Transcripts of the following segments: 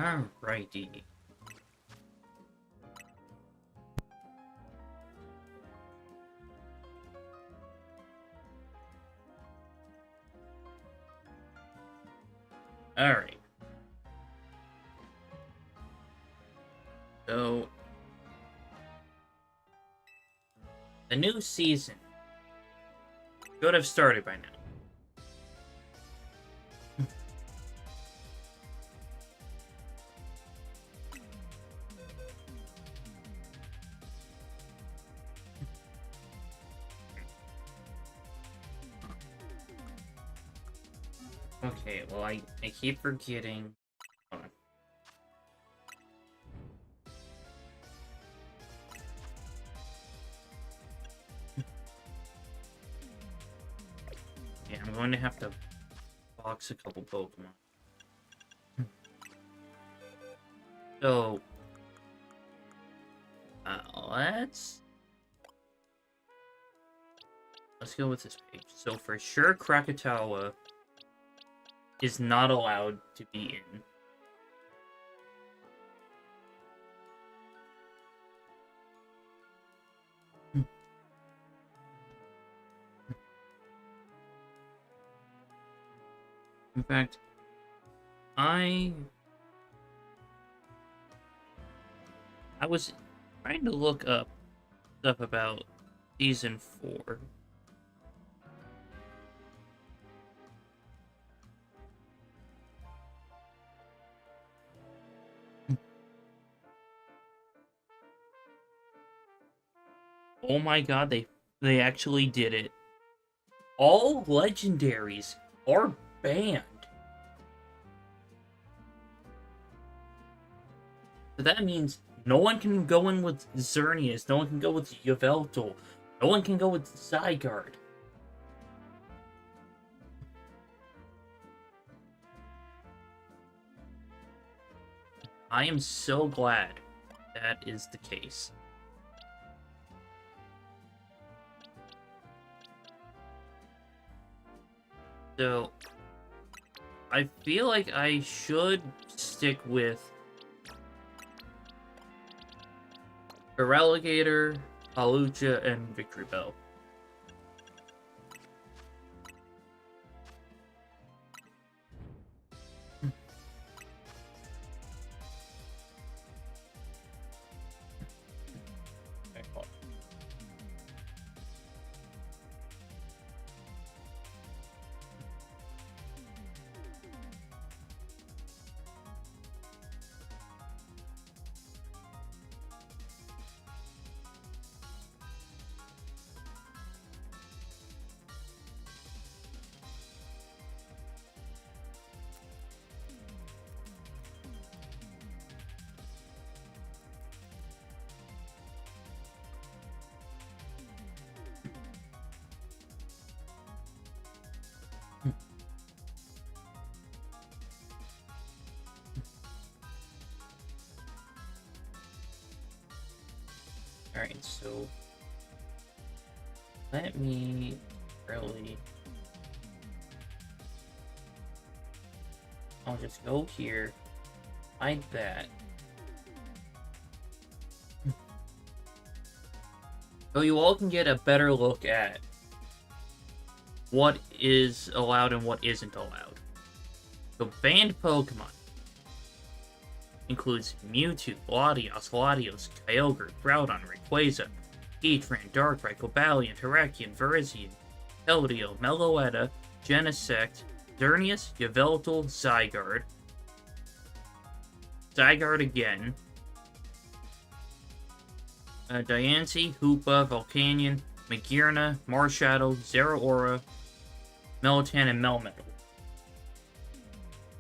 Alrighty. Alright. So, the new season should have started by now. Okay, well, I keep forgetting. Hold on. Yeah, I'm going to have to box a couple Pokemon. So, let's go with this page. So for sure, Krakatawa is not allowed to be in. In fact, I was trying to look up stuff about Season 4. Oh my god, they actually did it. All legendaries are banned. So that means no one can go in with Xerneas, no one can go with Yveltal, no one can go with Zygarde. I am so glad that is the case. So, I feel like I should stick with Feraligatr, Palucha, and Victory Bell. Alright, so let me really... I'll just go here, hide that. So you all can get a better look at what is allowed and what isn't allowed. So banned Pokemon includes Mewtwo, Latios, Kyogre, Groudon, Rayquaza, Heatran, Darkrai, Cobalion, Terrakion, Virizion, Keldeo, Meloetta, Genesect, Xerneas, Yveltal, Zygarde again, Diancie, Hoopa, Volcanion, Magearna, Marshadow, Zeraora, Meltan, and Melmetal.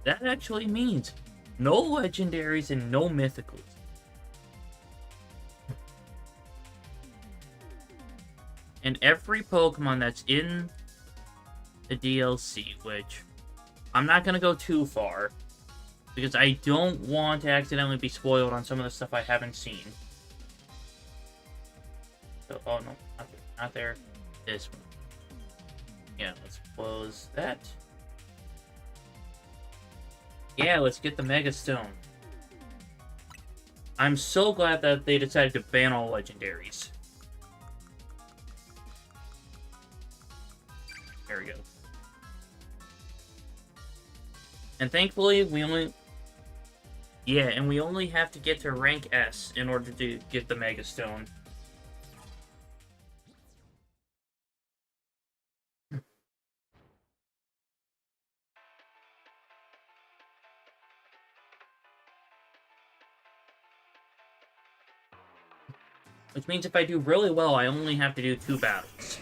That actually means no legendaries and no mythicals. And every Pokemon that's in the DLC, which I'm not going to go too far, because I don't want to accidentally be spoiled on some of the stuff I haven't seen. So, oh no, not there. This one. Yeah, let's close that. Yeah, let's get the Mega Stone. I'm so glad that they decided to ban all legendaries. There we go. And thankfully, we only... Yeah, and we only have to get to rank S in order to get the Mega Stone. Which means if I do really well, I only have to do 2 battles.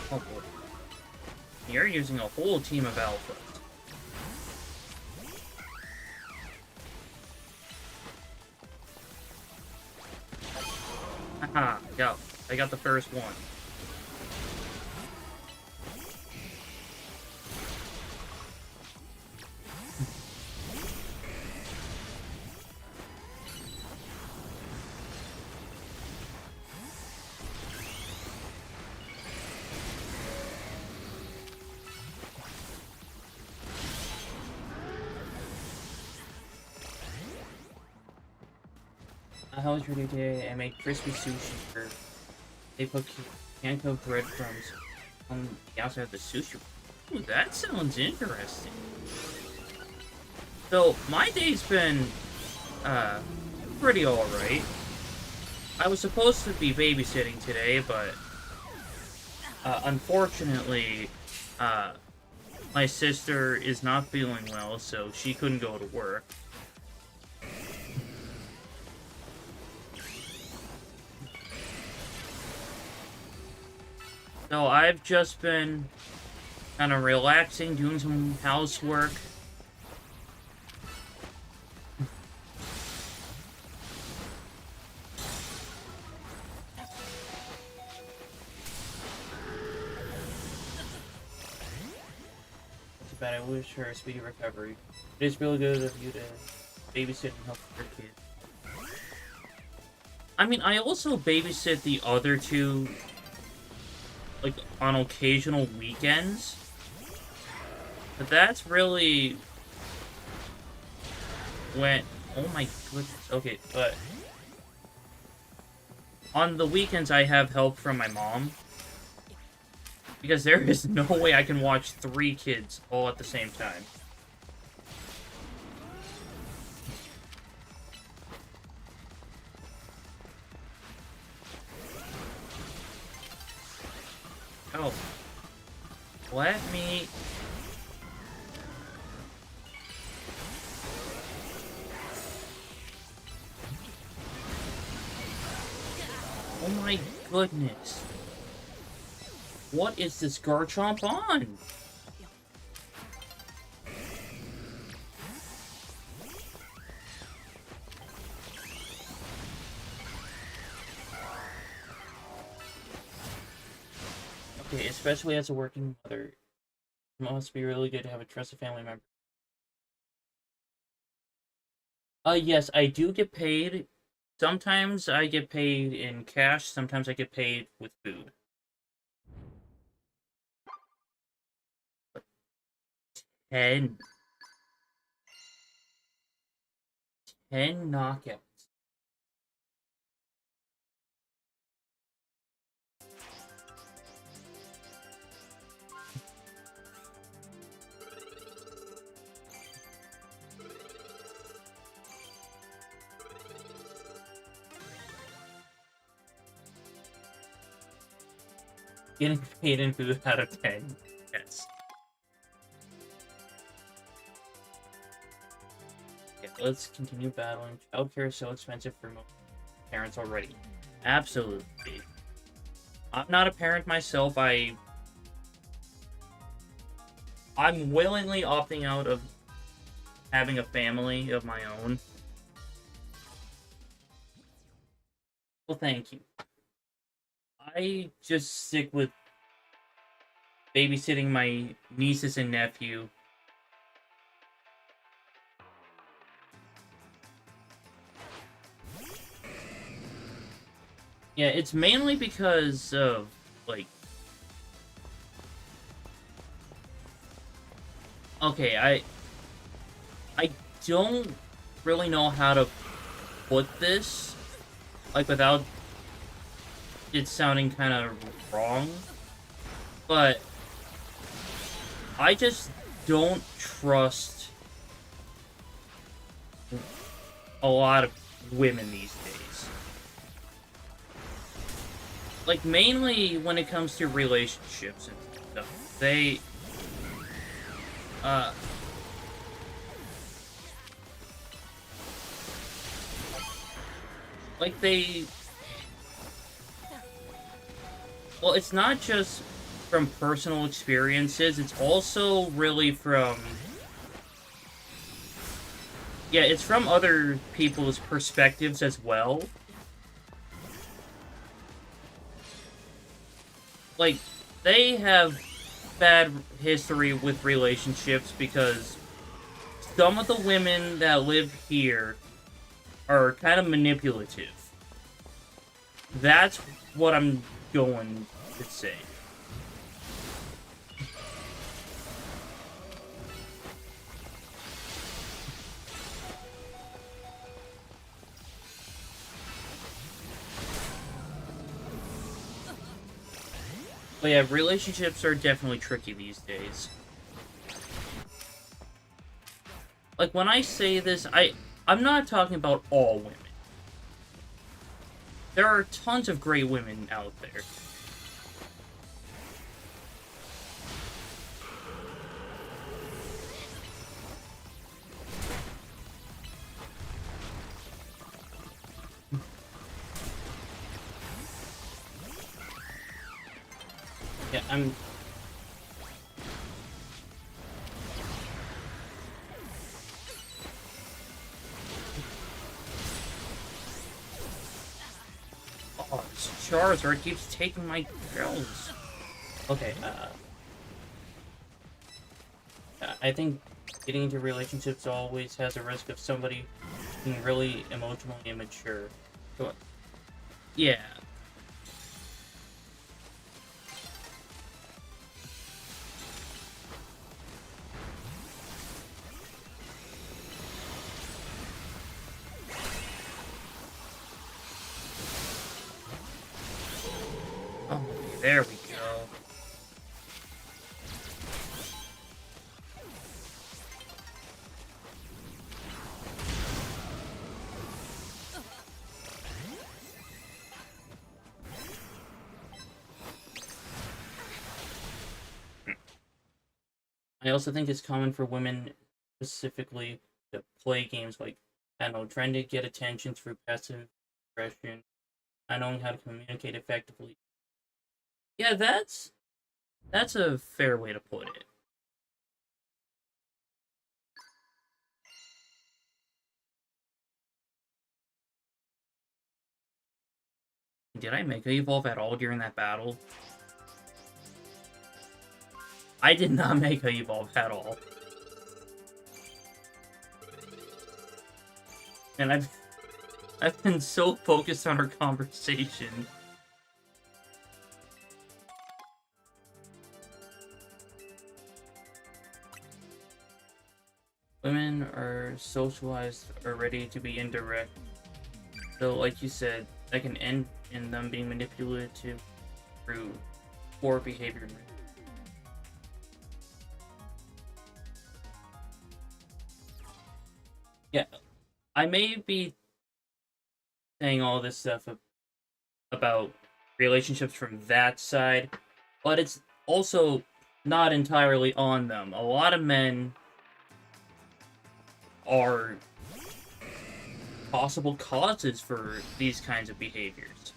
Oh boy. You're using a whole team of alphas. Haha, go. I got the first one. How was your day today? I made crispy sushi for... They put hand-cooked breadcrumbs on the outside of the sushi. Ooh, that sounds interesting. So, my day's been, pretty alright. I was supposed to be babysitting today, but, unfortunately, my sister is not feeling well, so she couldn't go to work. So I've just been kind of relaxing, doing some housework. Too bad. I wish her a speedy recovery. It is really good of you to babysit and help your kid. I mean, I also babysit the other two, like, on occasional weekends. But that's really when... Oh my goodness. Okay, but... On the weekends, I have help from my mom. Because there is no way I can watch 3 kids all at the same time. Oh. Let me... Oh my goodness. What is this Garchomp on? Okay, especially as a working mother, it must be really good to have a trusted family member. Yes, I do get paid. Sometimes I get paid in cash, sometimes I get paid with food. But 10. 10 knockouts. Getting paid in food out of 10. Yes. Okay, let's continue battling. Childcare is so expensive for most parents already. Absolutely. I'm not a parent myself. I'm willingly opting out of having a family of my own. Well, thank you. I just stick with babysitting my nieces and nephew Yeah, it's mainly because of, like... Okay, I don't really know how to put this, like, without it sounding kind of wrong, but I just don't trust a lot of women these days. Like, mainly when it comes to relationships and stuff. They, uh... like, they... Well, it's not just from personal experiences, it's also really from... Yeah, it's from other people's perspectives as well. Like, they have bad history with relationships because some of the women that live here are kind of manipulative. That's what I'm going to say. But yeah, relationships are definitely tricky these days. Like, when I say this, I'm not talking about all women. There are tons of great women out there. Yeah, I'm... Oh, this Charizard keeps taking my kills. Okay, I think getting into relationships always has a risk of somebody being really emotionally immature. So, yeah. Oh, there we go. I also think it's common for women specifically to play games like, I don't know, trying to get attention through passive aggression, not knowing how to communicate effectively. Yeah, that's a fair way to put it. Did I Mega Evolve at all during that battle? I did not Mega Evolve at all. And I've been so focused on our conversation. Women are socialized or ready to be indirect. So, like you said, that can end in them being manipulative through poor behavior. Yeah, I may be saying all this stuff about relationships from that side, but it's also not entirely on them. A lot of men are possible causes for these kinds of behaviors.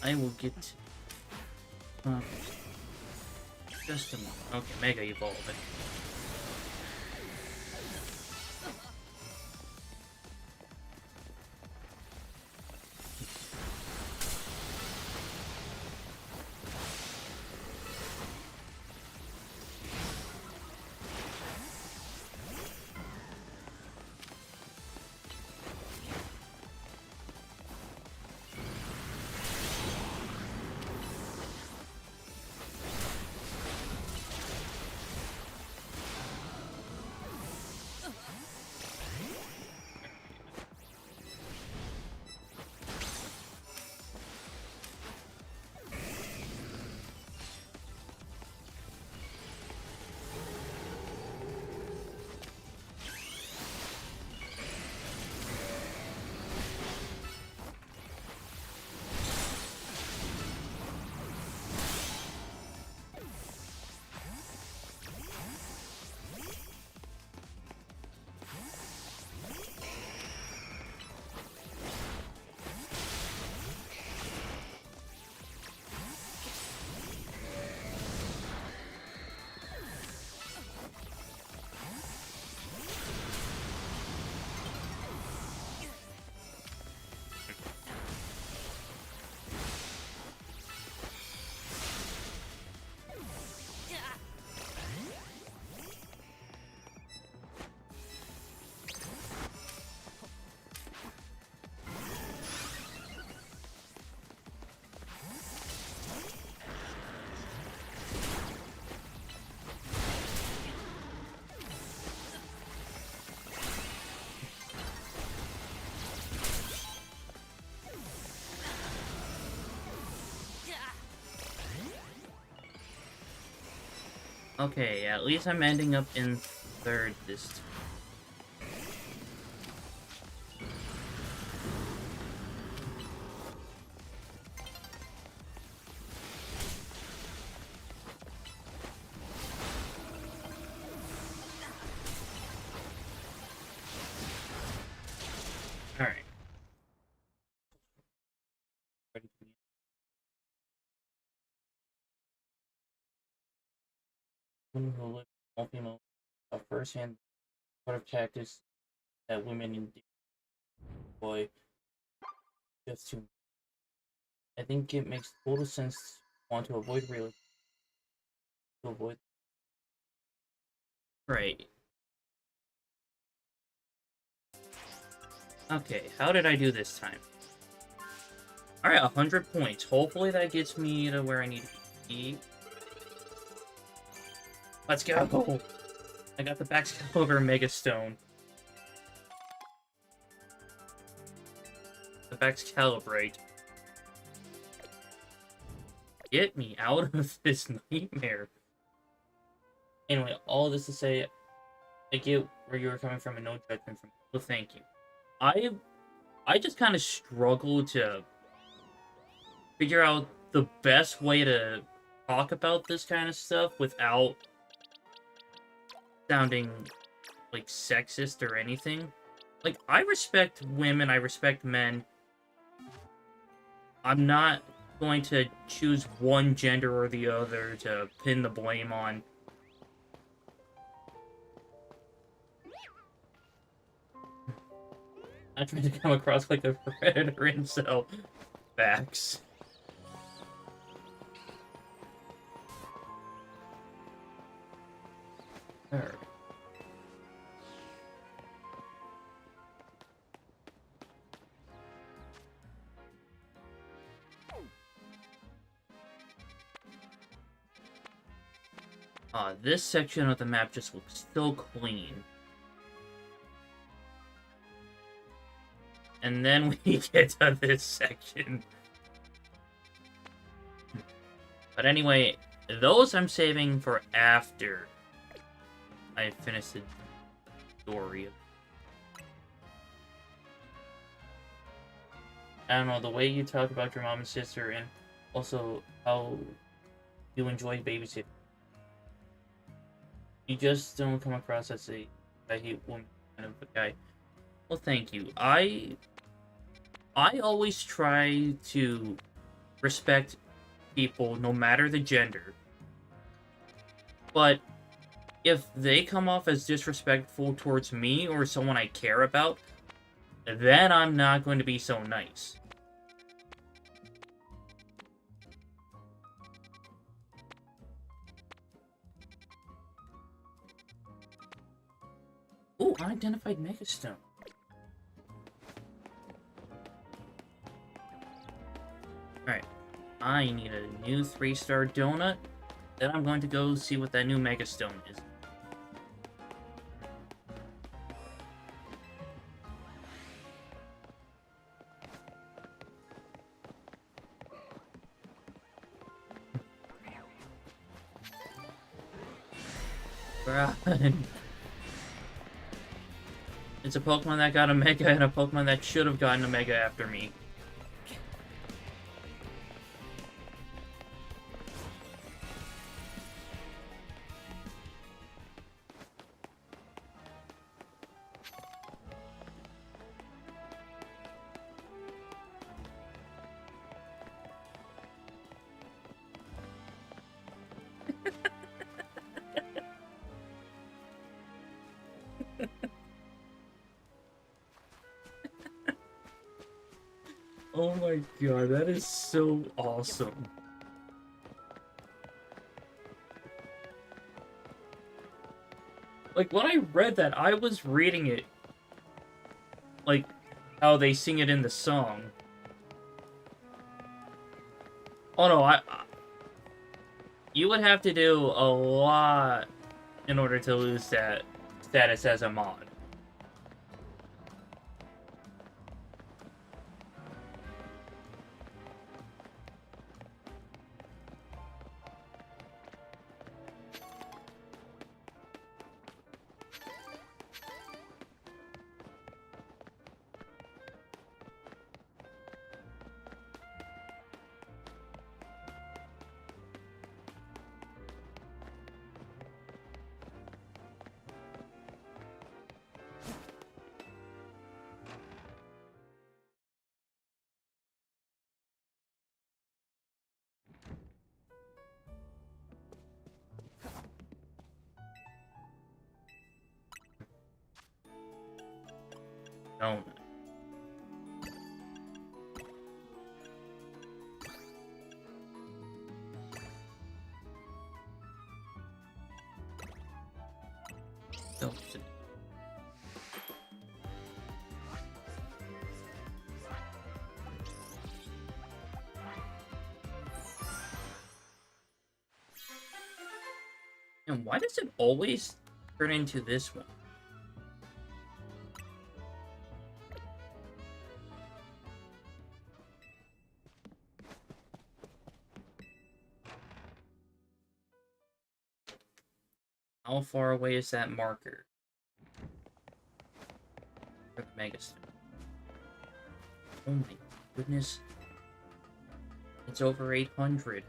I will get just a moment. Okay, Mega Evolve it. Okay, at least I'm ending up in third this time. Alright. Women who live all female first hand sort of tactics that women in boy just to I think it makes total sense to want to avoid real to avoid right. Okay, how did I do this time? Alright, 100 points. Hopefully that gets me to where I need to be. Let's go! I got the Baxcalibur Mega Stone. The Baxcalibrate. Get me out of this nightmare. Anyway, all this to say, I get where you were coming from and no judgment from me. Well, thank you. I just kind of struggle to figure out the best way to talk about this kind of stuff without sounding like sexist or anything. Like, I respect women, I respect men. I'm not going to choose one gender or the other to pin the blame on. I'm trying to come across like a predator incel. Facts. Alright. This section of the map just looks so clean. And then we get to this section. But anyway, those I'm saving for after I finish the story. I don't know, the way you talk about your mom and sister, and also how you enjoy babysitting. You just don't come across as a I hate women kind of a guy. Well, thank you. I always try to respect people no matter the gender. But if they come off as disrespectful towards me or someone I care about, then I'm not going to be so nice. Ooh, unidentified megastone. Alright. I need a new 3-star donut. Then I'm going to go see what that new megastone is. Run. It's a Pokemon that got a Mega and a Pokemon that should have gotten a Mega after me. Oh my god, that is so awesome. Like, when I read that, I was reading it like how they sing it in the song. Oh no, you would have to do a lot in order to lose that status as a mod. Donut. Donut. And why does it always turn into this one? How far away is that marker? For the Megastone. Oh my goodness. It's over 800.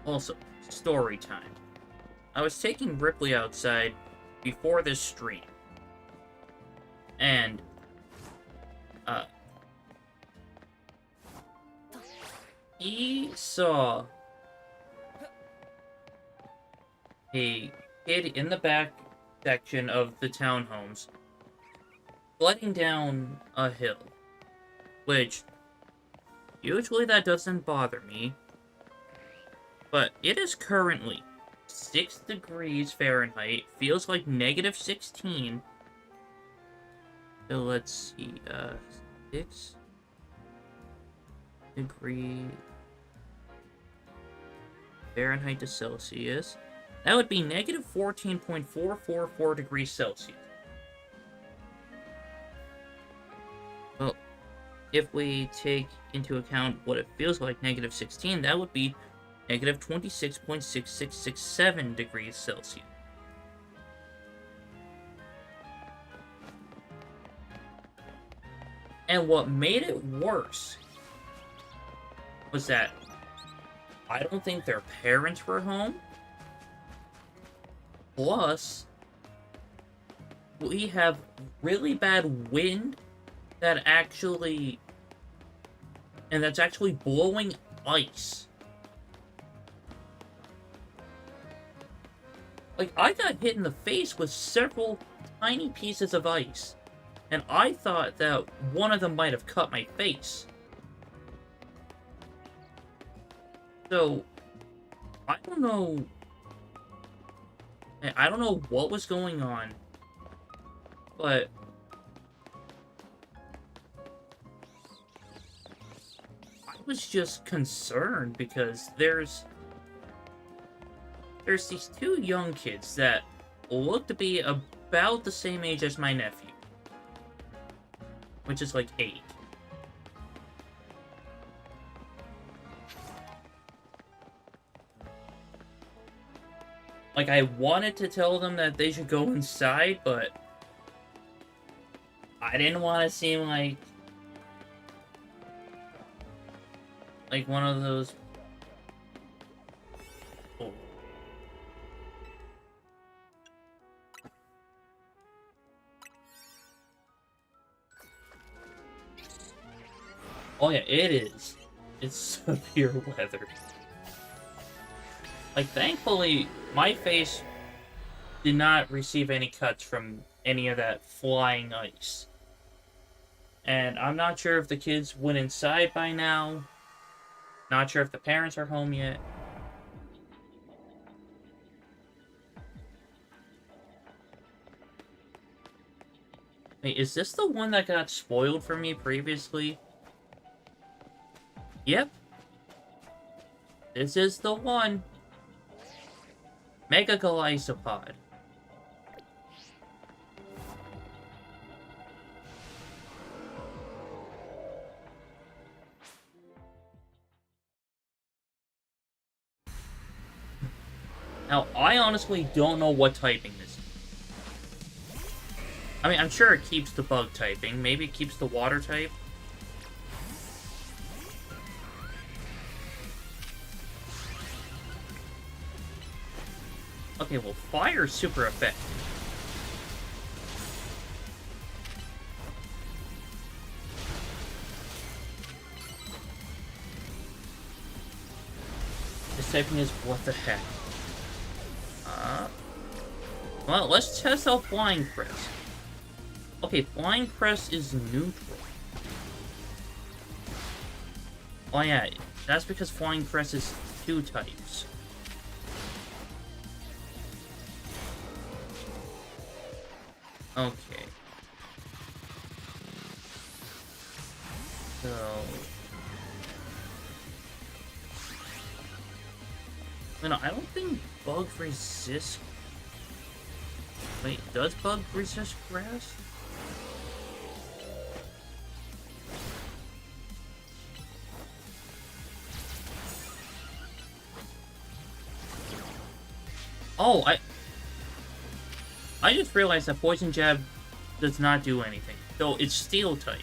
Also, story time. I was taking Ripley outside before this stream. And, he saw a kid in the back section of the townhomes sledding down a hill. Which, usually that doesn't bother me. But it is currently 6 degrees Fahrenheit, feels like negative 16. So let's see, 6 degrees Fahrenheit to Celsius. That would be negative 14.444 degrees Celsius. Well, if we take into account what it feels like, negative 16, that would be negative 26.6667 degrees Celsius. And what made it worse was that I don't think their parents were home. Plus, we have really bad wind that actually... and that's actually blowing ice. Like, I got hit in the face with several tiny pieces of ice. And I thought that one of them might have cut my face. So, I don't know... I don't know what was going on. But... I was just concerned because there's these two young kids that look to be about the same age as my nephew. Which is like 8. Like, I wanted to tell them that they should go inside, but I didn't want to seem like one of those... Oh. Oh yeah, it is. It's severe weather. Like, thankfully, my face did not receive any cuts from any of that flying ice. And I'm not sure if the kids went inside by now. Not sure if the parents are home yet. Wait, is this the one that got spoiled for me previously? Yep. This is the one. Mega Golisopod. Now, I honestly don't know what typing this is. I mean, I'm sure it keeps the bug typing. Maybe it keeps the water type. Okay, well, fire's super effective. This typing is what the heck. Well, let's test out Flying Press. Okay, Flying Press is neutral. Oh yeah, that's because Flying Press is 2 types. Okay. So... no, I don't think Bug resist... Wait, does Bug resist grass? Oh, I just realized that Poison Jab does not do anything. So it's Steel type.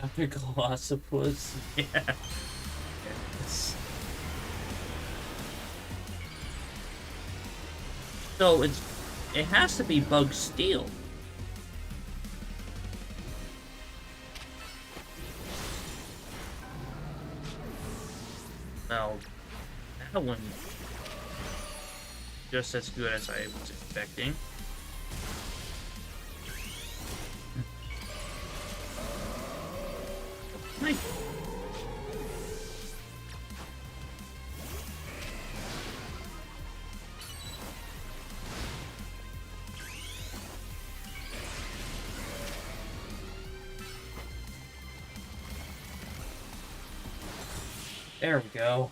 After Glossopus, yeah. Yes. So it has to be Bug Steel. Well, that one just as good as I was expecting. Nice. There we go.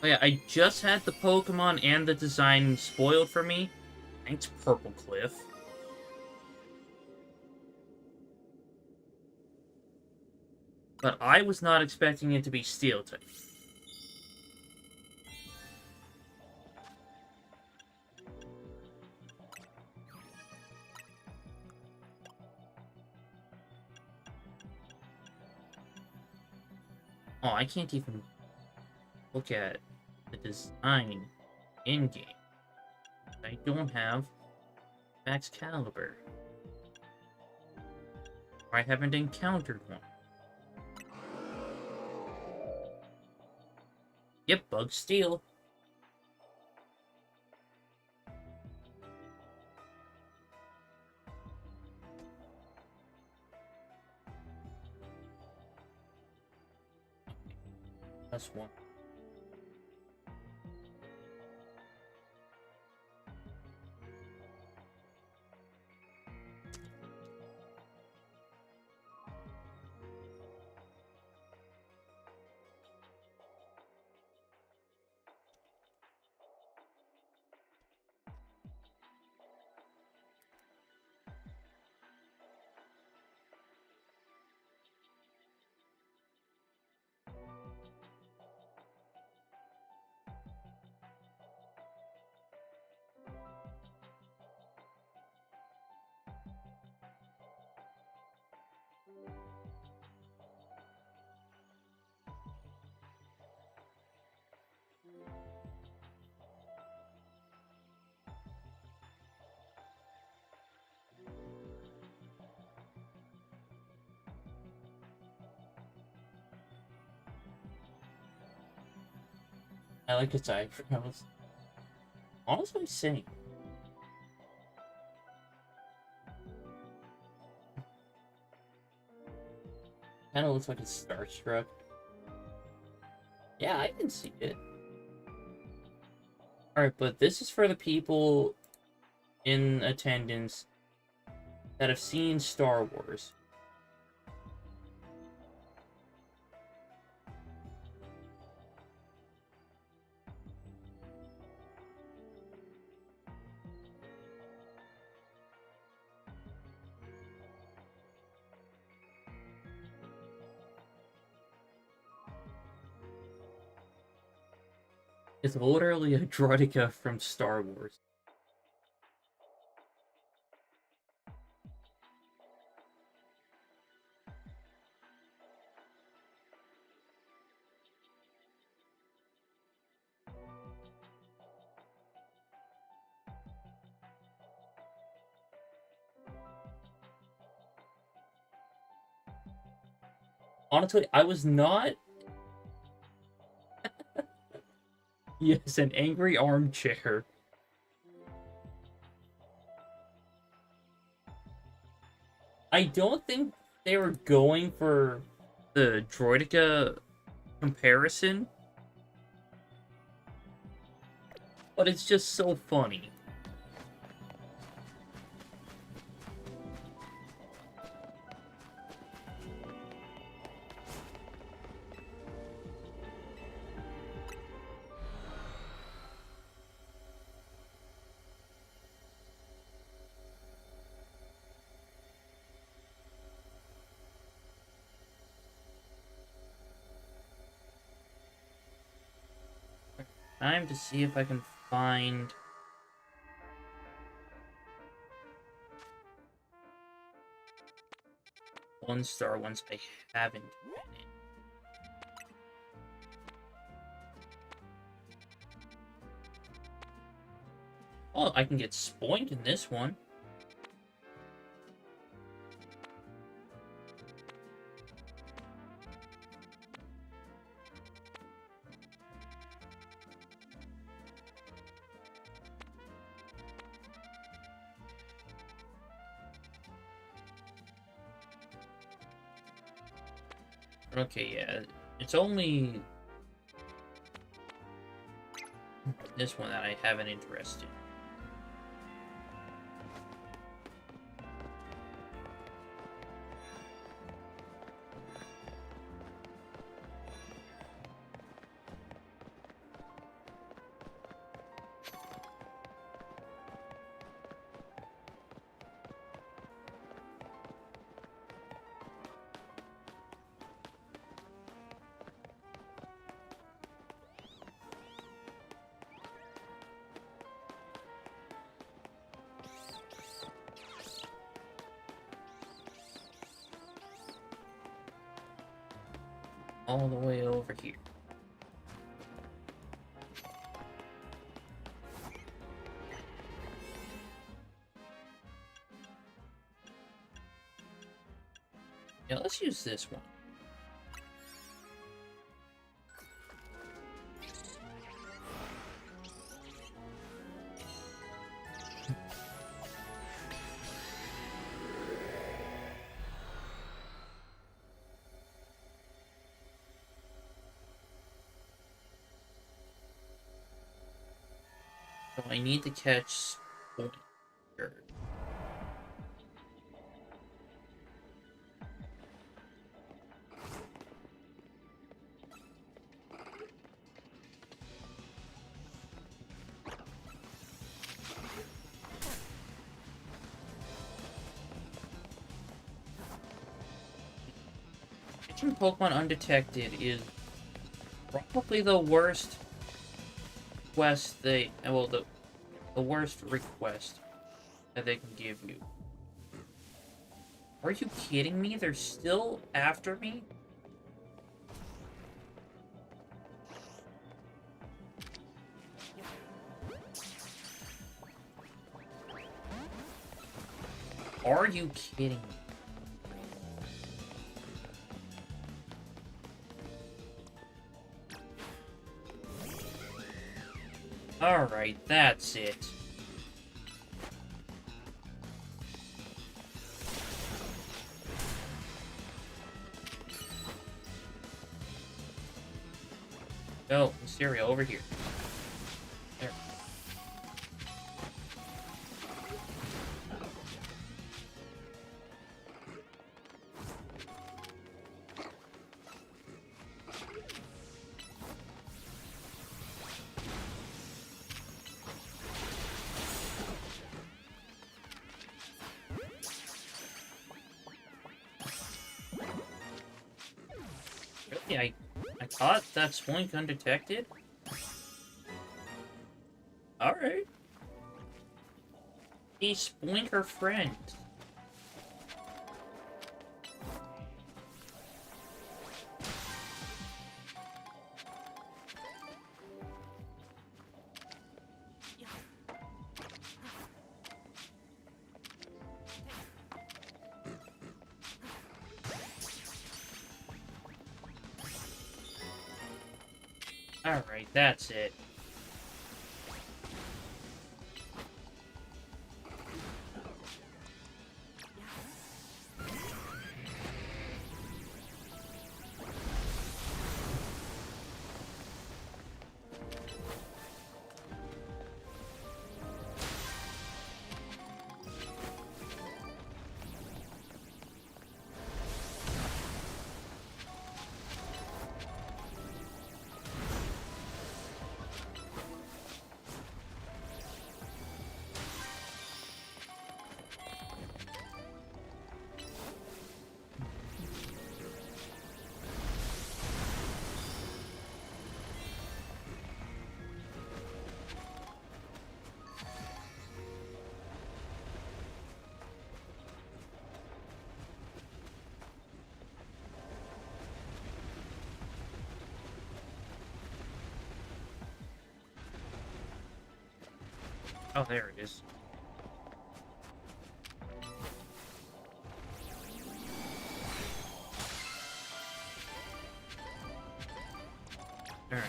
Oh yeah, I just had the Pokemon and the design spoiled for me. Thanks, Purple Cliff. But I was not expecting it to be Steel type. Oh, I can't even look at the design in-game. I don't have Baxcalibur. Or I haven't encountered one. Yep, bug steel. That's one. I like its eyebrows. Honestly, same. Kind of looks like it's starstruck. Yeah, I can see it. Alright, but this is for the people in attendance that have seen Star Wars. It's literally a droideka from Star Wars. Honestly, I was not... Yes, an angry armchair. I don't think they were going for the droideka comparison, but it's just so funny. Time to see if I can find... one-star ones I haven't been in. Oh, I can get spoinked in this one. Okay, yeah. It's only this one that I have an interest in. all the way over here. Yeah, let's use this one. So I need to catch Splinter. Catching Pokemon undetected is probably the worst quest the worst request that they can give you. Are you kidding me? They're still after me? Are you kidding me? Alright, that's it. Oh, Mysterio, over here. There. Really, I caught that Spoink undetected? Alright. Hey, Spoink her friend. Alright, that's it. Oh, there it is. Alright.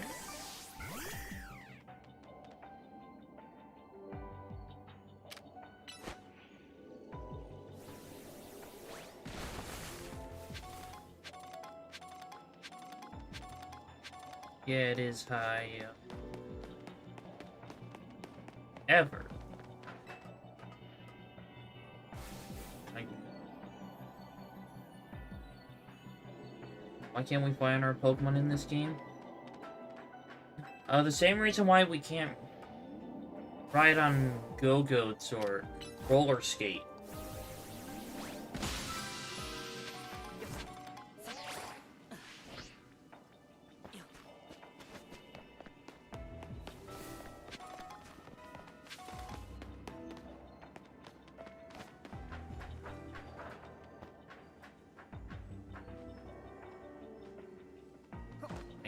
Yeah, it is high. Ever. Why can't we fly on our Pokemon in this game? The same reason why we can't ride on Go-Goats or roller skate.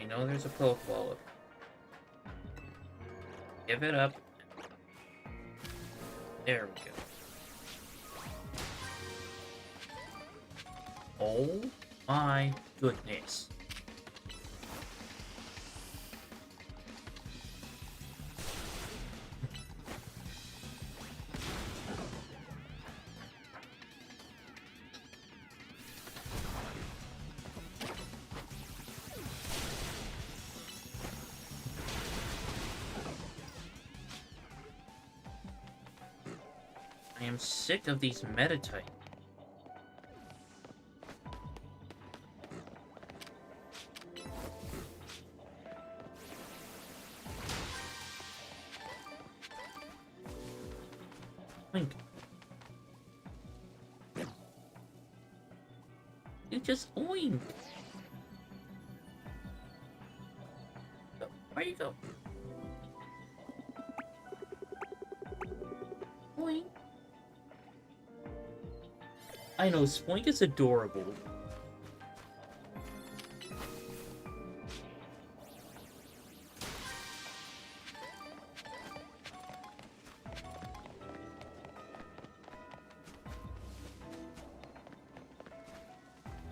know there's a Pokeball up. Give it up. There we go. Oh my goodness. I am sick of these meta types. Oink. You just oink. Where you go? Oink. I know, Spoink is adorable.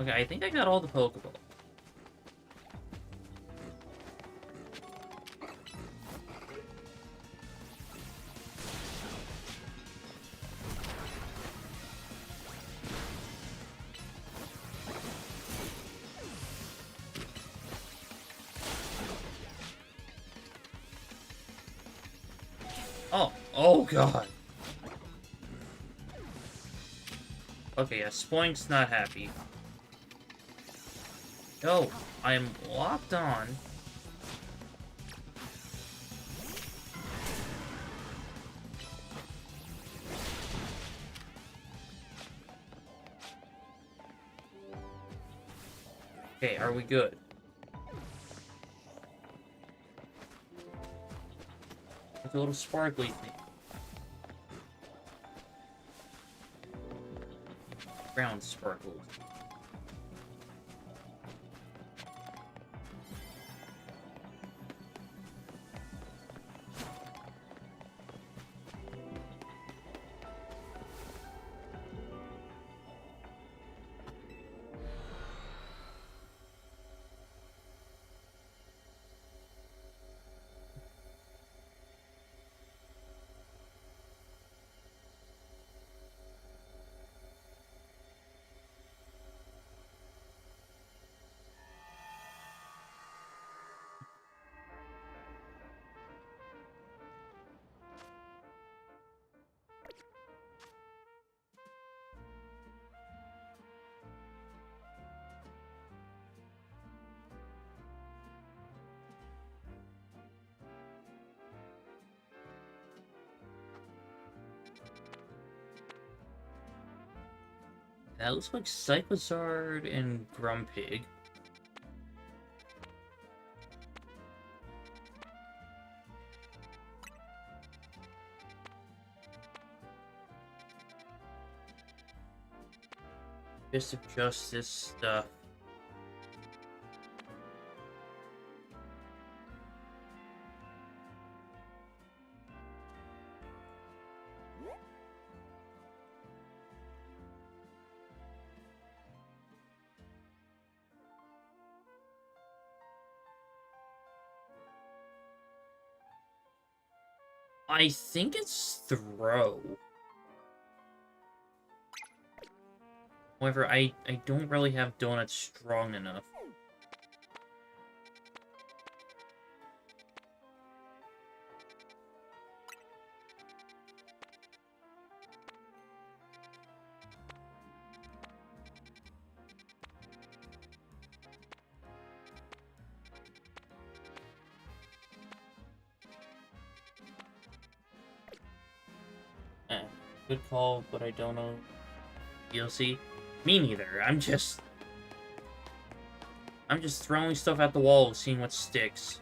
Okay, I think I got all the Pokeballs. Oh god. Okay, yeah, Spoink's not happy. No, I am locked on. Okay, are we good? It's a little sparkly thing. Ground sparkles. That looks like Cyclozard and Grumpig. Just adjust this stuff. I think it's throw. However, I don't really have donuts strong enough. Good call, but I don't know. DLC? Me neither. I'm just throwing stuff at the wall, seeing what sticks.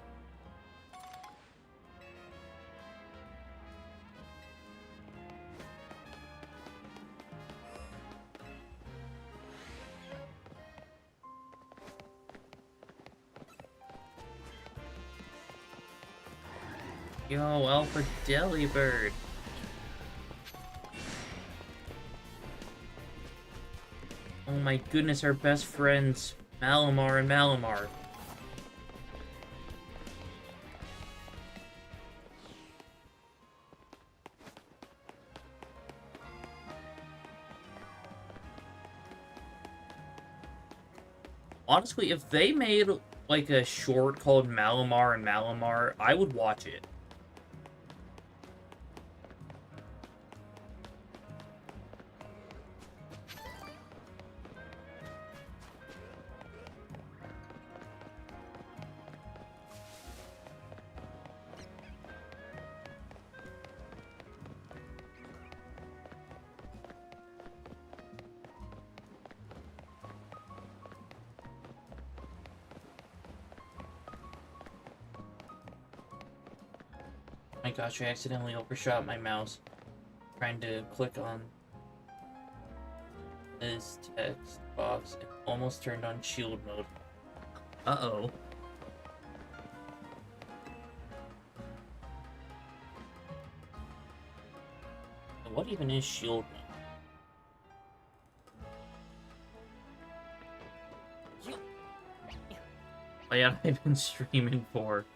Yo, Alpha Delibird. Oh my goodness, our best friends, Malamar and Malamar. Honestly, if they made, like, a short called Malamar and Malamar, I would watch it. My gosh, I accidentally overshot my mouse trying to click on this text box and almost turned on shield mode. Uh-oh. What even is shield mode? Oh yeah, I've been streaming for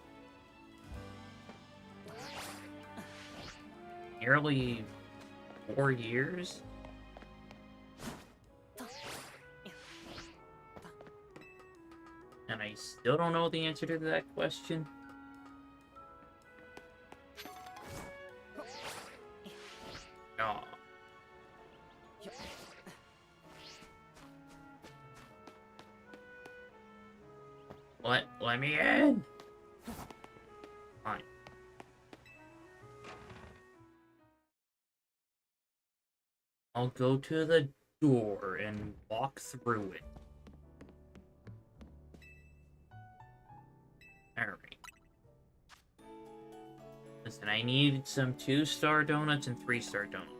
nearly 4 years? And I still don't know the answer to that question. Aw. Let me in! Fine. I'll go to the door and walk through it. Alright. Listen, I need some 2-star donuts and 3-star donuts.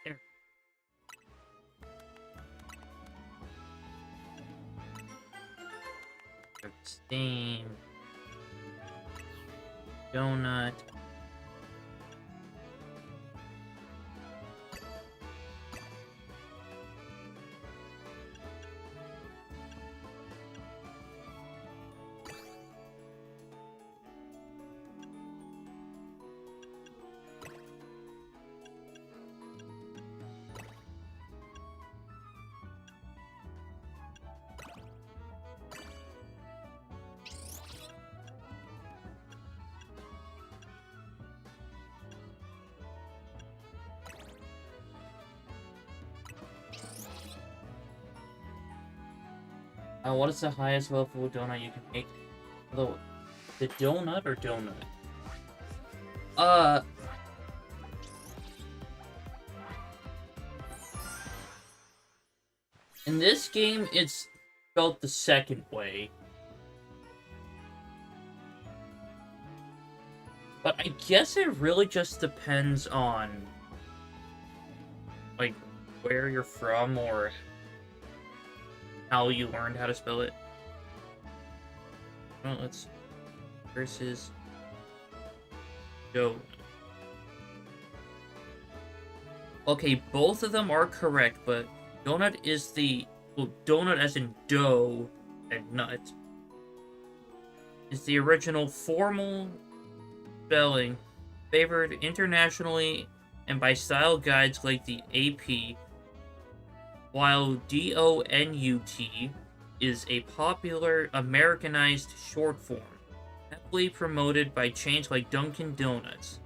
There. Steam. Donut. What is the highest level donut you can make? The donut or donut? In this game, it's spelled the second way. But I guess it really just depends on, like, where you're from or how you learned how to spell it. Well, let's versus donut. Okay, both of them are correct, but donut is the donut as in dough and nut is the original formal spelling favored internationally and by style guides like the AP. While DONUT is a popular Americanized short form, heavily promoted by chains like Dunkin' Donuts.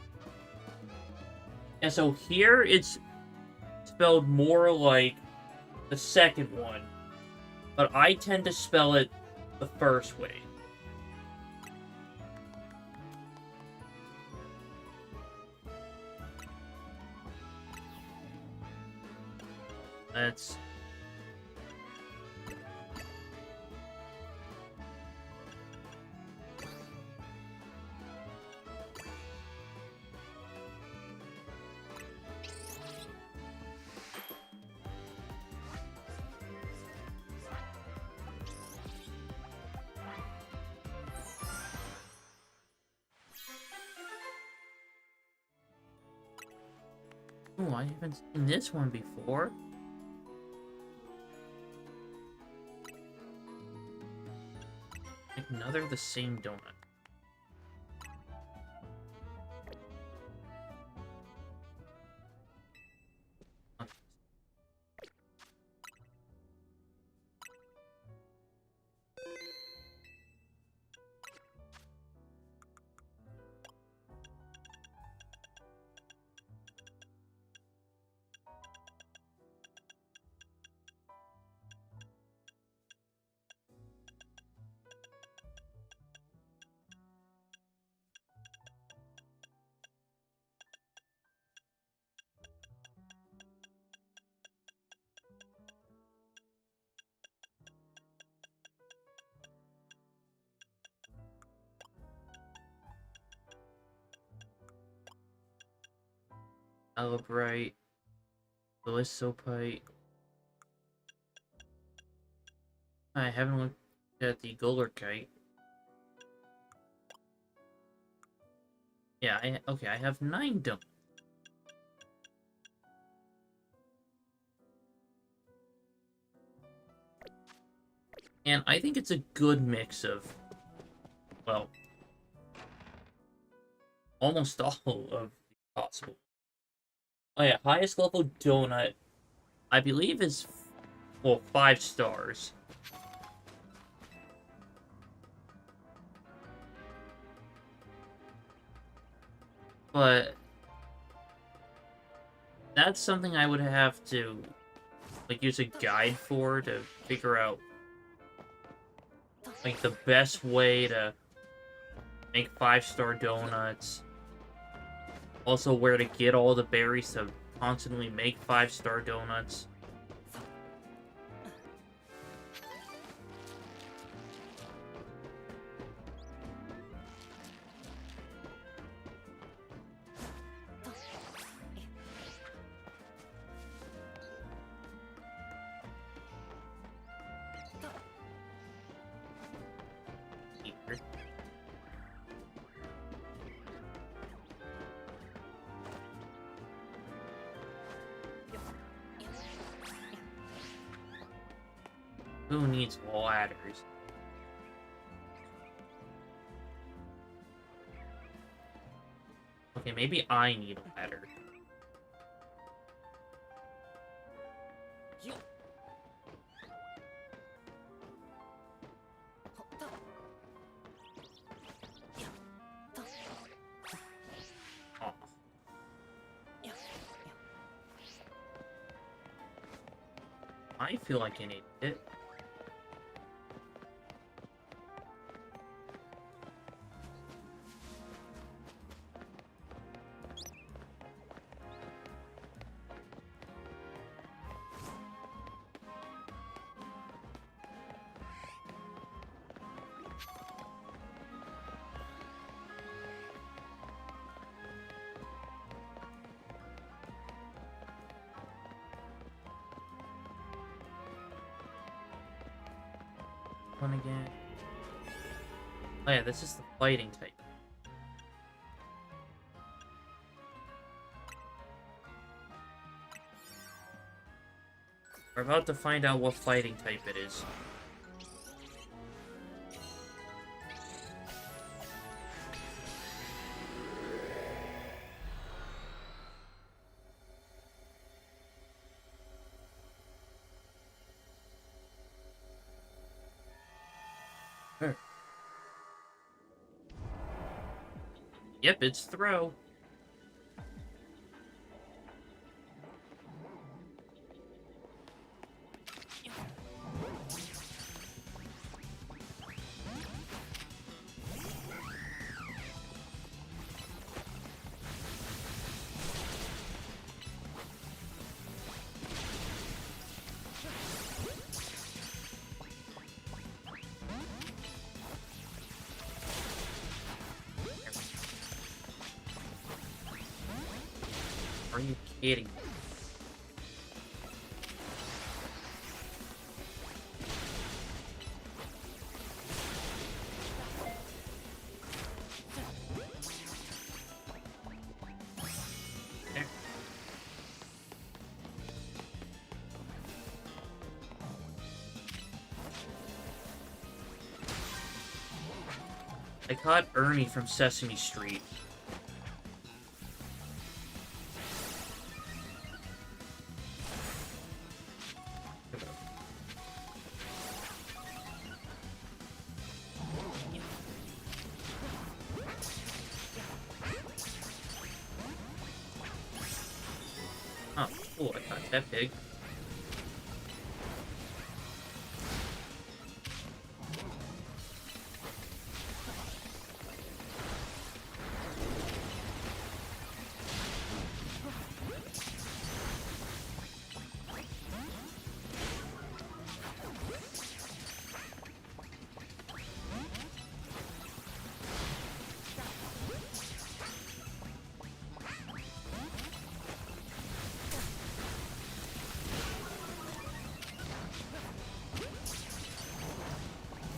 And so here it's spelled more like the second one, but I tend to spell it the first way. That's... Oh, I haven't seen this one before. Another the same donut. Celebrate. Felicopite. I haven't looked at the Golerkite. Yeah, okay, I have 9 donuts. And I think it's a good mix of, well, almost all of the possible. Oh yeah, highest level donut, I believe is, well, 5 stars. But that's something I would have to, like, use a guide for to figure out, like, the best way to make 5-star donuts. Also, where to get all the berries to constantly make 5-star donuts. Who needs ladders? Okay, maybe I need a ladder. Oh. I feel like I need it. One again. Oh yeah, this is the fighting type. We're about to find out what fighting type it is. Yep, it's throw. Are you kidding me? There. I caught Ernie from Sesame Street. Oh, cool, I caught that pig.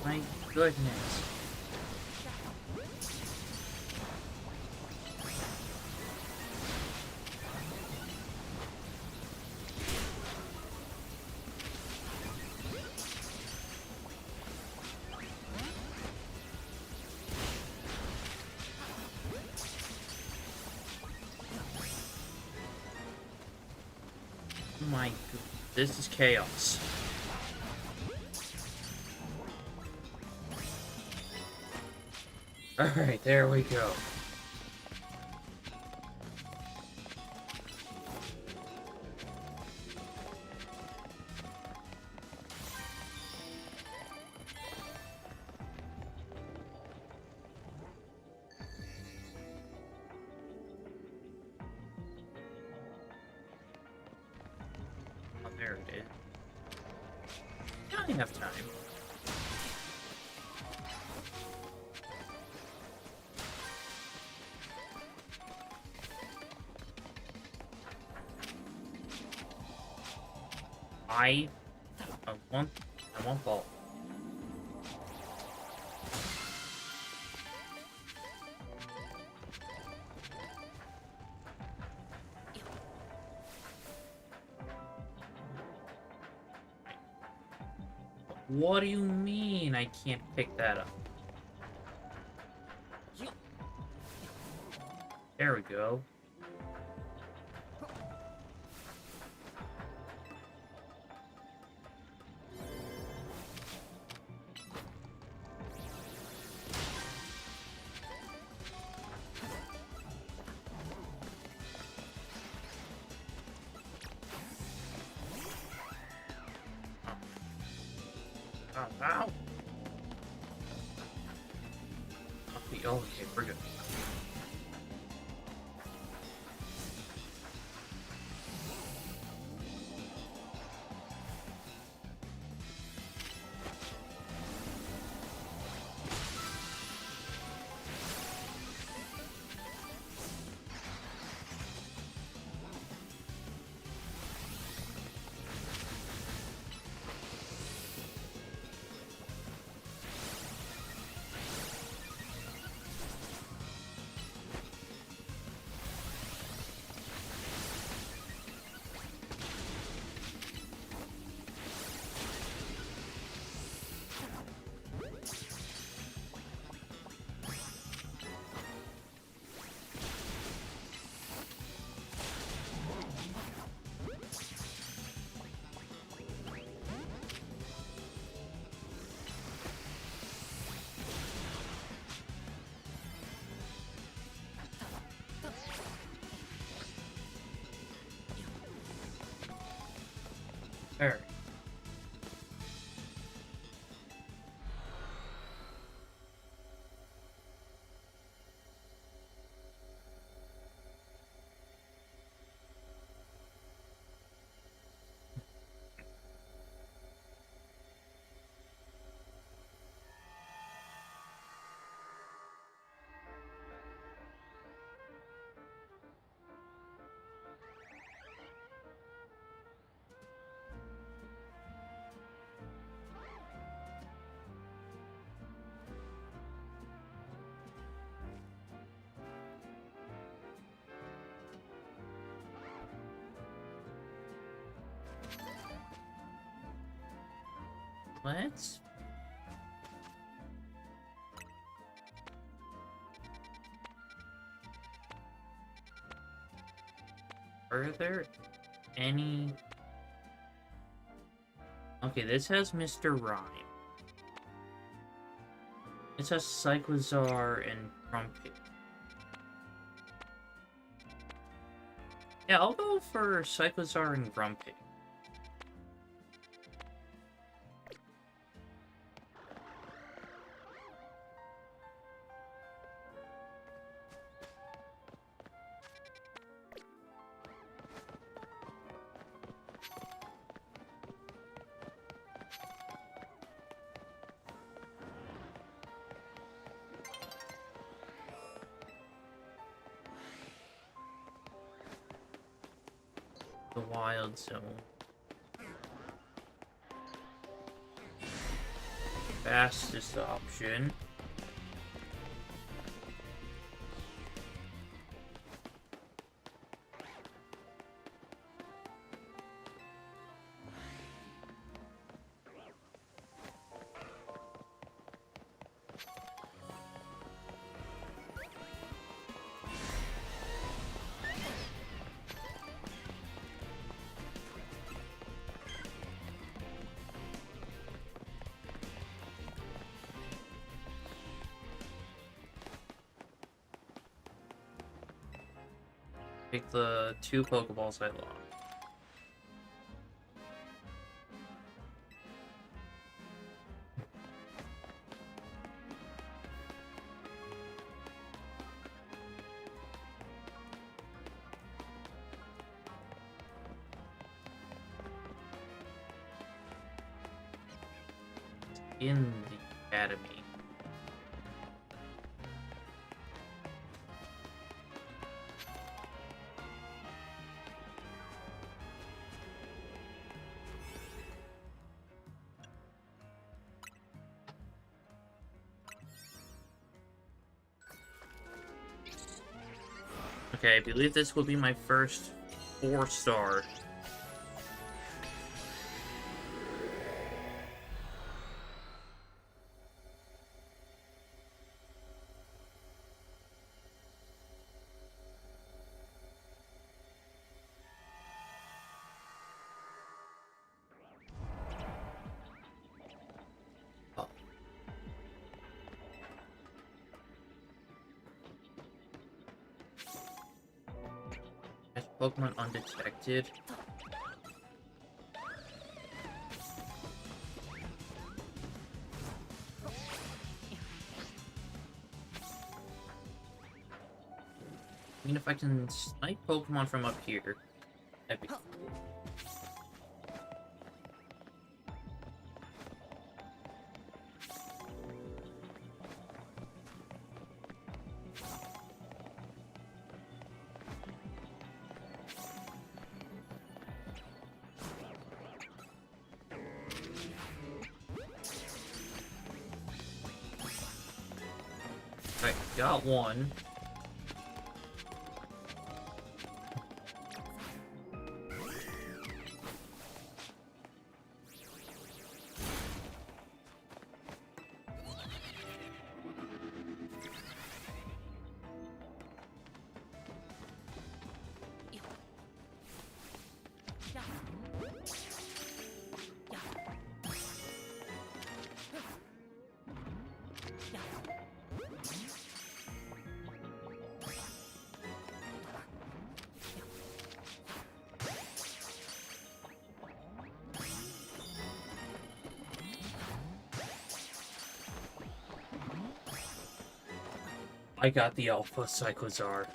My goodness. My goodness. This is chaos. Alright, there we go. Oh, there it is. Not enough time. I want ball. What do you mean I can't pick that up? There we go. Ow. Okay, we're good. Let's... Are there any... Okay, this has Mr. Rhyme. This has Cyclozar and Grumpy. Yeah, I'll go for Cyclozar and Grumpy. The Wild Zone. Fastest option. Pick the 2 Pokeballs I lost. In the Academy. Okay, I believe this will be my first 4-star. Pokemon undetected. I mean, if I can snipe Pokemon from up here, that'd be cool. Alright, got one. I got the Alpha Cyclozar.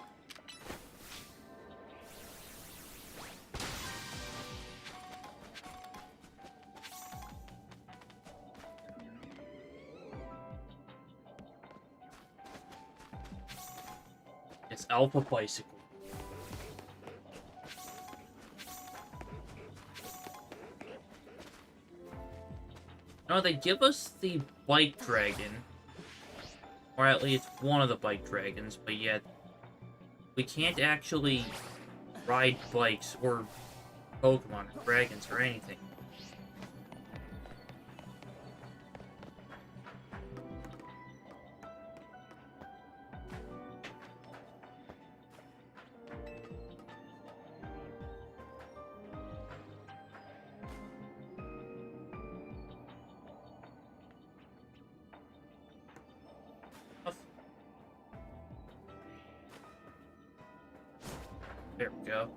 It's Alpha Bicycle. No, they give us the Bike Dragon. Or at least one of the Bike Dragons, but yet we can't actually ride bikes or Pokemon or dragons or anything. There we go.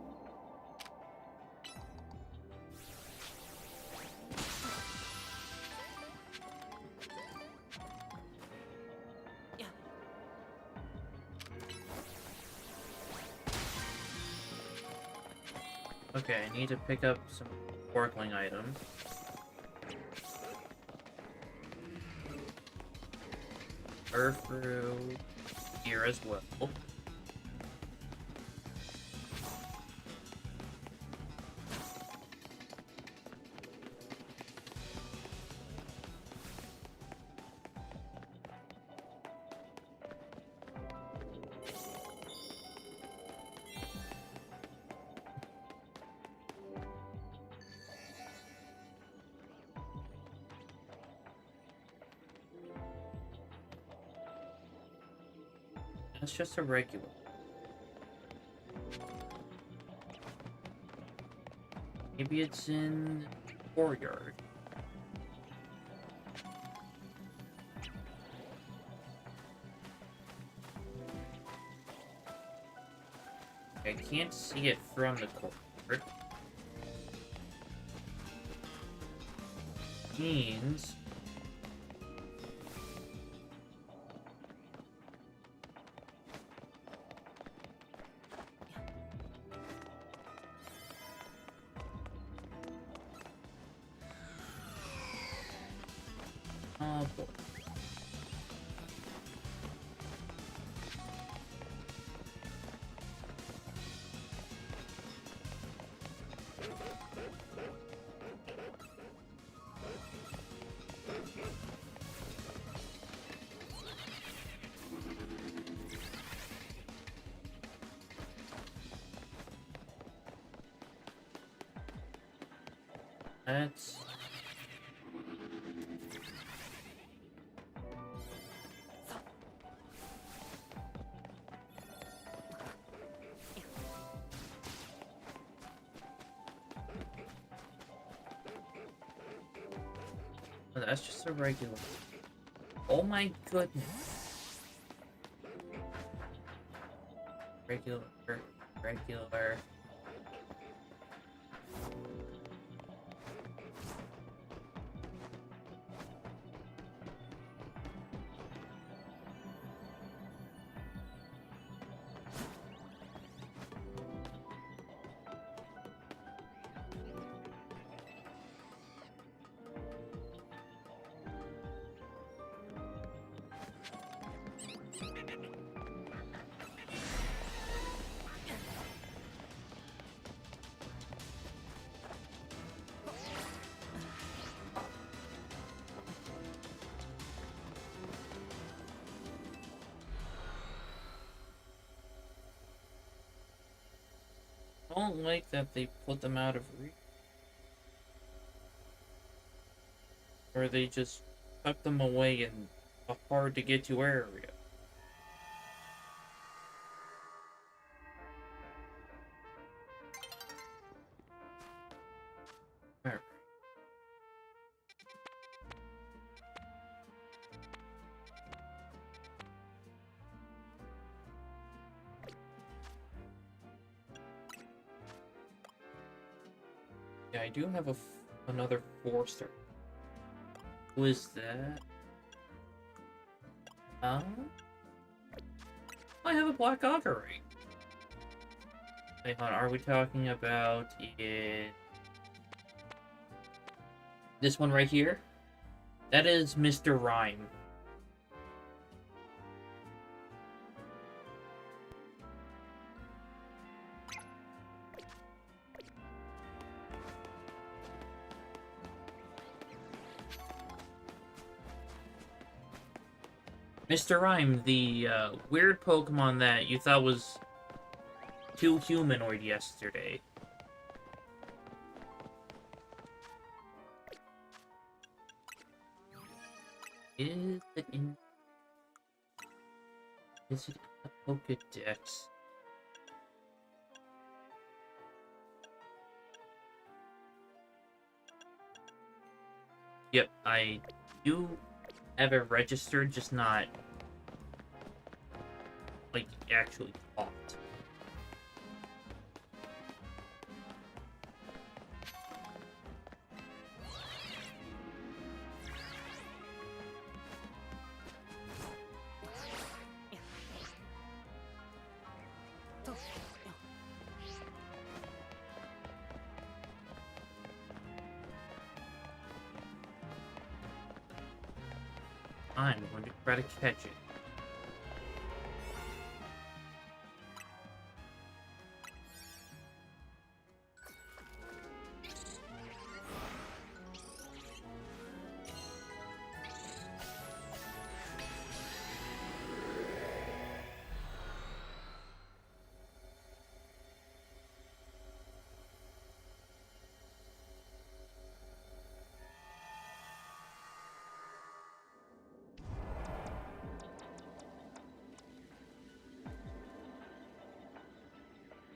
Okay, I need to pick up some sparkling items. Through here as well. That's just a regular. Maybe it's in the courtyard. I can't see it from the courtyard. Means oh boy. That's oh, that's just a regular. Oh my goodness. Regular. I don't like that they put them out of reach. Or they just tuck them away in a hard to get to area. Alright. Yeah, I do have another 4-star. Who is that? I have a black augury. Wait, hold on, are we talking about this one right here? That is Mr. Rhyme. Mr. Rhyme, the weird Pokemon that you thought was too humanoid yesterday. Is it in the Pokedex? Yep, I do have it registered, just not like actually caught. I'm going to try to catch it.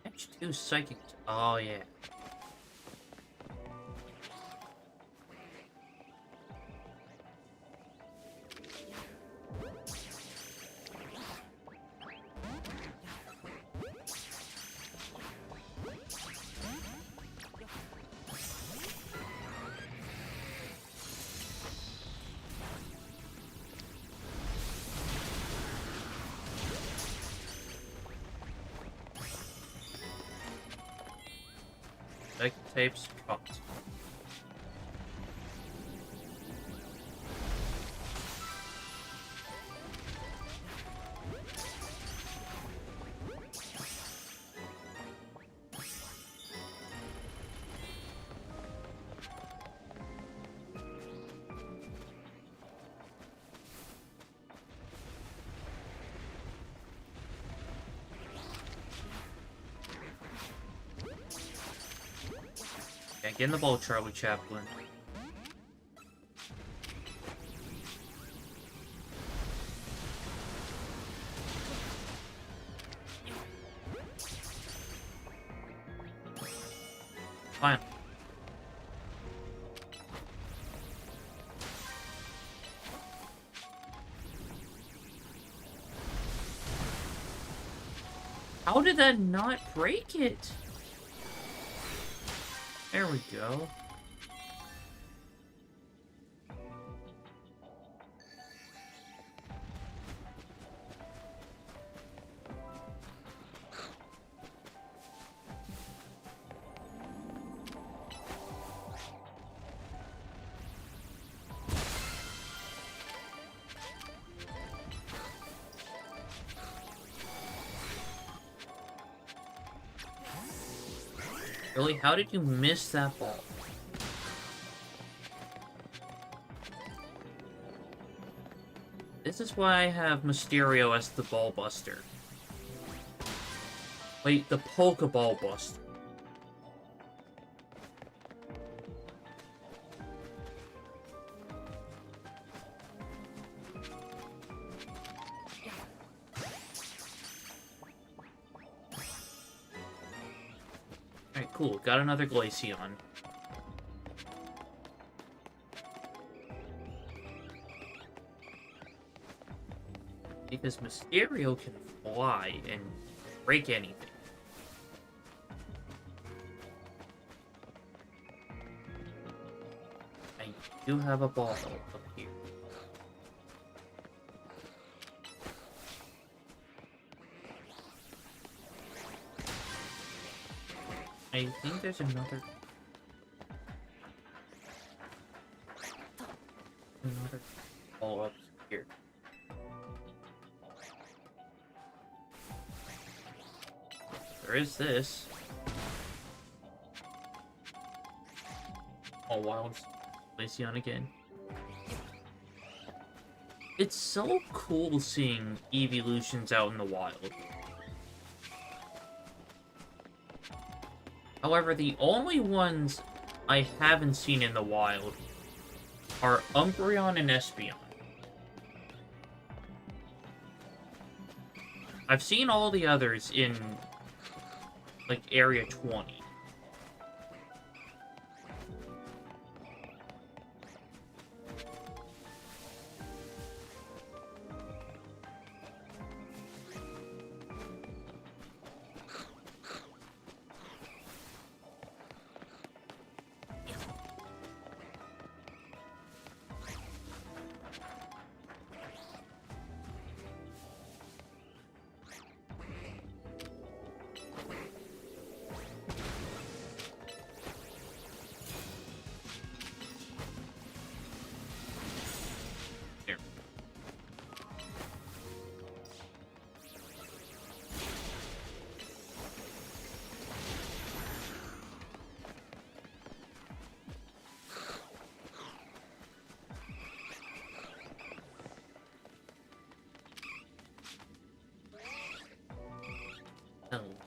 Catch 2 psychic. Oh, yeah. Psychic tapes caught. Yeah, get in the ball, Charlie Chaplin. Fine. How did that not break it? There we go. Really? How did you miss that ball? This is why I have Mysterio as the ball buster. Wait, the Pokeball buster. Alright, cool. Got another Glaceon. Because Mysterio can fly and break anything. I do have a ball up here. I think there's another ball up here. There is this. Oh, wild Glaceon again. It's so cool seeing evolutions out in the wild. However, the only ones I haven't seen in the wild are Umbreon and Espeon. I've seen all the others in, like, Area 20.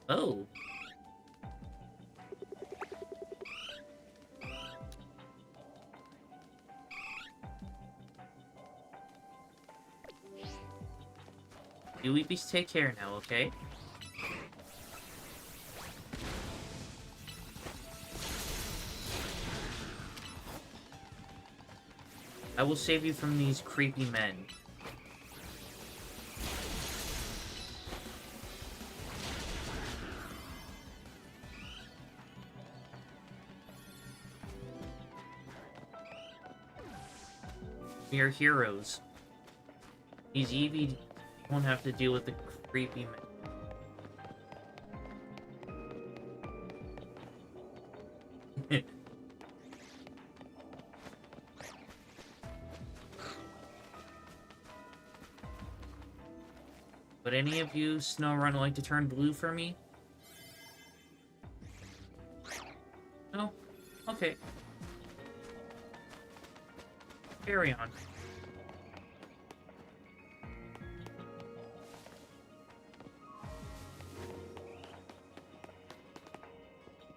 Oh. You Weepies, take care now, okay? I will save you from these creepy men. We are heroes. These Eevee won't have to deal with the creepy men. Would any of you SnowRun like to turn blue for me? No? Okay. Carry on.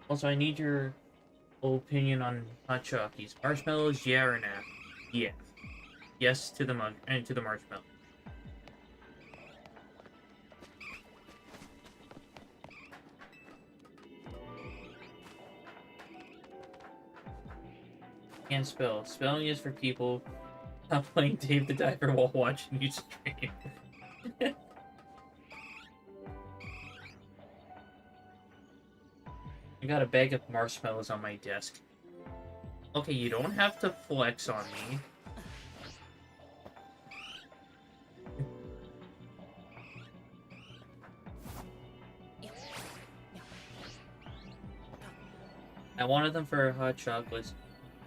Also, I need your opinion on Chucky's marshmallows, yeah or nah? Yeah. Yes to the marshmallow. Can't spell. Spelling is for people not playing Dave the Diver while watching you stream. I got a bag of marshmallows on my desk. Okay, you don't have to flex on me. I wanted them for hot chocolates,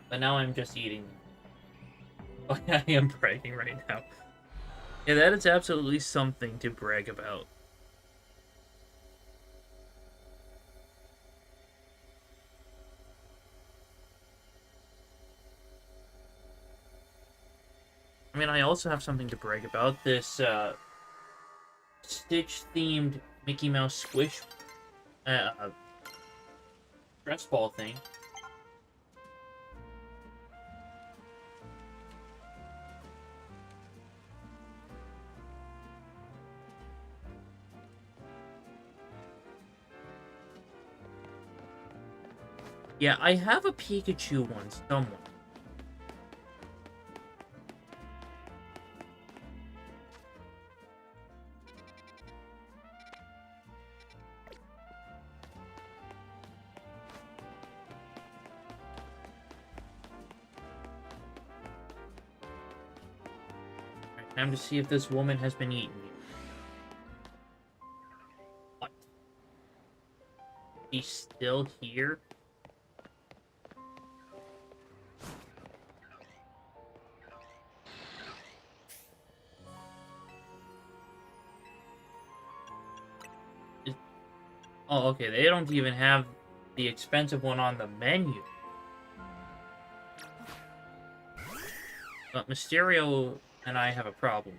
but now I'm just eating them. Oh, I am bragging right now. Yeah, that is absolutely something to brag about. I mean, I also have something to brag about. This, Stitch-themed Mickey Mouse Squish, stress ball thing. Yeah, I have a Pikachu one somewhere. Alright, time to see if this woman has been eaten. What? She's still here? Oh, okay, they don't even have the expensive one on the menu. But Mysterio and I have a problem.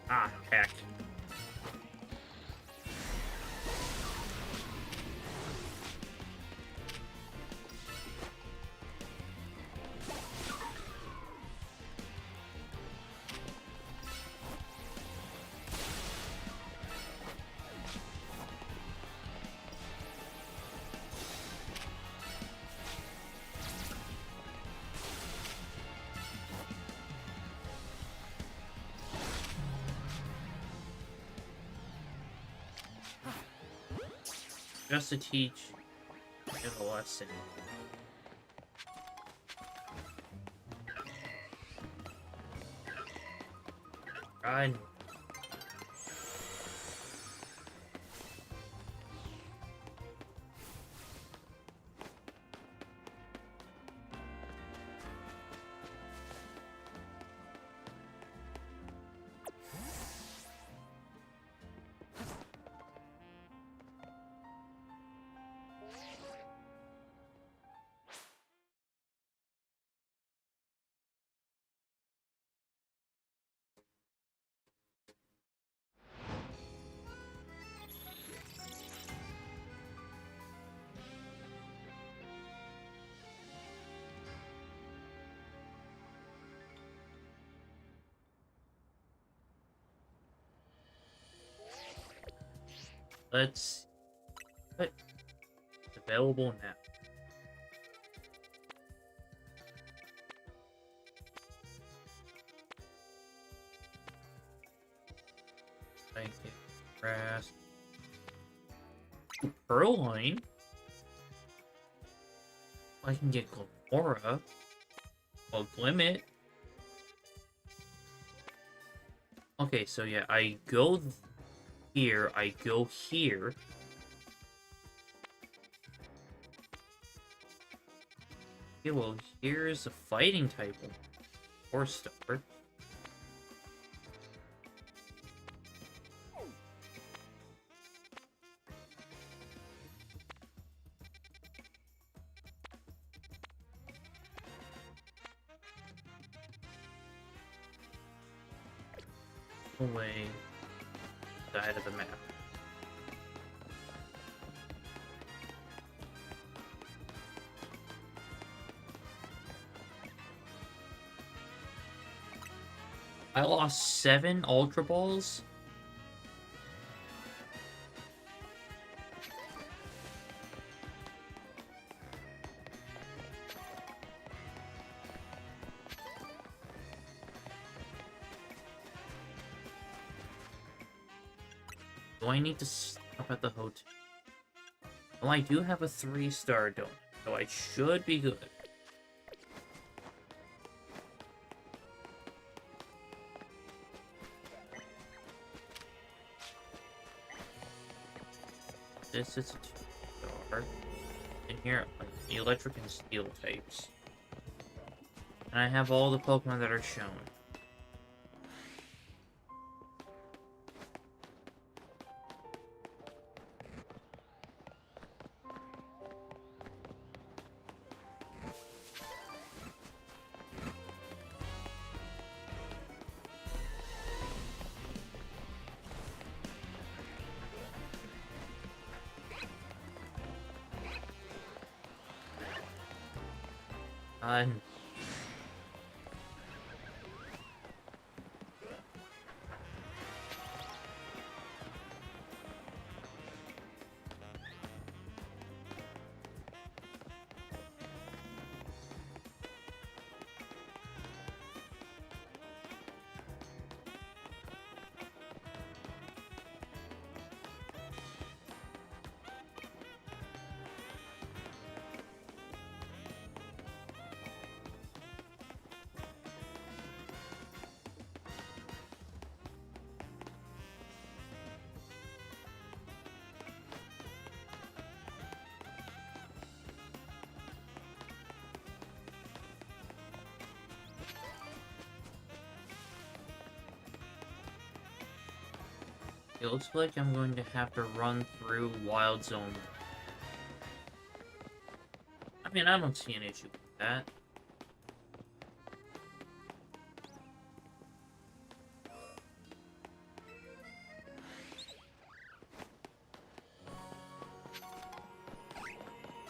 Ah, heck. Just to teach you a lesson. Run. Let's... What? It's available now. Thank you. Grass. Purloin? I can get Glamora. Well, Glimmet. Okay, so yeah, I go here, I go here. Okay, well, here's a fighting type one. 4-star. Away side of the map. I lost 7 Ultra Balls. Do I need to stop at the hotel? Well, I do have a 3-star donut, so I should be good. This is a 2-star. And here, like, the electric and steel types. And I have all the Pokemon that are shown. Uh, It looks like I'm going to have to run through Wild Zone. I mean, I don't see an issue with that.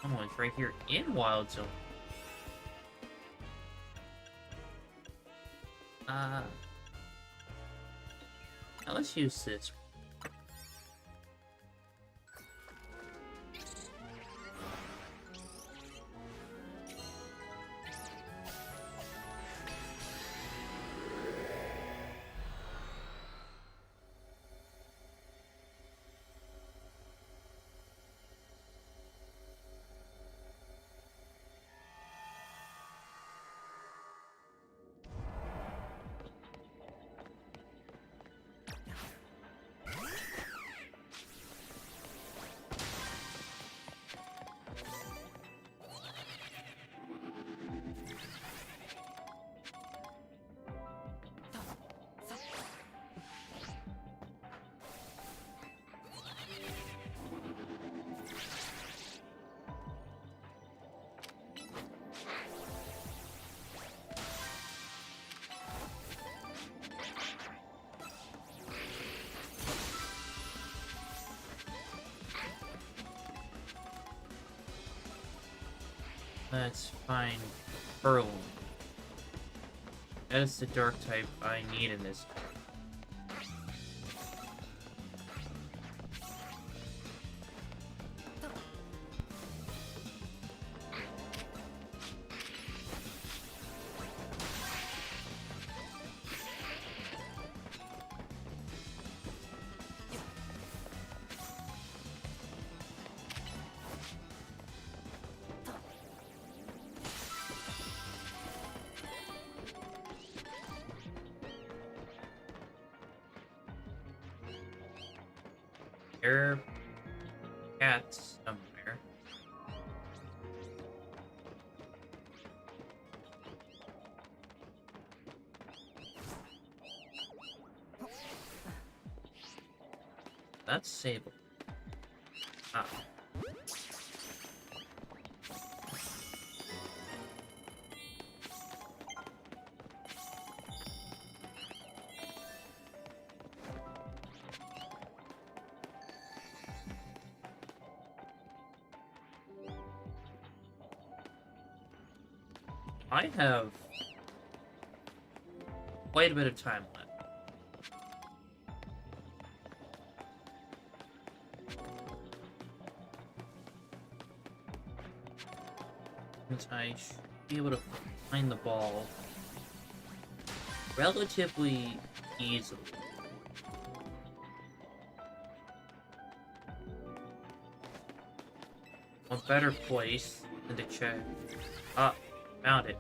Oh, it's right here in Wild Zone. Now let's use this. Let's find Pearl. That is the dark type I need in this. There are cats somewhere. That's Sable. Ah. I have quite a bit of time left. Since I should be able to find the ball relatively easily. A better place than to check. Ah, found it.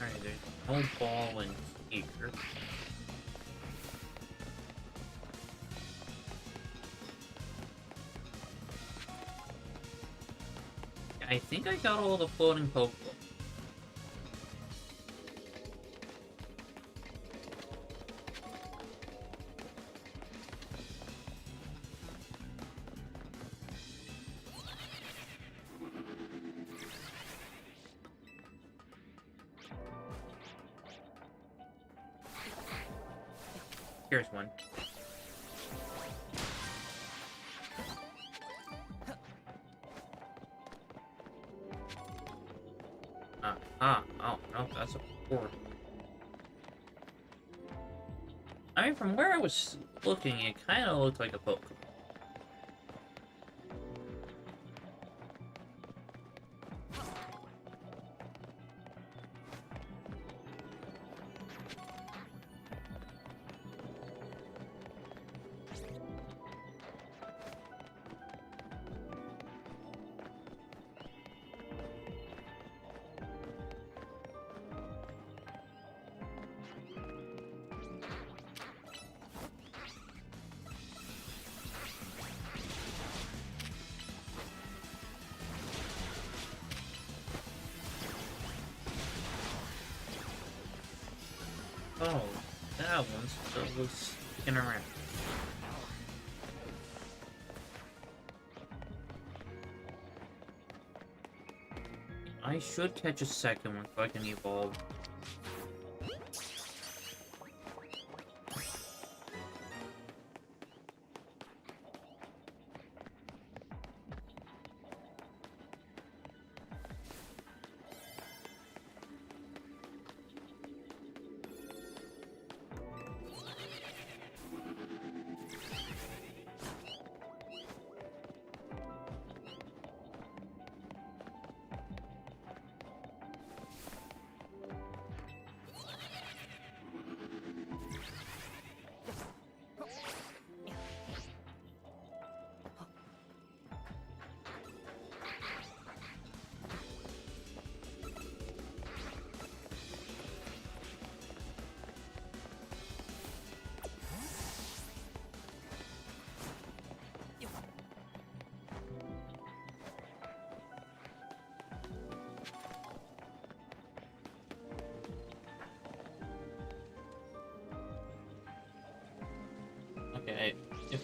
Alright, there's no ball in here. I think I got all the floating Pokeballs. Here's one. Oh, no, that's a port. I mean, from where I was looking, it kind of looked like a Pokemon. Oh, that one's still sticking around. I should catch a second one so I can evolve.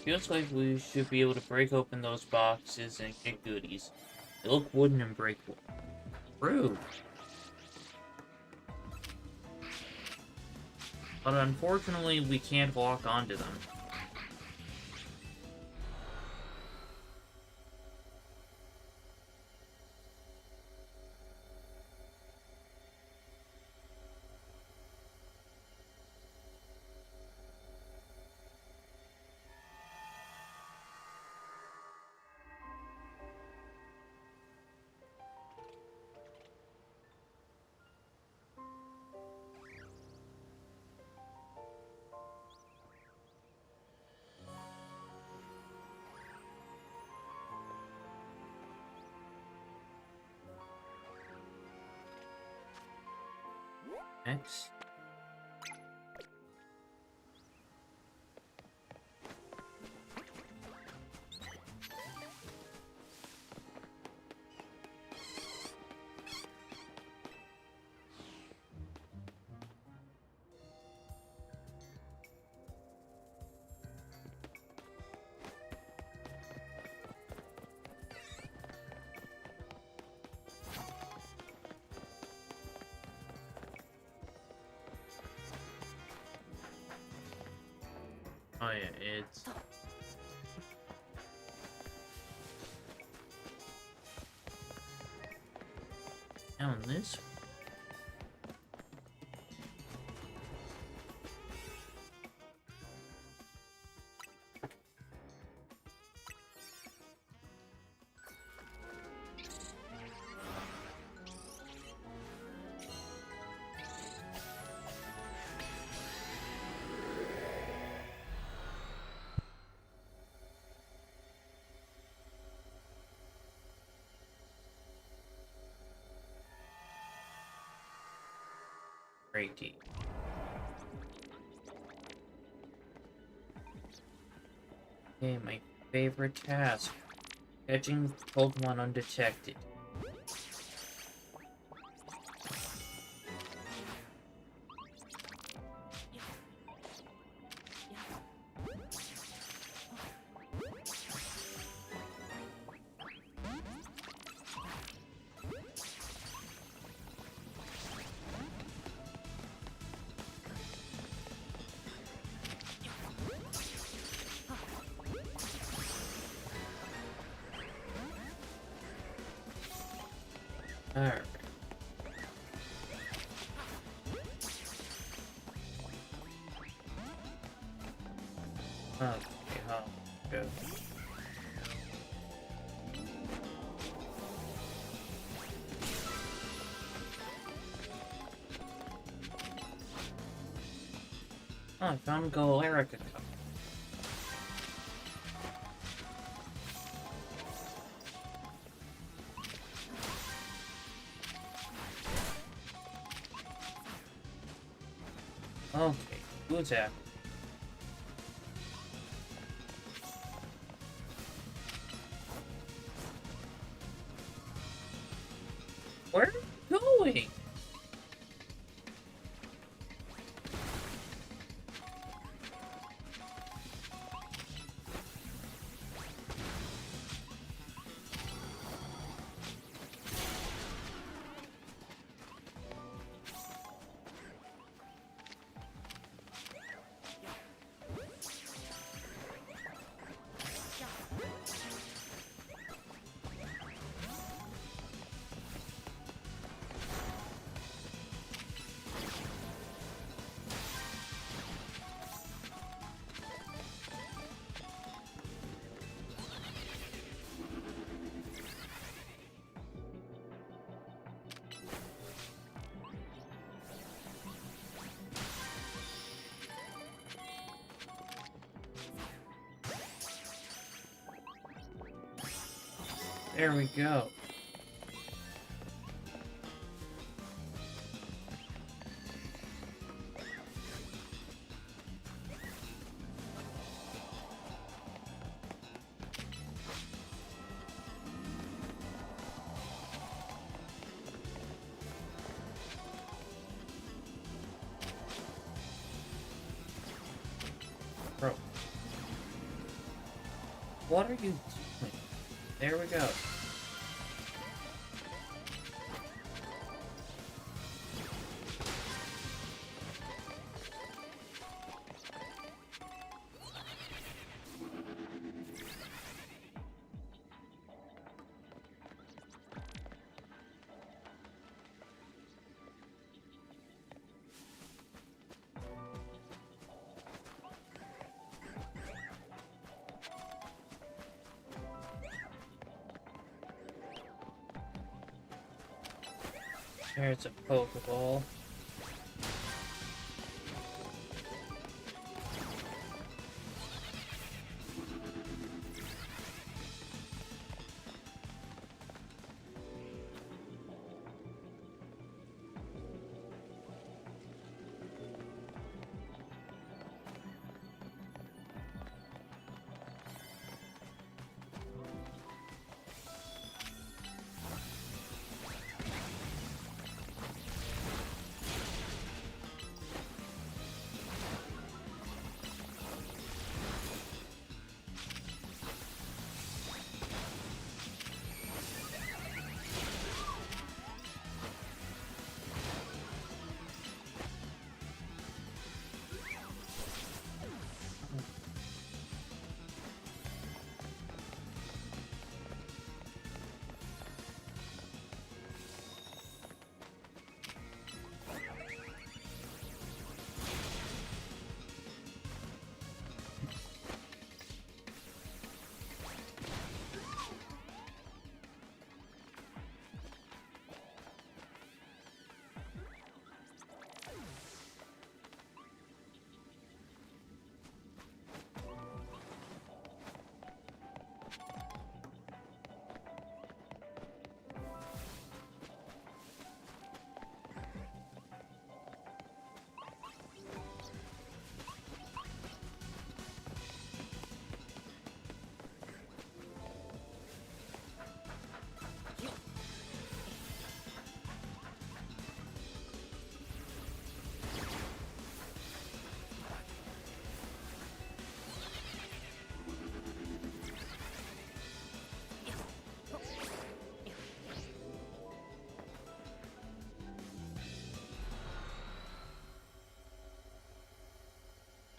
Feels like we should be able to break open those boxes and get goodies. They look wooden and breakable. True. But unfortunately, we can't lock onto them. X. Oh yeah, it's... Down this... Righty. Okay, my favorite task. Catching Pokemon undetected. Alright. Okay, how go? Oh, I found Galarica Cup. Okay, who's that? Where are you going? There we go. Bro. What are you doing? There we go. There's a Pokeball.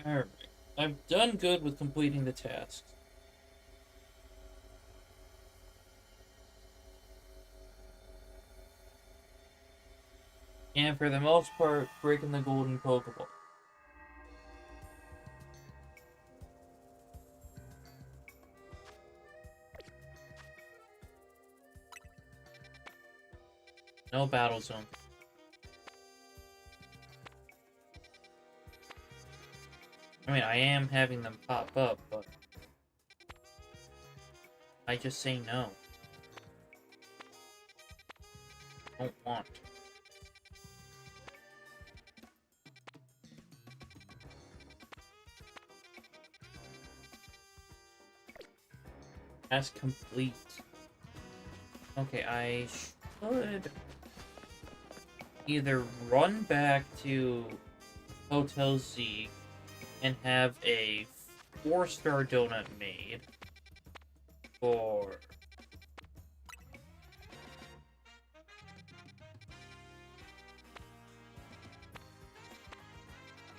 Alright. I've done good with completing the tasks. And for the most part, breaking the golden Pokeball. No battle zone. I mean, I am having them pop up, but I just say no. Don't want. Task complete. Okay, I should either run back to Hotel Z and have a 4-star donut made, or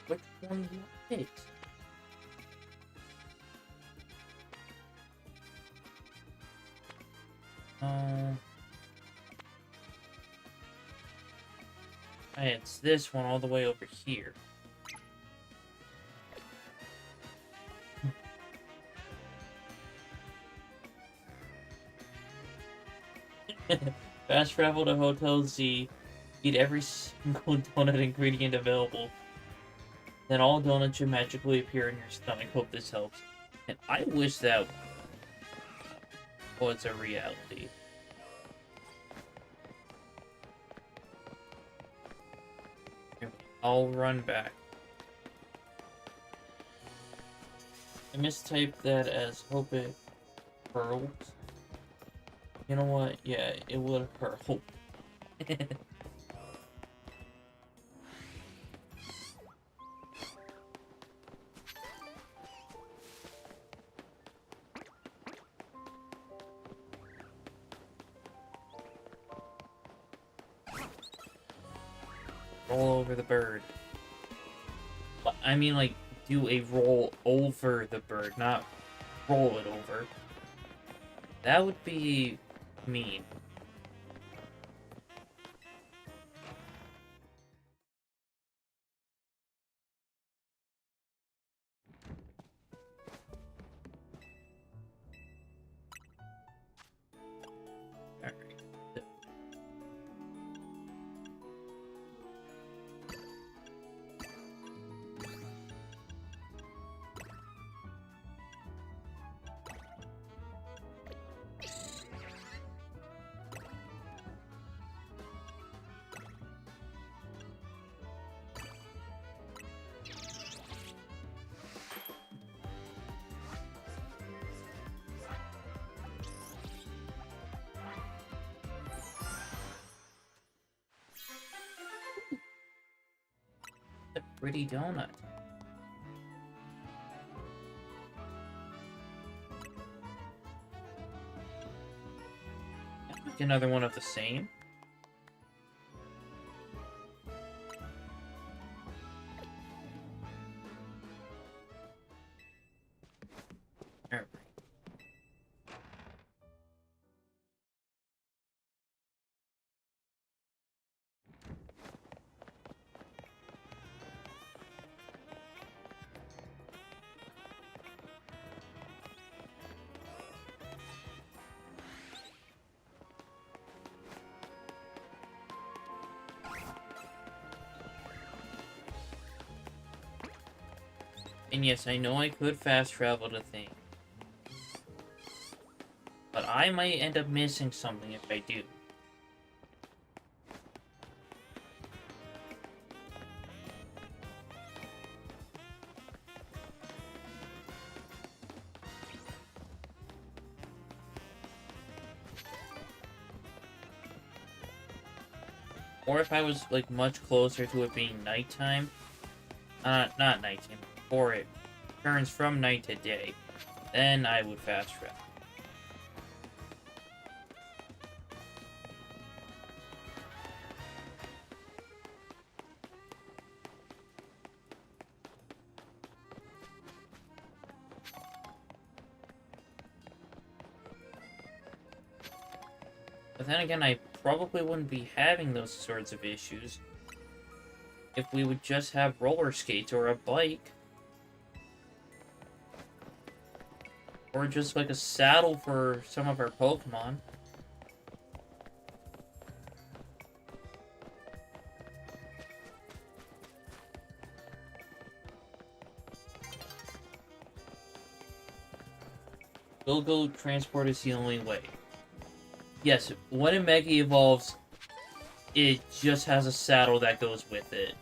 which one do I pick? It's this one all the way over here. Fast travel to Hotel Z, eat every single donut ingredient available, then all donuts should magically appear in your stomach. Hope this helps. And I wish that was a reality. I'll run back. I mistyped that as hope it hurls. You know what? Yeah, it would hurl. Roll over the bird. But I mean, like, do a roll over the bird, not roll it over. That would be mean. A pretty donut. Another one of the same. Alright. And yes, I know I could fast travel to thing. But I might end up missing something if I do. Or if I was, like, much closer to it being nighttime. Not nighttime. Or it turns from night to day. Then I would fast travel. But then again, I probably wouldn't be having those sorts of issues if we would just have roller skates or a bike. Or just like a saddle for some of our Pokemon. Go transport is the only way. Yes, when it Mega Evolves, it just has a saddle that goes with it.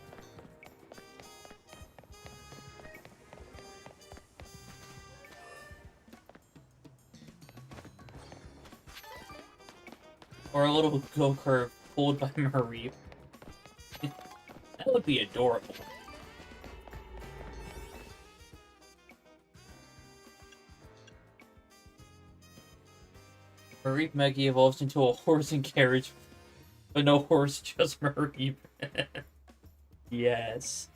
Or a little go-kart pulled by Mareep. That would be adorable. Mareep Mega evolves into a horse and carriage, but no horse, just Mareep. Yes.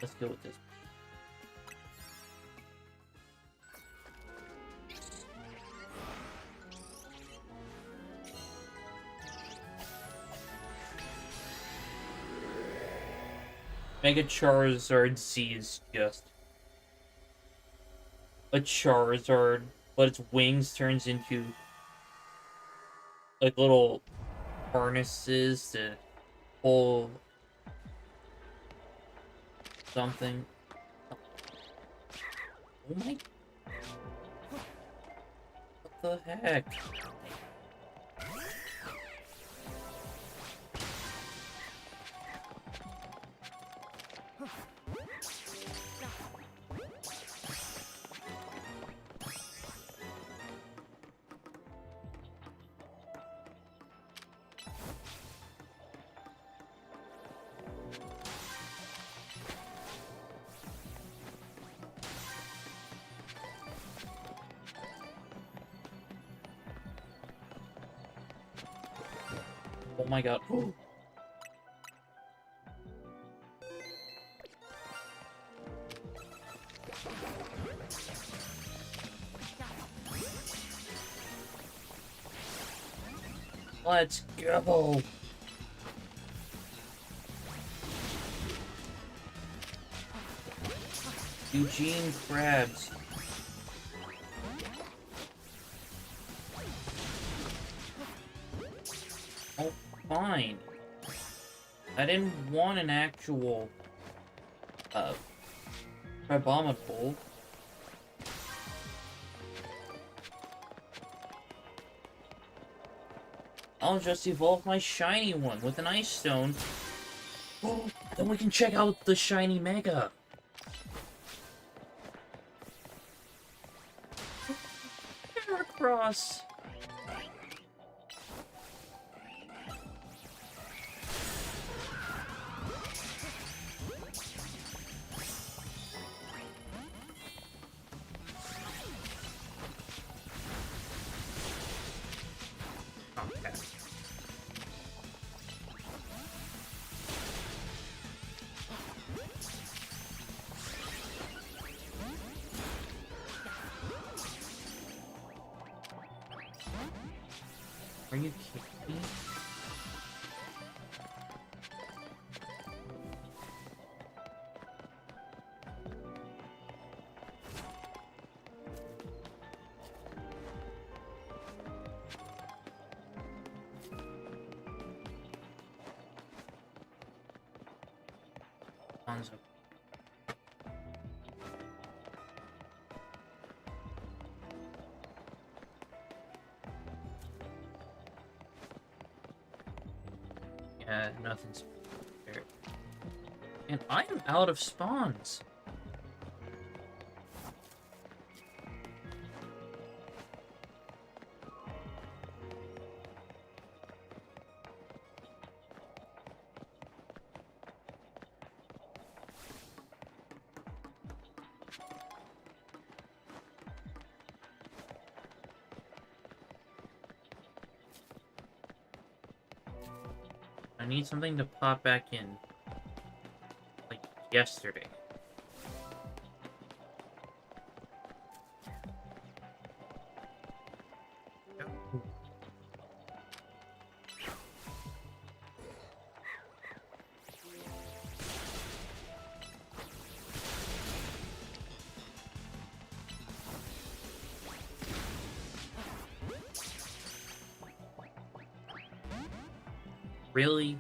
Let's go with this. Mega Charizard Z is just a Charizard, but its wings turns into like little harnesses to pull something. Oh my! What the heck? Oh my god. Let's go! Eugene Krabs. Oh, fine. I didn't want an actual, Crabominable. I'll just evolve my shiny one with an Ice Stone. Oh, then we can check out the shiny Mega. Heracross. Okay. Are you kidding me? Hanzo. Yeah, nothing's there. And I am out of spawns. I need something to pop back in. Like yesterday. Really?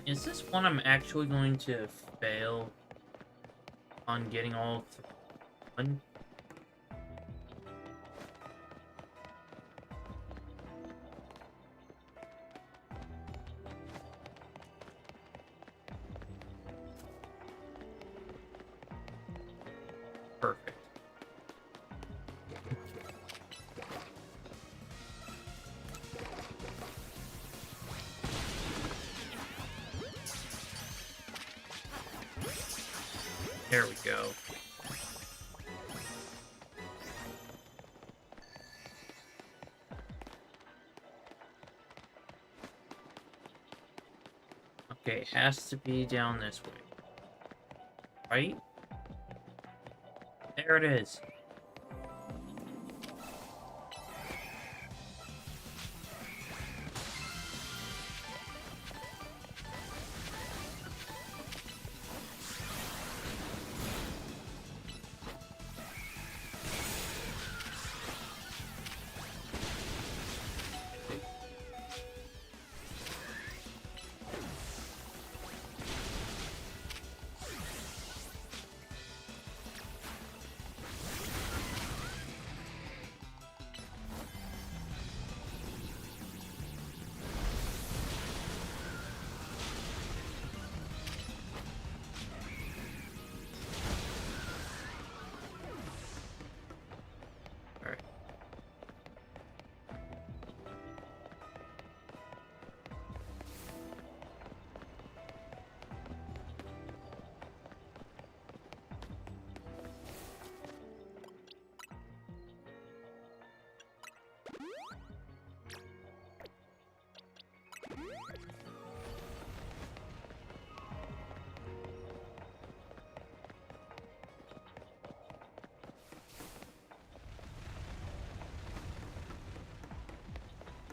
Is this one I'm actually going to fail on getting all one? Perfect. There we go. Okay, it has to be down this way. Right? There it is.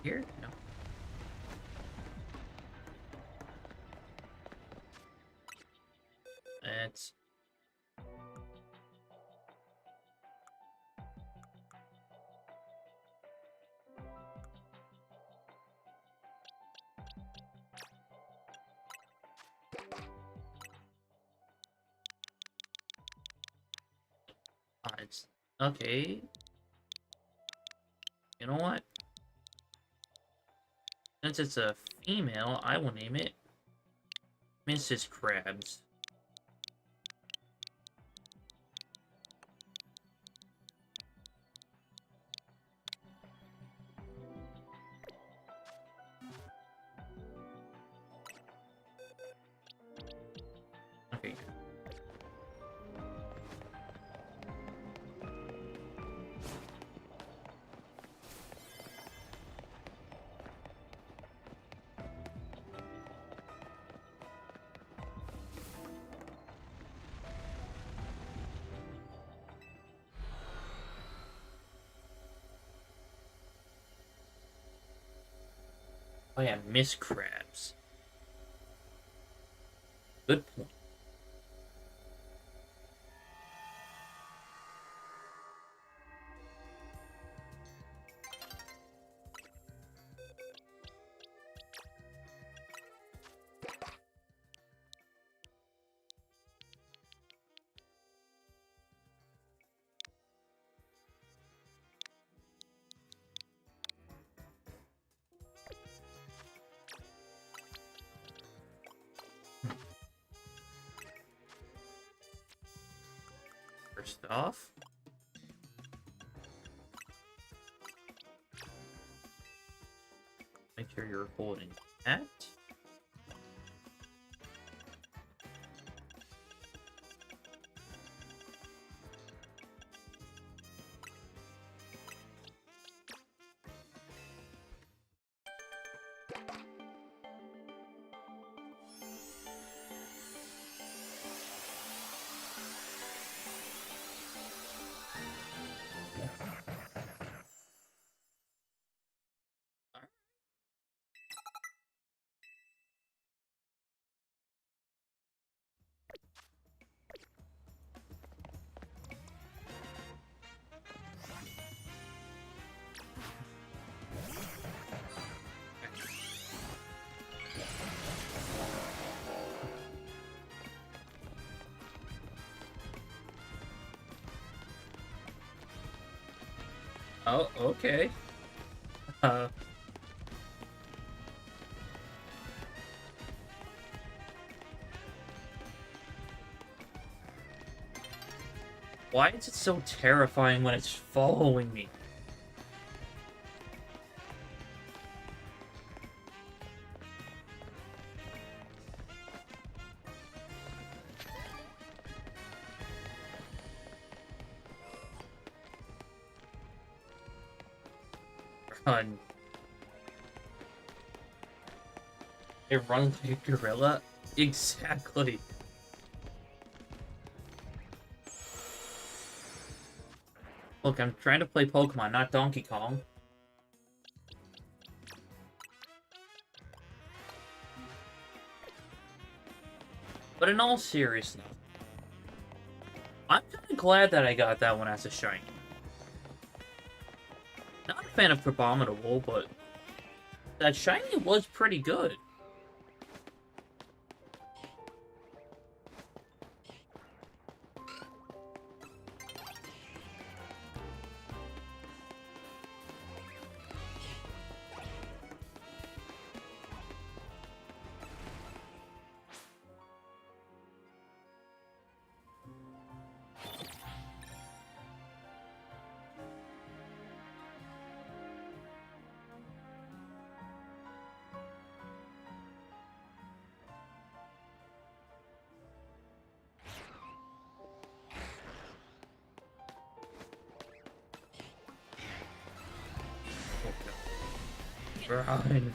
Here? No. It's... it's... Okay. You know what? Since it's a female, I will name it Mrs. Krabs. Okay. Oh yeah, Miss Krabs. Good point. First off, make sure you're holding that. Oh, okay. Uh, why is it so terrifying when it's following me? Run. It runs like a gorilla? Exactly. Look, I'm trying to play Pokemon, not Donkey Kong. But in all seriousness, I'm kind of glad that I got that one as a shiny. Not a fan of Abominable, but that shiny was pretty good. Run.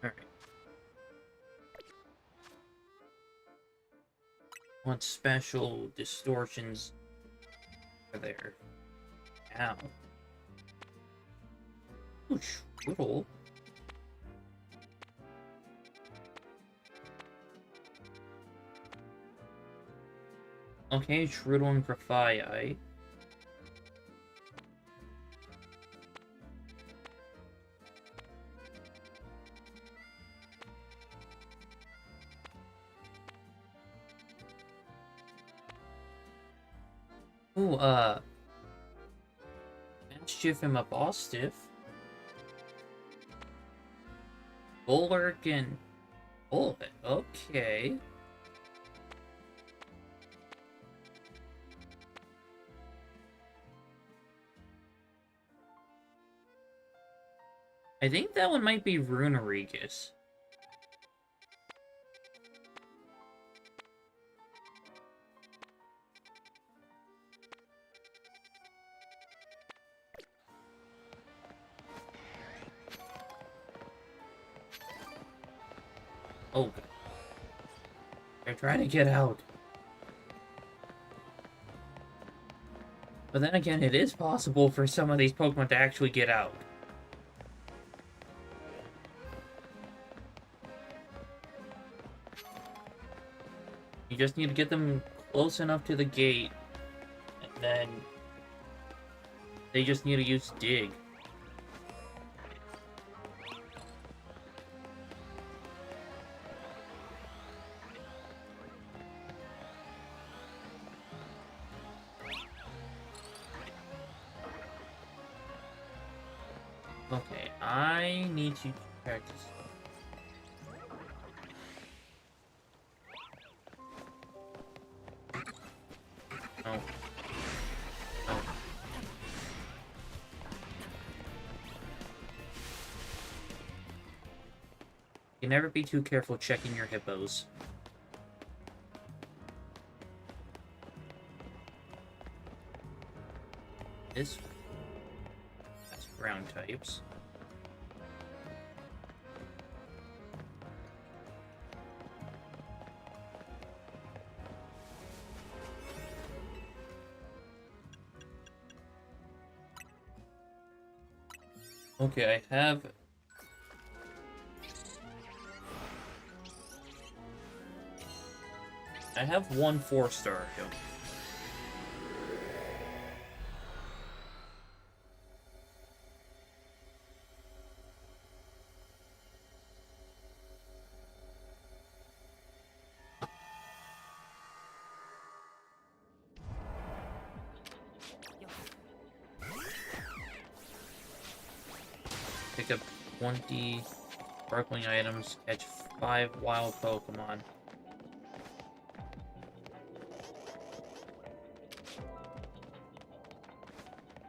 Alright. What special distortions are there? Ow. Ooh, Strudel. Okay, Strudel and Grafai. Ooh, Mischief and Mabostiff. Bulwark and Bullet. Okay. I think that one might be Runerigus. Oh, they're trying to get out. But then again, it is possible for some of these Pokemon to actually get out. You just need to get them close enough to the gate, and then they just need to use Dig. Okay, I need to practice. No. No. You never be too careful checking your hippos. That's ground types. Okay, I have one 4-star hill. Pick up 20 sparkling items, catch 5 wild Pokemon.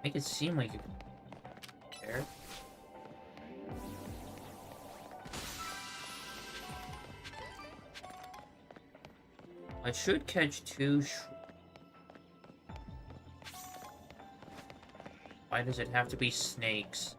Make it seem like you care. I should catch 2 Why does it have to be snakes?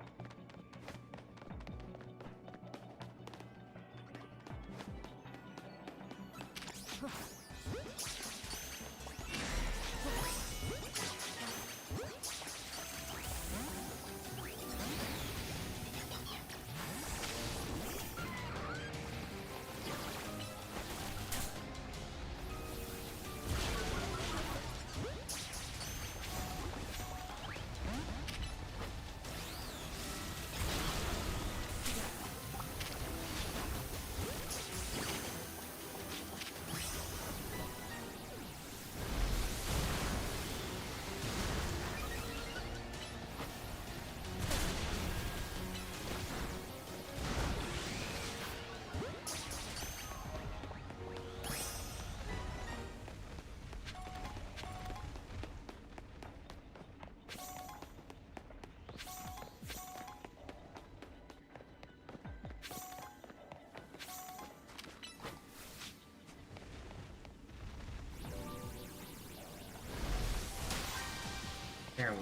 There we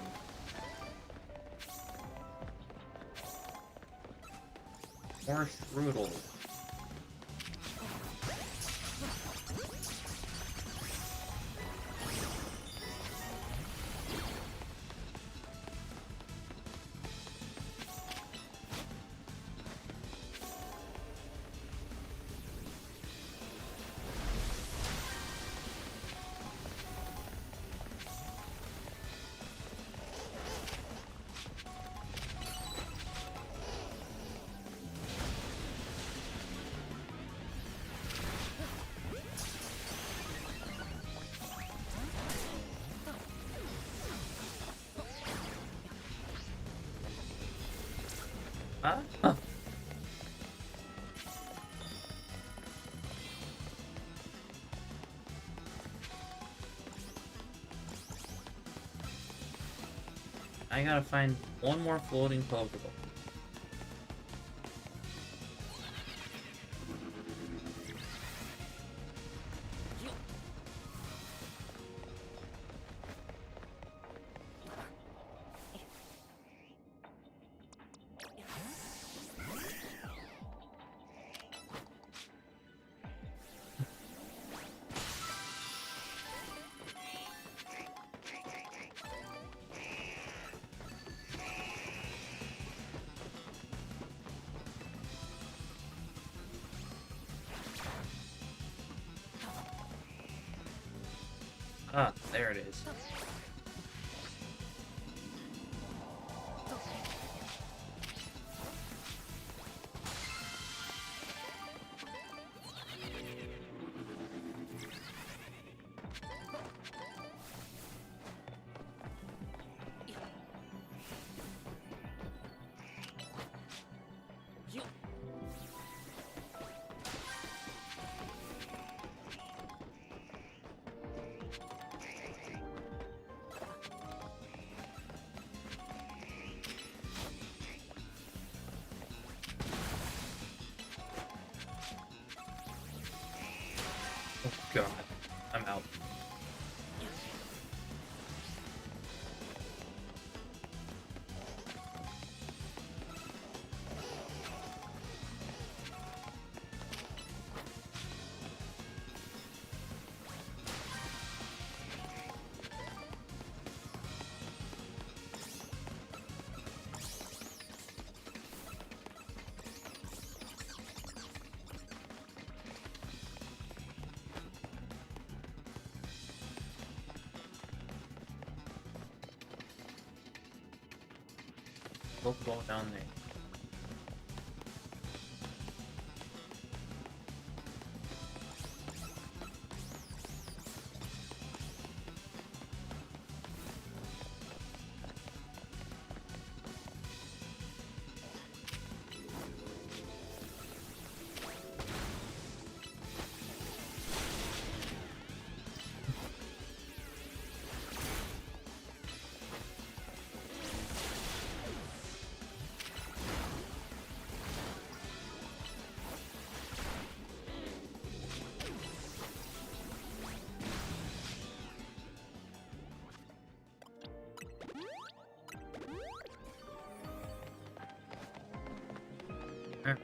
go. More Strudel. Huh. I gotta find one more floating Pokeball. Ah, there it is. Oh god, I'm out. Pokeball down there. There.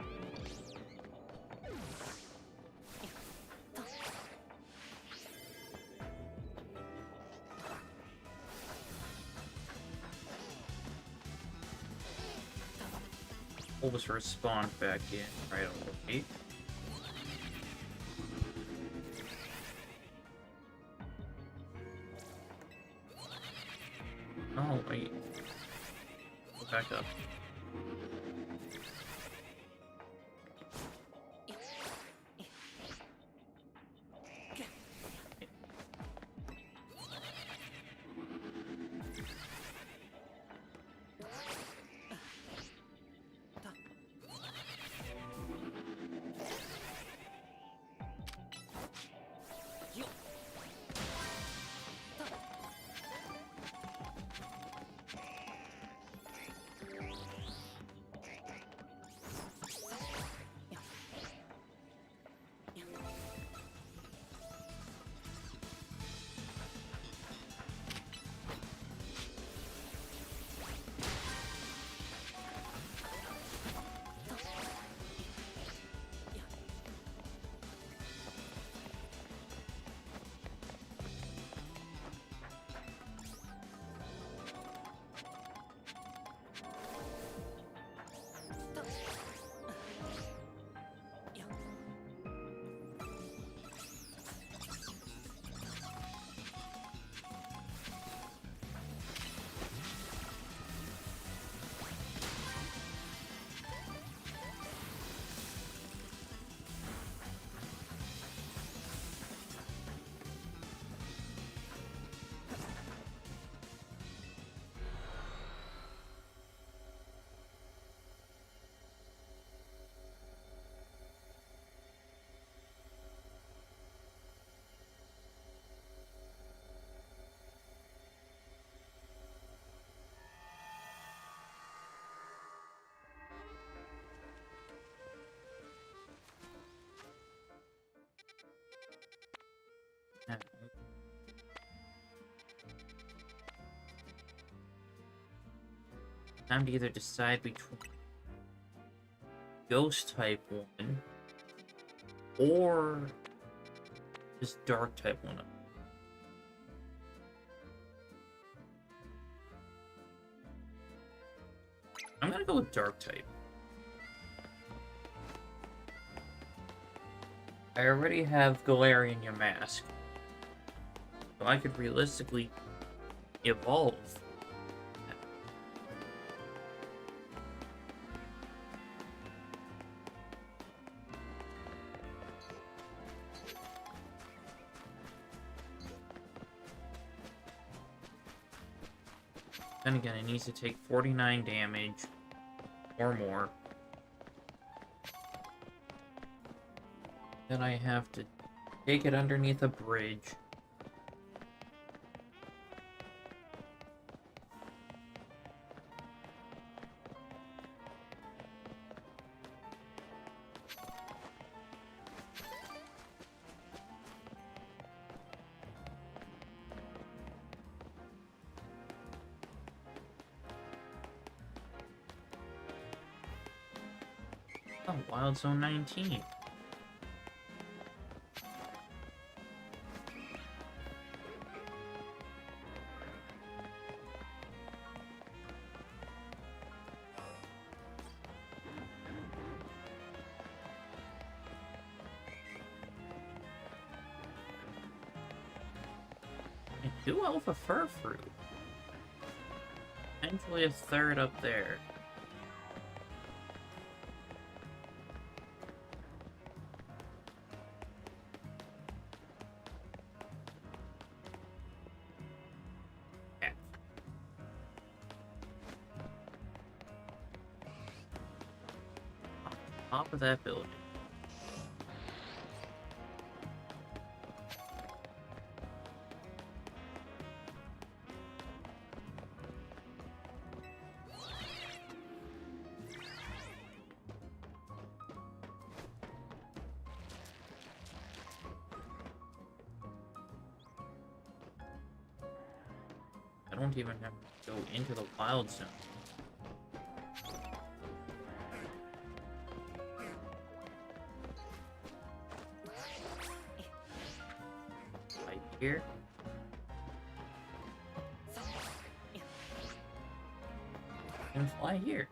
Bulbasaur spawned back in right away. Oh, wait. Go back up. Time to either decide between Ghost type 1 or this Dark type 1. I'm gonna go with Dark type. I already have Galarian your mask, so I could realistically evolve. Then again, it needs to take 49 damage or more. Then I have to take it underneath a bridge. Oh, Wild Zone 19. And 2 Alpha Fur Fruit. Potentially a third up there. Top of that building. I don't even have to go into the wild zone. Here. And fly here.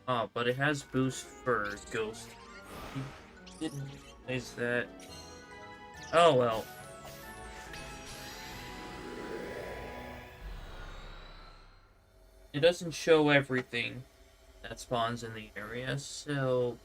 Oh, but it has boost for Ghost. Didn't realize that. Oh well. It doesn't show everything that spawns in the area, so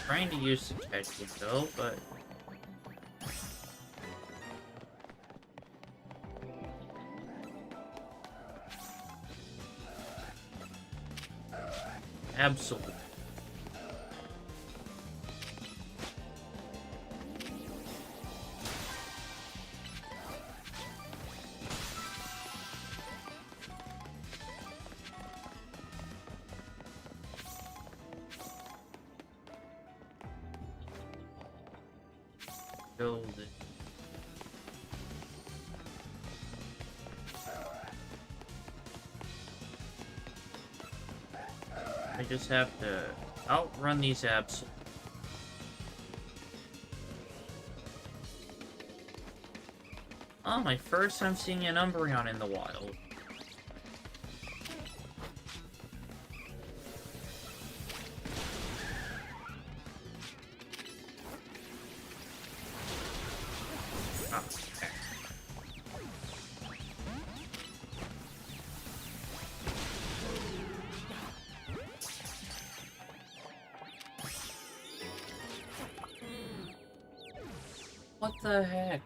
trying to use the catch though, but absolutely. Build it. I just have to outrun these abs. Oh, my first time seeing an Umbreon in the wild. What the heck?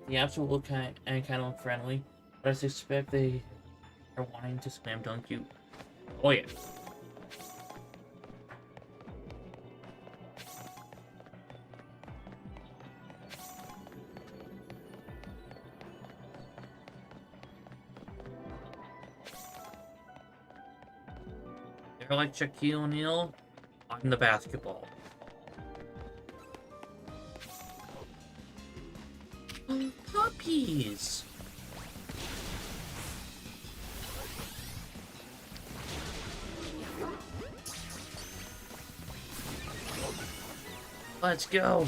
The absolute look kind of look friendly, but I suspect they are wanting to slam dunk you. Oh yeah. They're like Shaquille O'Neal on the basketball. Puppies! Let's go!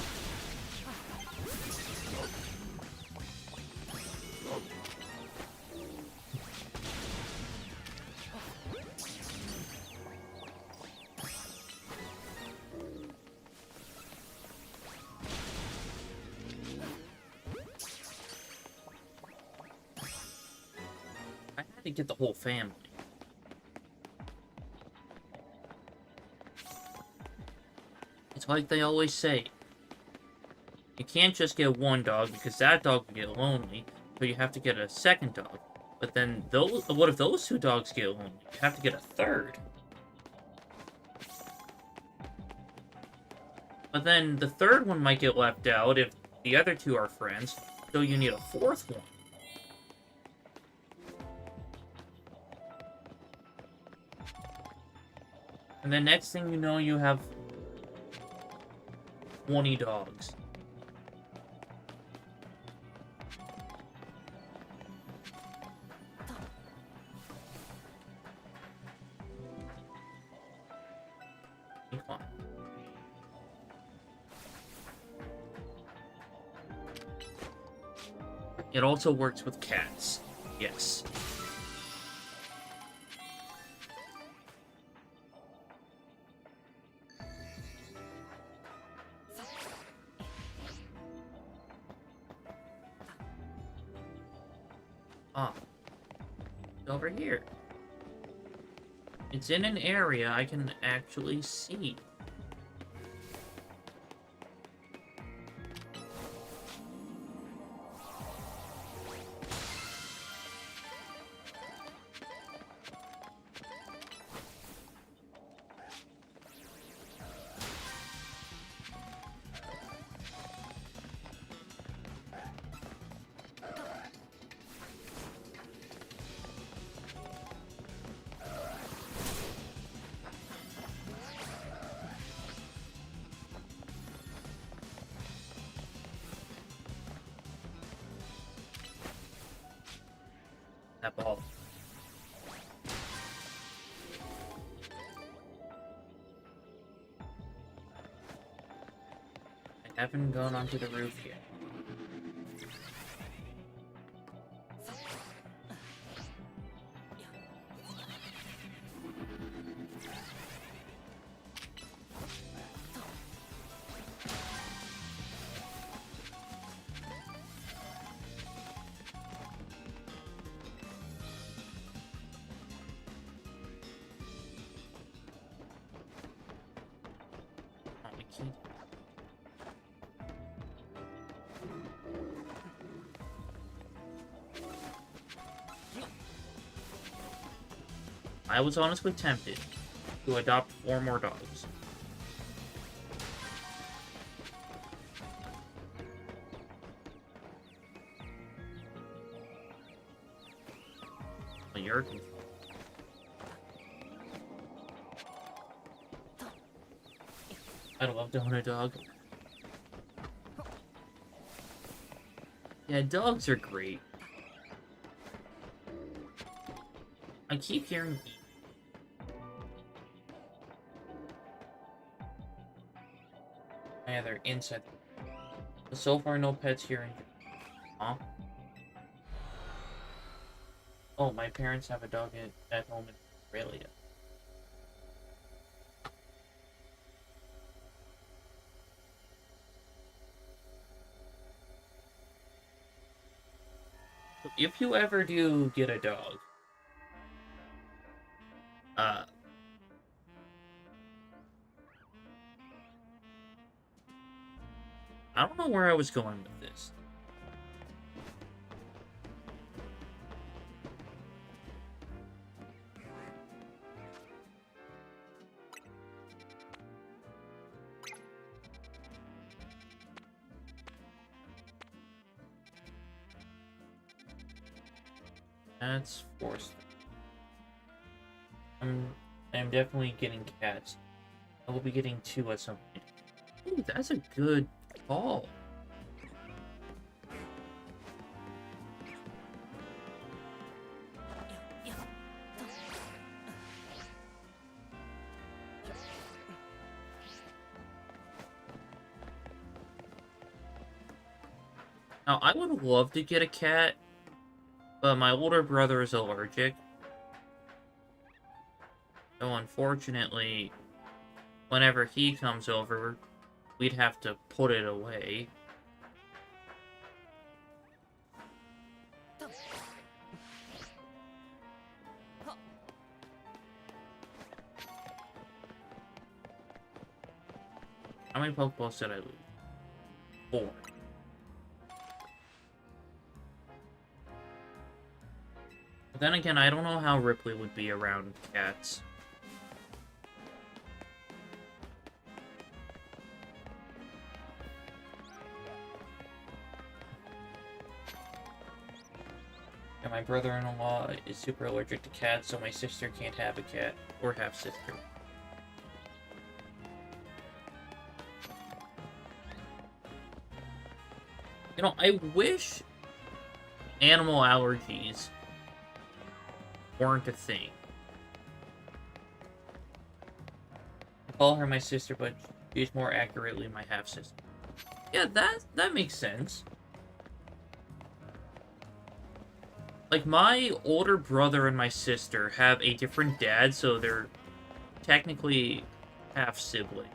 I had to get the whole family. It's like they always say. You can't just get one dog because that dog will get lonely, so you have to get a second dog. But then what if those two dogs get lonely? You have to get a third. But then the third one might get left out if the other two are friends, so you need a fourth one. And then next thing you know, you have 20 dogs. Come on. It also works with cats. Yes. Ah. It's over here. It's in an area I can actually see. That ball. I haven't gone onto the roof yet. Oh, the key. I was honestly tempted to adopt 4 more dogs. Well, you're... I'd love to own a dog. Yeah, dogs are great. I keep hearing... Yeah, they're inside. So far, no pets here in... Huh? Oh, my parents have a dog at home in Australia. So if you ever do get a dog, uh, I don't know where I was going with this. That's forced. I'm definitely getting cats. I will be getting 2 at some point. Ooh, that's a good call. Now, I would love to get a cat, but my older brother is allergic. So unfortunately, whenever he comes over, we'd have to put it away. How many Pokeballs did I lose? 4. But then again, I don't know how Ripley would be around cats. And my brother-in-law is super allergic to cats, so my sister can't have a cat. Or half-sister. You know, I wish animal allergies weren't a thing. I call her my sister, but she's more accurately my half-sister. Yeah, that makes sense. Like, my older brother and my sister have a different dad, so they're technically half-sibling.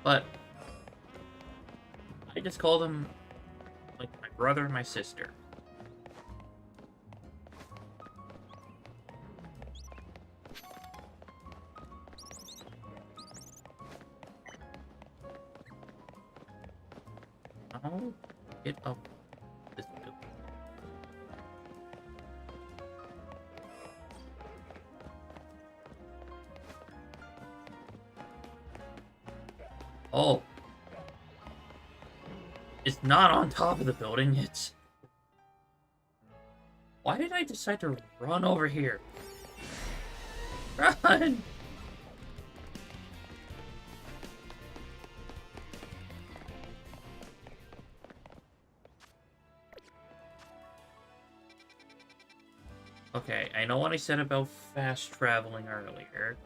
But I just call them, like, my brother and my sister. I'll get up this building. Oh. It's not on top of the building, it's... Why did I decide to run over here? Run! Okay, I know what I said about fast traveling earlier.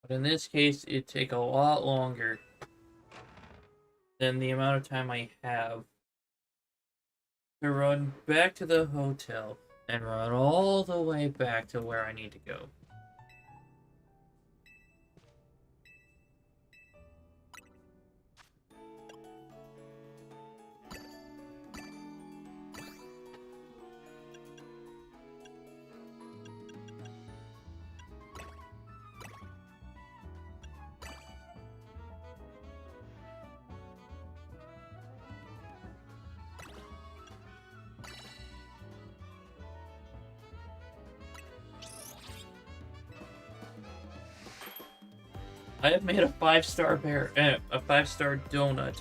But in this case, it'd take a lot longer than the amount of time I have to run back to the hotel and run all the way back to where I need to go. I have made a 5-star a 5-star donut.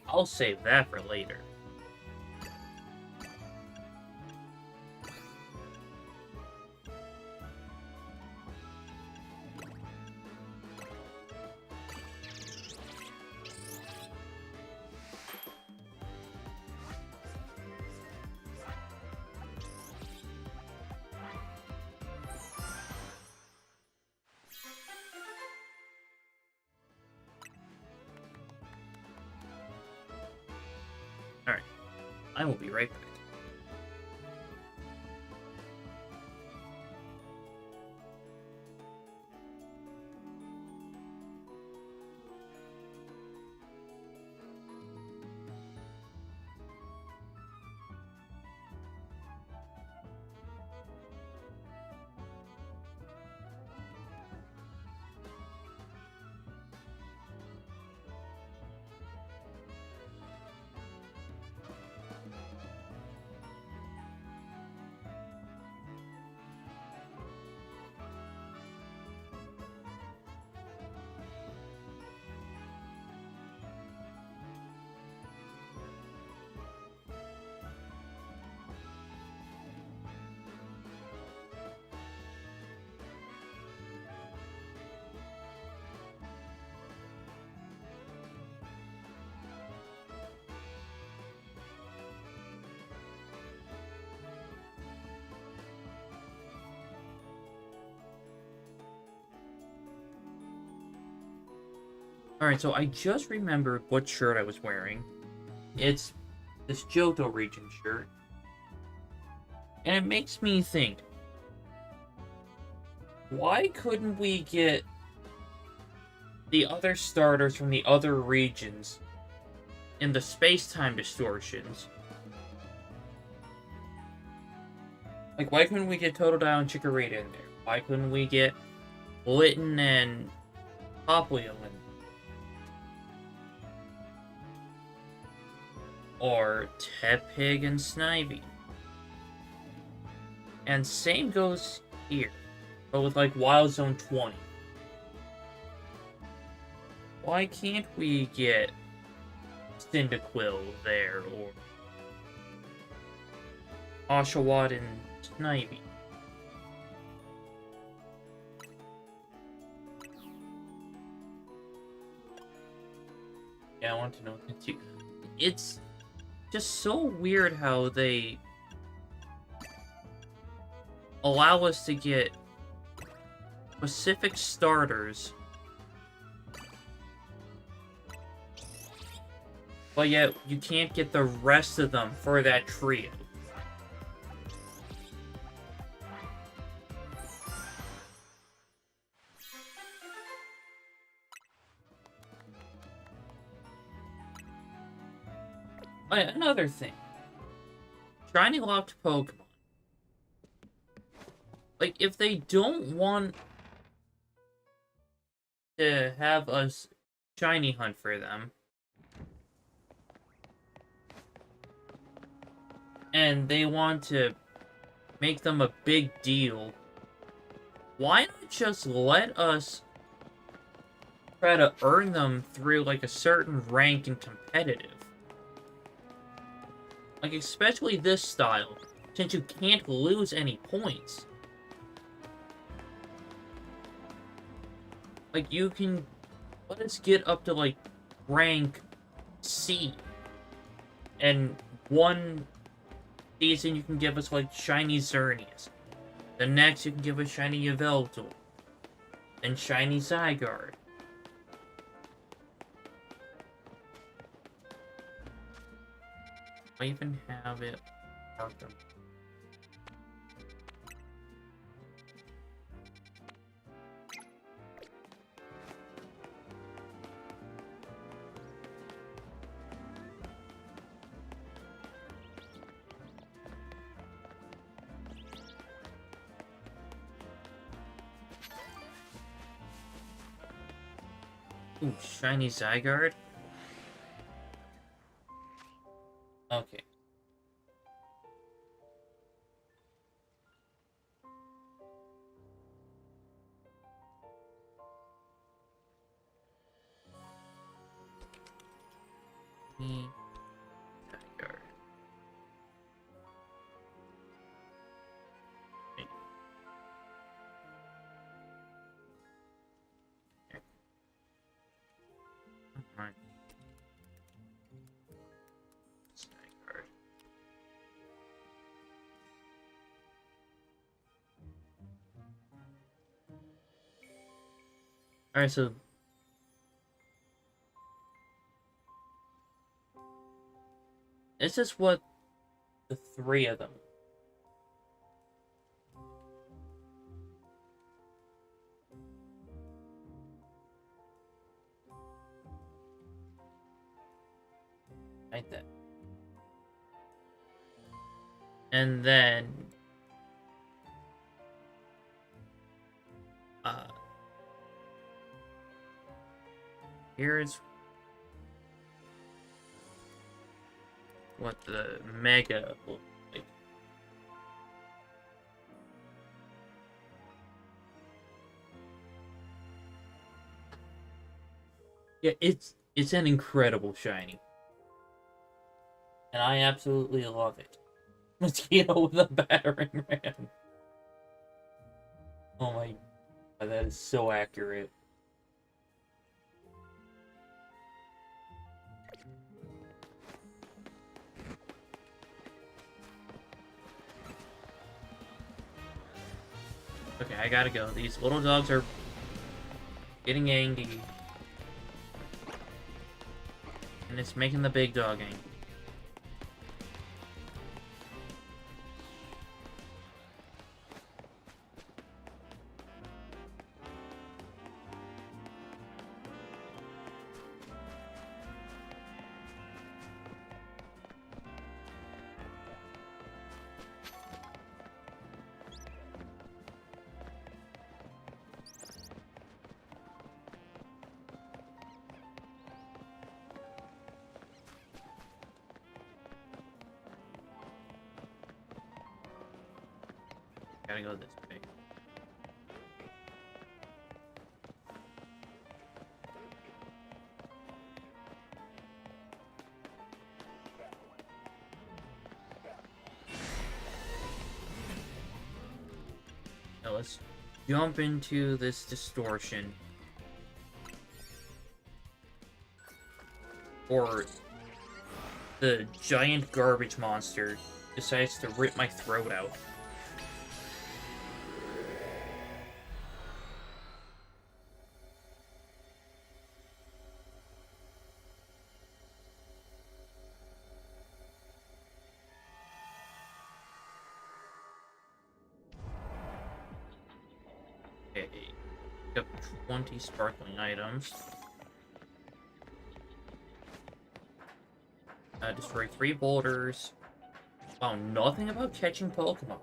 I'll save that for later. Alright. I will be right back. Alright, so I just remembered what shirt I was wearing. It's this Johto region shirt. And it makes me think, why couldn't we get the other starters from the other regions in the space-time distortions? Like, why couldn't we get Totodile and Chikorita in there? Why couldn't we get Litten and Popplio in there? Or Tepig and Snivy? And same goes here, but with like Wild Zone 20. Why can't we get Cyndaquil there, or Oshawott and Snivy? Yeah, I want to know that too. It's just so weird how they allow us to get specific starters, but yet you can't get the rest of them for that trio. Oh, yeah, another thing. Shiny locked Pokemon. Like, if they don't want to have us shiny hunt for them, and they want to make them a big deal, why not just let us try to earn them through, like, a certain rank in competitive? Like, especially this style, since you can't lose any points. Like, you can let us get up to, like, rank C. And one season you can give us, like, shiny Xerneas. The next you can give us shiny Yveltal. And shiny Zygarde. I even have it marked up. Ooh, shiny Zygarde? Okay. Zygarde. Okay. Alright. Zygarde. Alright, so this is what the three of them. Like that. And then here's what the Mega looks like. Yeah, it's an incredible shiny. And I absolutely love it. Mosquito with a battering ram. Oh my god, that is so accurate. Okay, I gotta go. These little dogs are getting angry. And it's making the big dogging. Gotta go this way. Now let's jump into this distortion. Or the giant garbage monster decides to rip my throat out. Okay, got 20 sparkling items. Destroy 3 boulders. Wow, nothing about catching Pokemon.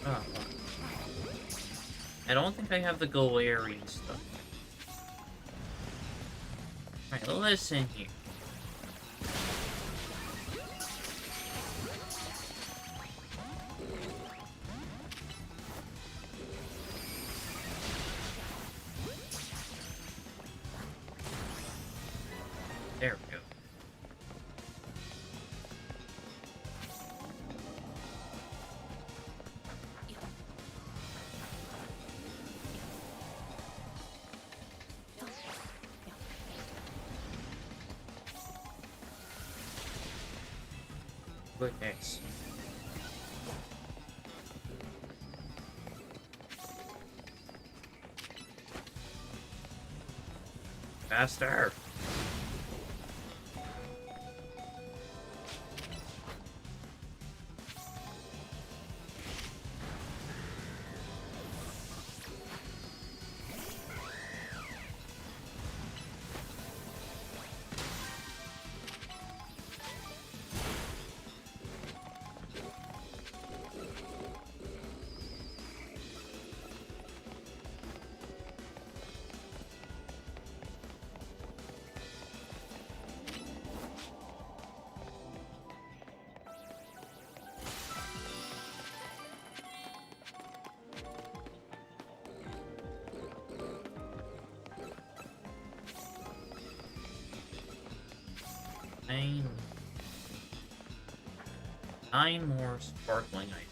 Oh. I don't think I have the Galarian stuff. Alright, listen here. There we go. Good X. Faster! Nine more sparkling items.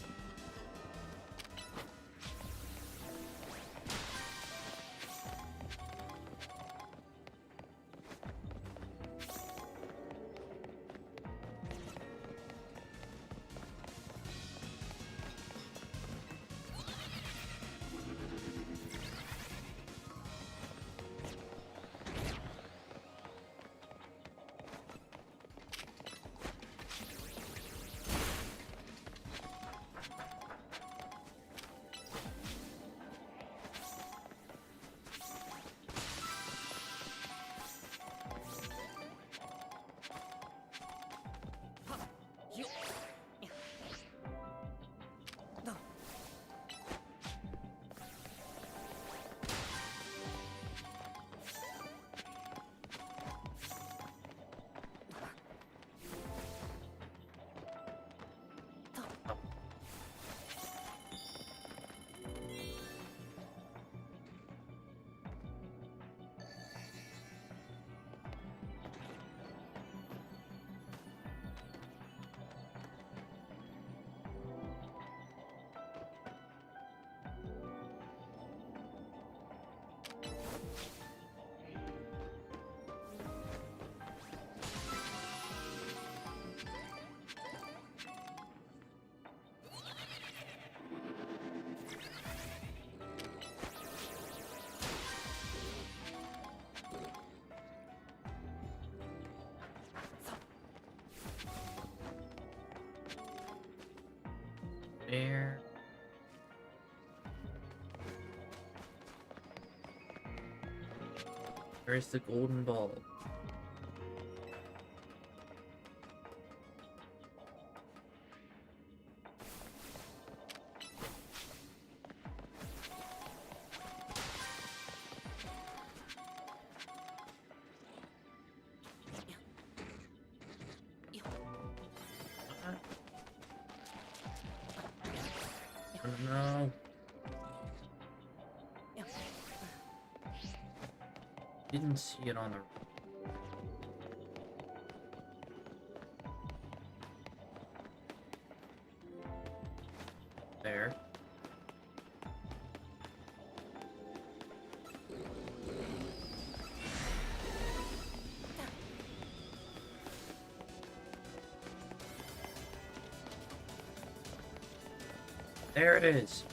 Where's the golden ball? No. Didn't see it on the... There. There it is.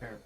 There.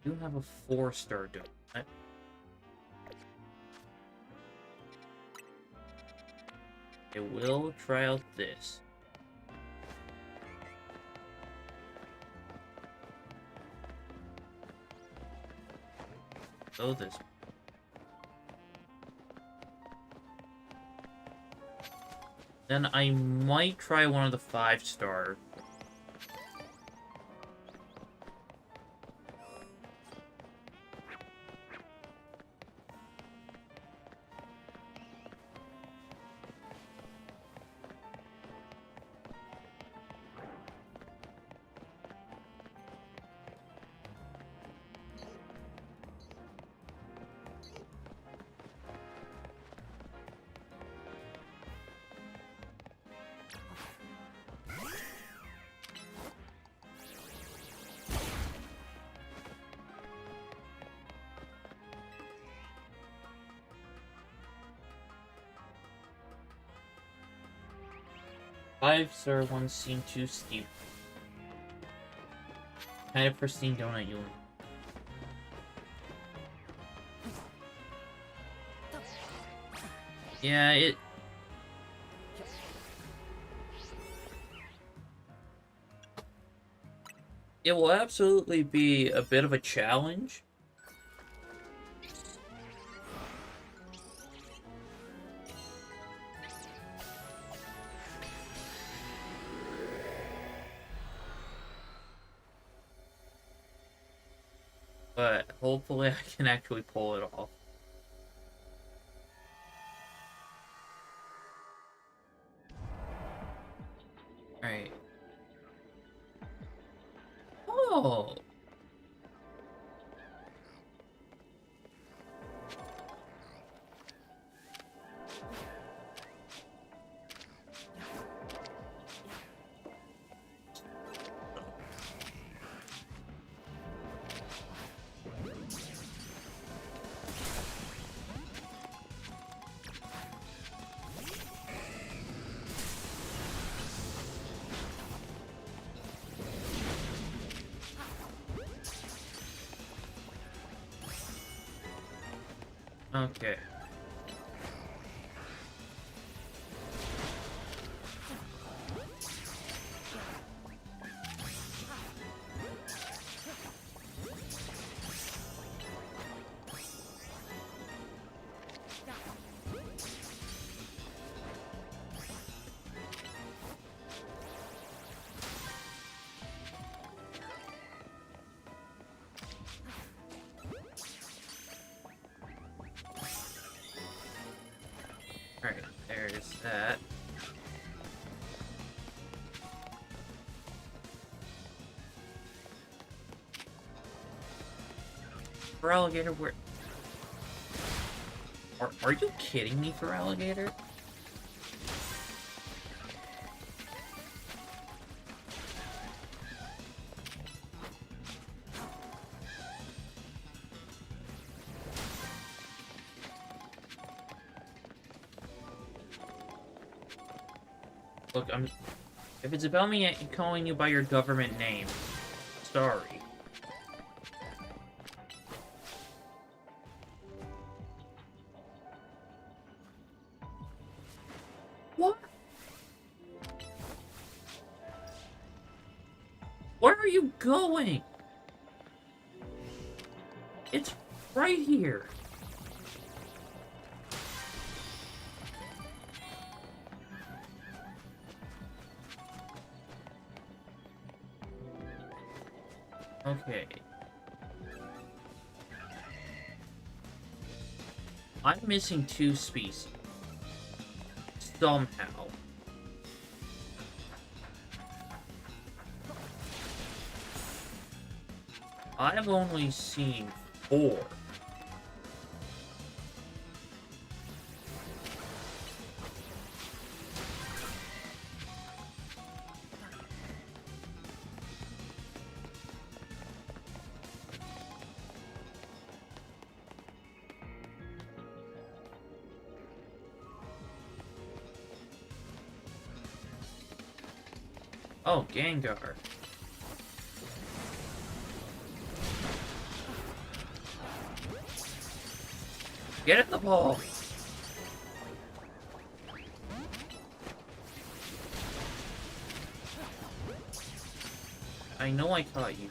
Do have a 4-star donut. I will try out this. So this. Then I might try one of the 5-star. Five-star ones seem too steep. Kind of pristine donut you want. Yeah, it will absolutely be a bit of a challenge. But hopefully I can actually pull it off. Alright. Oh! Okay. Alright, there's that. For alligator, where... Are you kidding me for alligator? Look, if it's about me calling you by your government name, sorry. What? Where are you going? It's right here. Okay. I'm missing 2 species. Somehow. I've only seen 4. Oh, Gengar. Get at the ball! I know I caught you.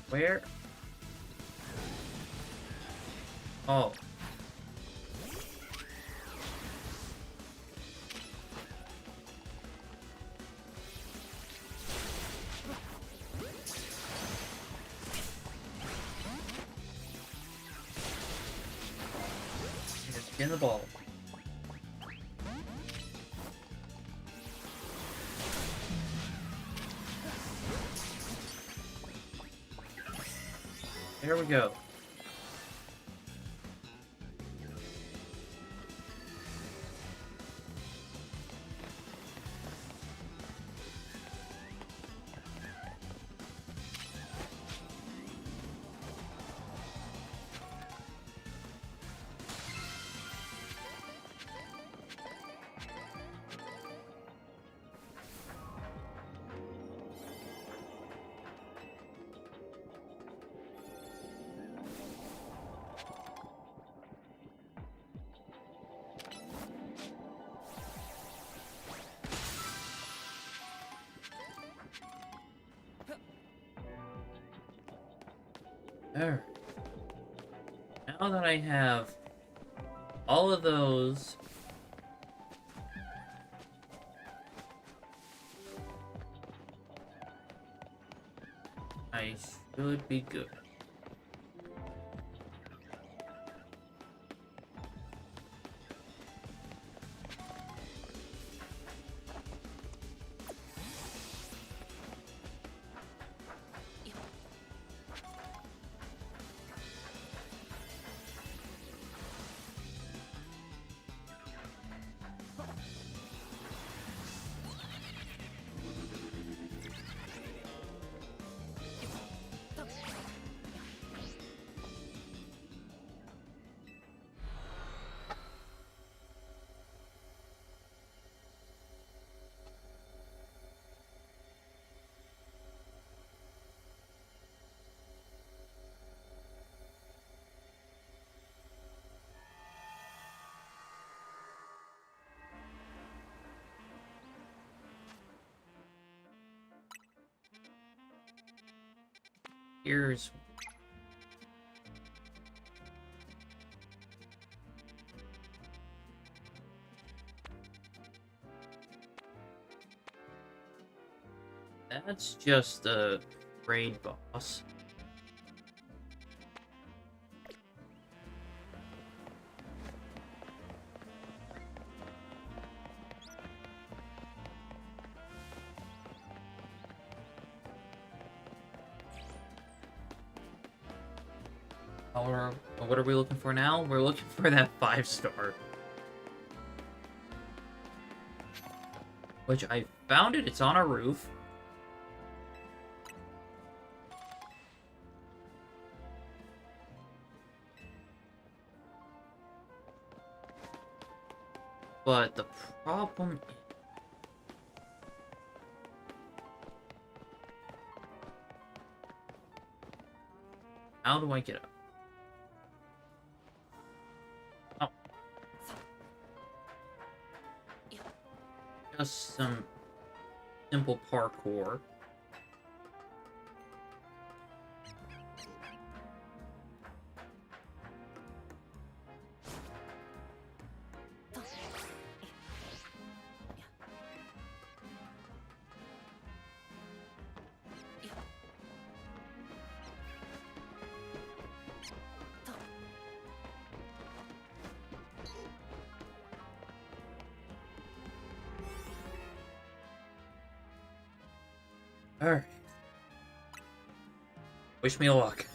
Where? Oh. Just get the ball. There we go. There. Now that I have all of those, I should be good. Here's... That's just a raid boss. What are we looking for now? We're looking for that 5-star. Which I found it. It's on a roof. But the problem is... How do I get up? Oh. Just some simple parkour. Alright. Wish me luck.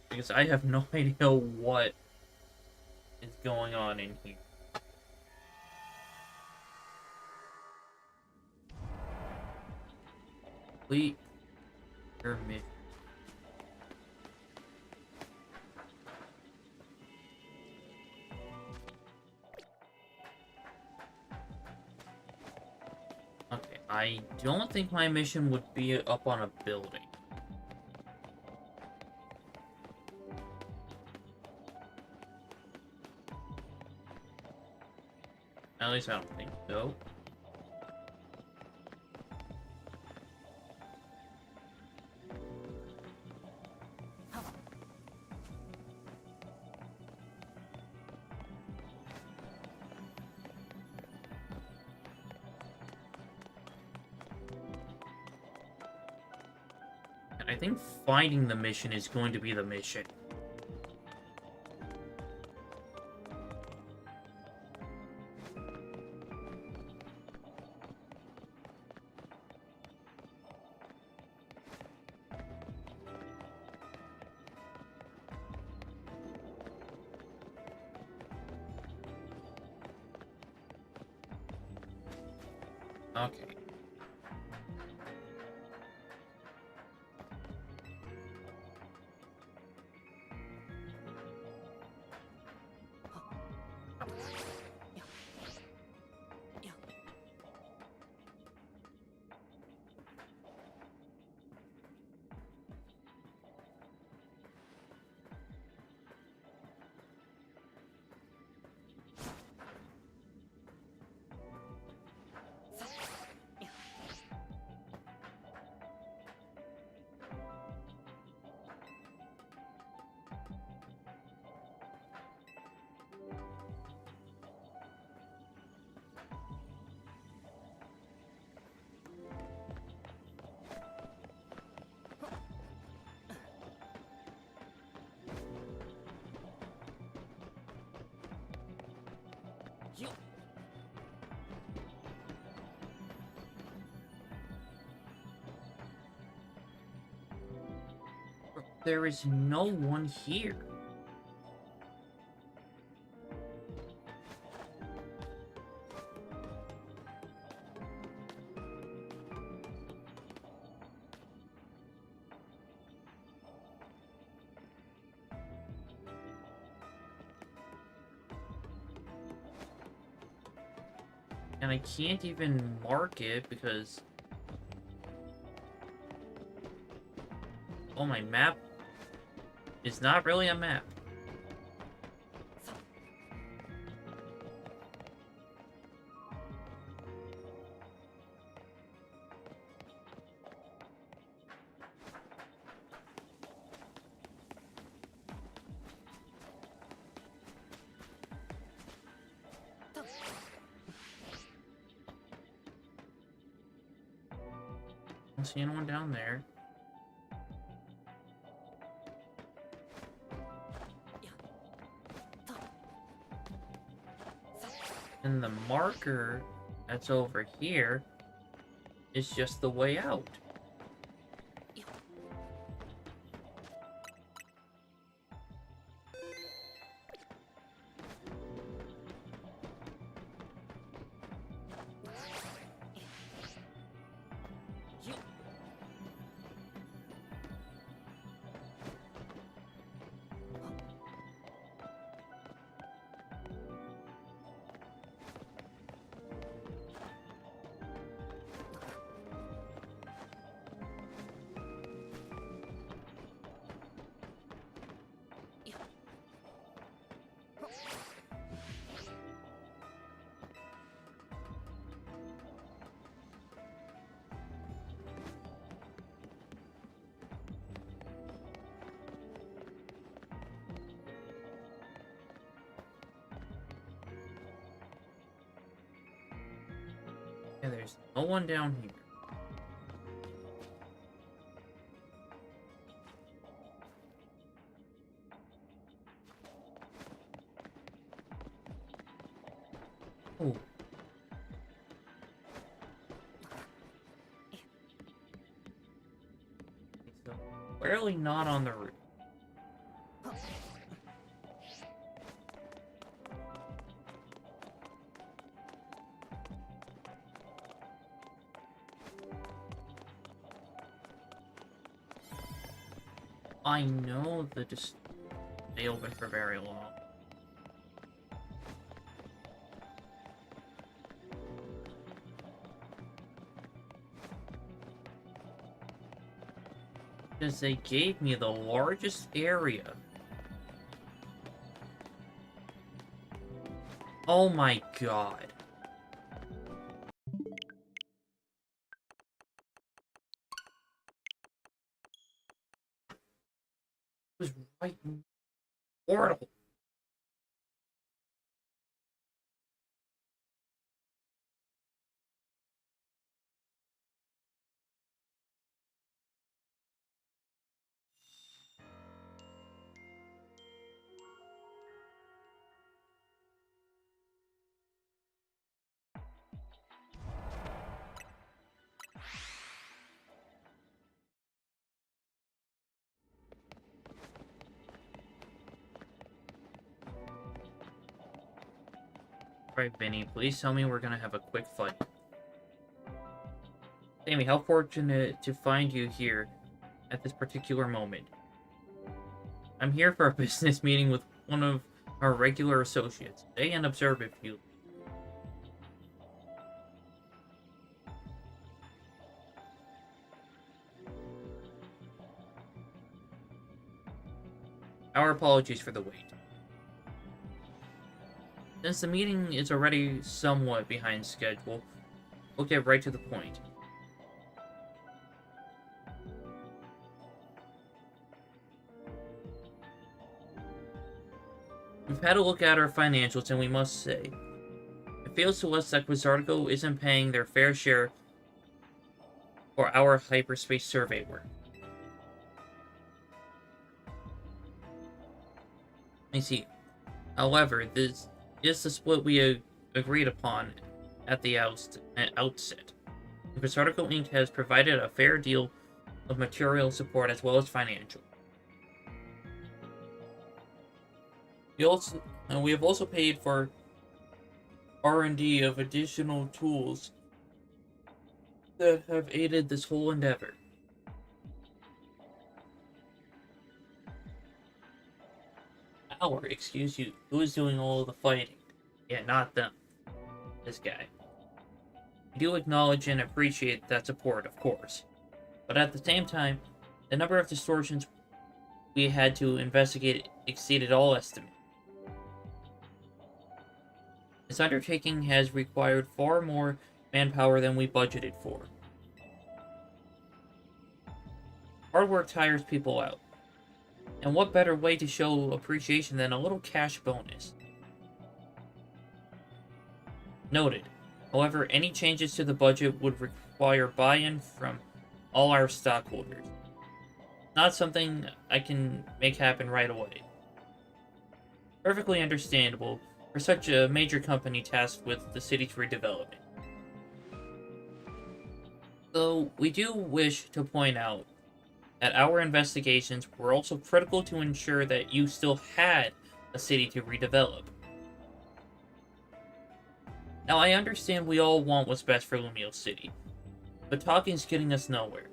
Because I have no idea what is going on in here. Complete your mission. Okay, I don't think my mission would be up on a building. At least I don't think so. I think finding the mission is going to be the mission. Okay. There is no one here. And I can't even mark it because... Oh, my map is not really a map. I don't see anyone down there. And the marker that's over here is just the way out. Yeah, there's no one down here. Oh. So, clearly not on the roof. I know that just stay open for very long. Because they gave me the largest area. Oh my god. It was right in the portal. Alright, Vinny, please tell me we're gonna have a quick fight. Sammy, how fortunate to find you here at this particular moment. I'm here for a business meeting with one of our regular associates. Stay and observe if you... Our apologies for the wait. Since the meeting is already somewhat behind schedule, we'll get right to the point. We've had a look at our financials, and we must say, it feels to us that Quizartico isn't paying their fair share for our hyperspace survey work. I see. However, this is the split we agreed upon at the outset. Quizartico Inc. has provided a fair deal of material support as well as financial. We have also paid for R&D of additional tools that have aided this whole endeavor. Excuse you, who is doing all the fighting? Yeah, not them. This guy. We do acknowledge and appreciate that support, of course. But at the same time, the number of distortions we had to investigate exceeded all estimates. This undertaking has required far more manpower than we budgeted for. Hard work tires people out. And what better way to show appreciation than a little cash bonus? Noted. However, any changes to the budget would require buy-in from all our stockholders. Not something I can make happen right away. Perfectly understandable for such a major company tasked with the city's redevelopment. Though we do wish to point out that our investigations were also critical to ensure that you still had a city to redevelop. Now, I understand we all want what's best for Lumio City, but talking's getting us nowhere.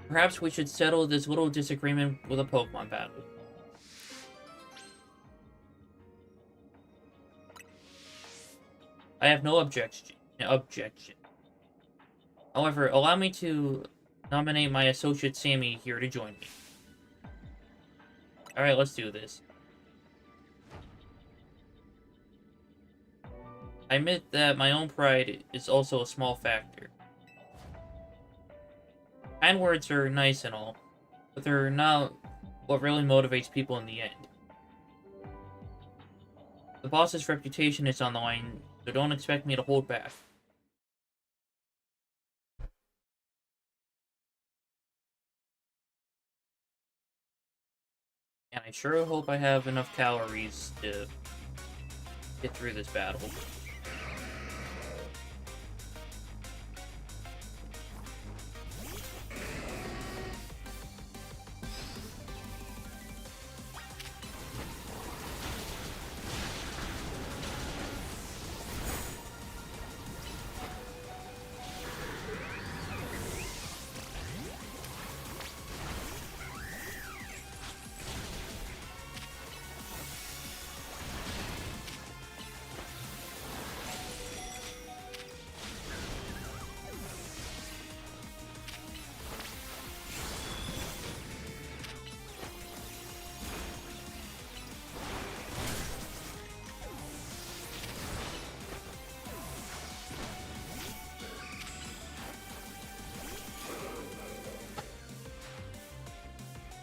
Perhaps we should settle this little disagreement with a Pokemon battle. I have no objection. However, allow me to nominate my associate Sammy here to join me. Alright, let's do this. I admit that my own pride is also a small factor. Kind words are nice and all, but they're not what really motivates people in the end. The boss's reputation is on the line, so don't expect me to hold back. And I sure hope I have enough calories to get through this battle.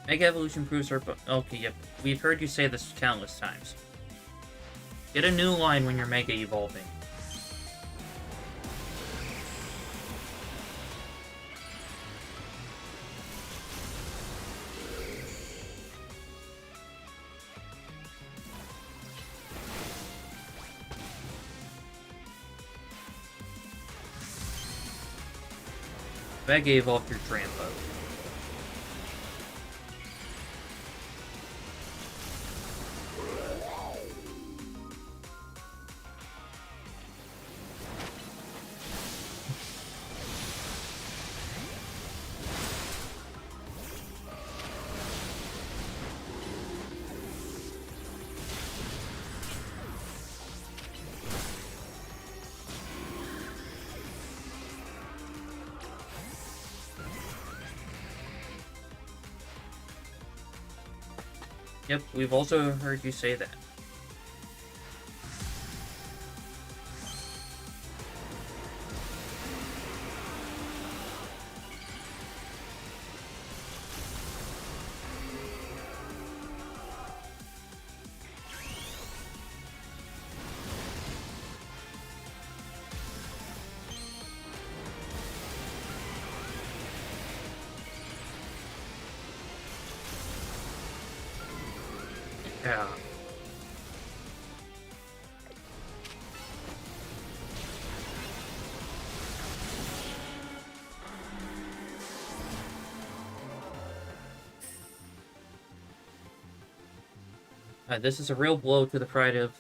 Mega Evolution proves our... Okay, yep. We've heard you say this countless times. Get a new line when you're Mega Evolving. Mega Evolve your Trampo. Yep, we've also heard you say that. Yeah. This is a real blow to the pride of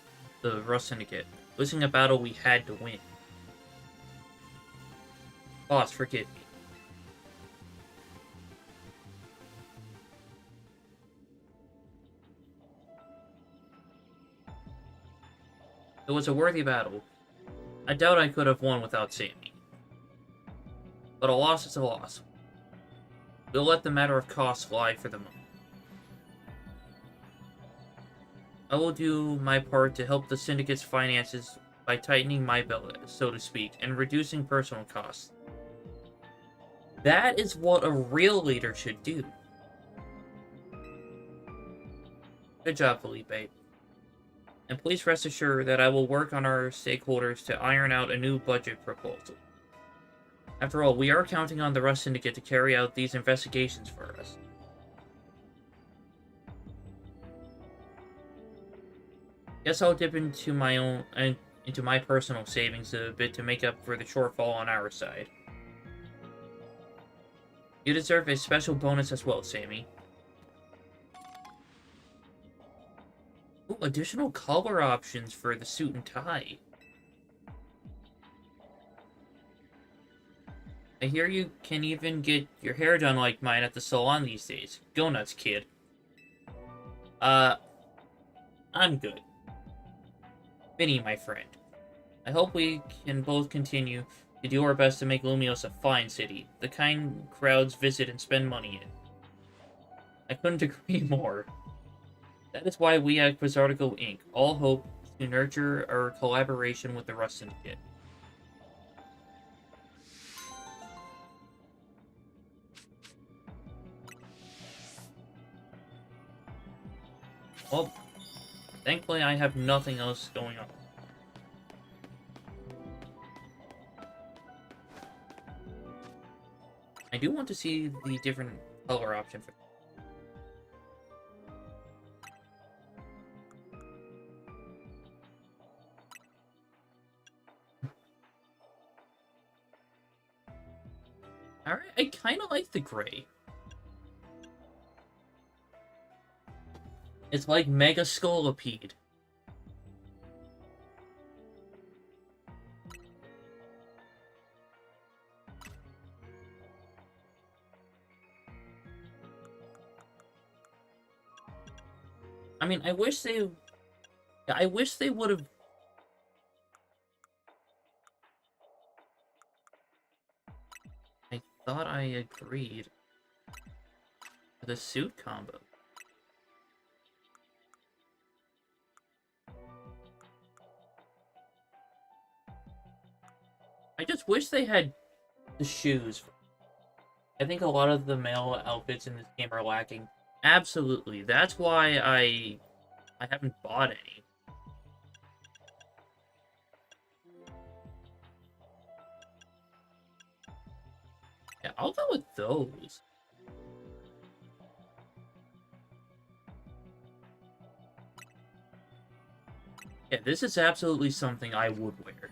the Rust Syndicate, losing a battle we had to win. Boss, forgive me. It was a worthy battle. I doubt I could have won without Sammy. But a loss is a loss. We'll let the matter of cost lie for the moment. I will do my part to help the syndicate's finances by tightening my belt, so to speak, and reducing personal costs. That is what a real leader should do. Good job, Felipe. And please rest assured that I will work on our stakeholders to iron out a new budget proposal. After all, we are counting on the Rust Syndicate to carry out these investigations for us. Guess I'll dip into my personal savings a bit to make up for the shortfall on our side. You deserve a special bonus as well, Sammy. Ooh, additional color options for the suit and tie. I hear you can even get your hair done like mine at the salon these days. Go nuts, kid. I'm good. Vinny, my friend. I hope we can both continue to do our best to make Lumios a fine city, the kind crowds visit and spend money in. I couldn't agree more. That is why we at Quizarticle Inc. all hope to nurture our collaboration with the Rust Syndicate. Well, thankfully I have nothing else going on. I do want to see the different color option for. Alright, I kind of like the gray. It's like Mega Scolipede. I mean, I wish they would have. I thought I agreed to the suit combo. I just wish they had the shoes. I think a lot of the male outfits in this game are lacking. Absolutely. That's why I haven't bought any. Yeah, I'll go with those. Yeah, this is absolutely something I would wear.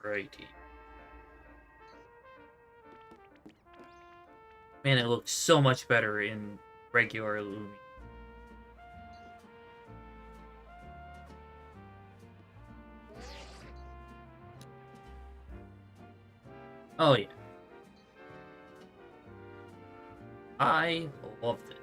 Alrighty. Man, it looks so much better in regular Lumi. Oh yeah. I love this.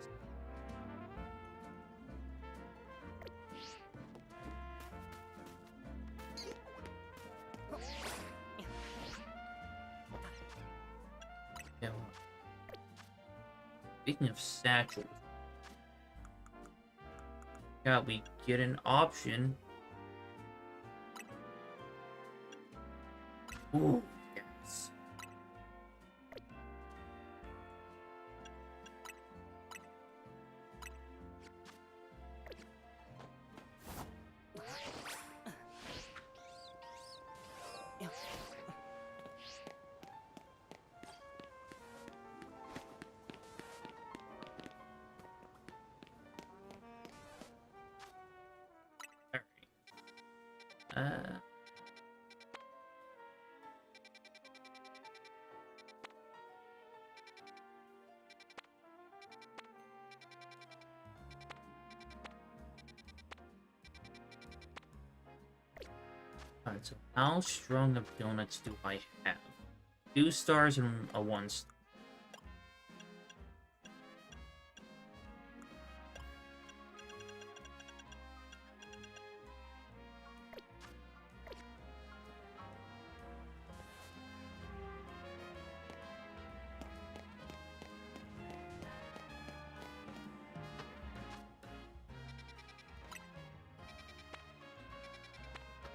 Yeah. Speaking of satchels, yeah, we get an option. Ooh, yes. Alright. on, so how strong of donuts do I have? 2 stars and a 1 star.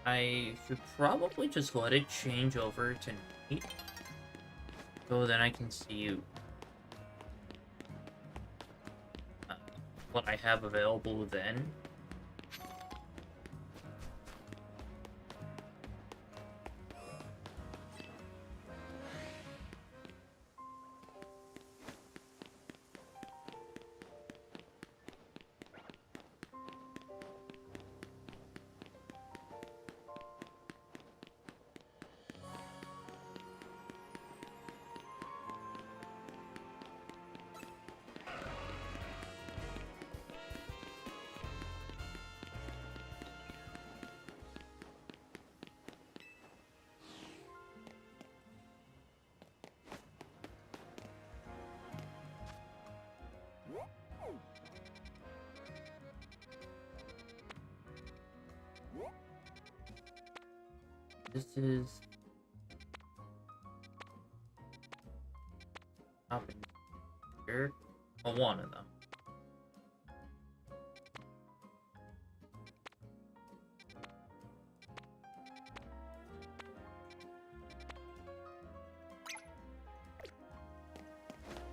I should probably just let it change over to night, so then I can see what I have available then. This is up in here. Well, one of them.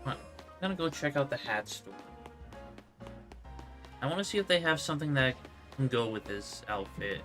I'm gonna go check out the hat store. I want to see if they have something that can go with this outfit.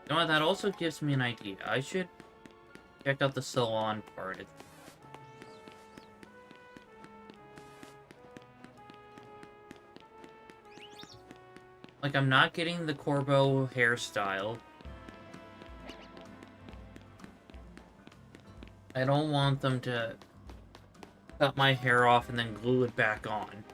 You know what, that also gives me an idea. I should check out the salon part. Like, I'm not getting the Corbeau hairstyle. I don't want them to cut my hair off and then glue it back on.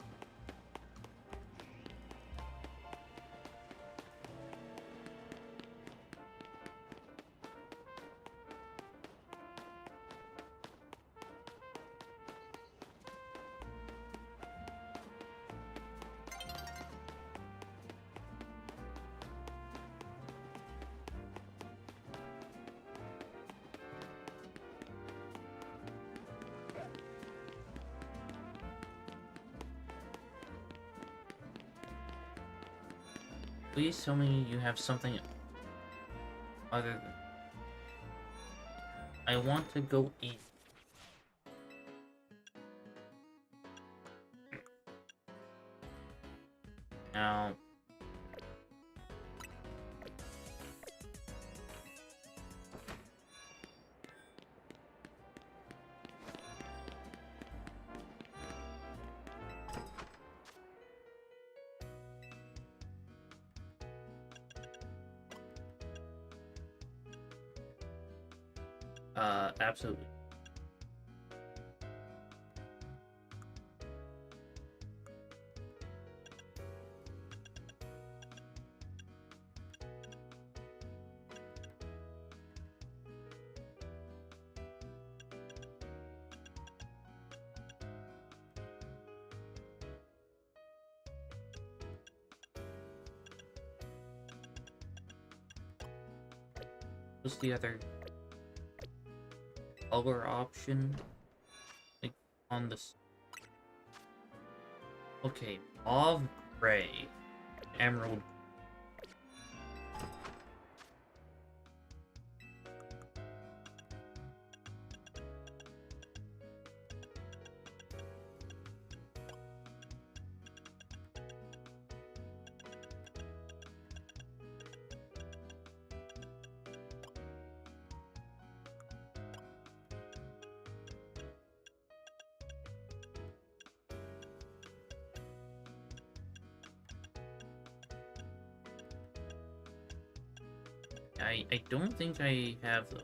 Please tell me you have something other than... I want to go eat. Now... absolutely. What's the other color option? Like, on this... Okay, mauve gray. Emerald. I don't think I have those.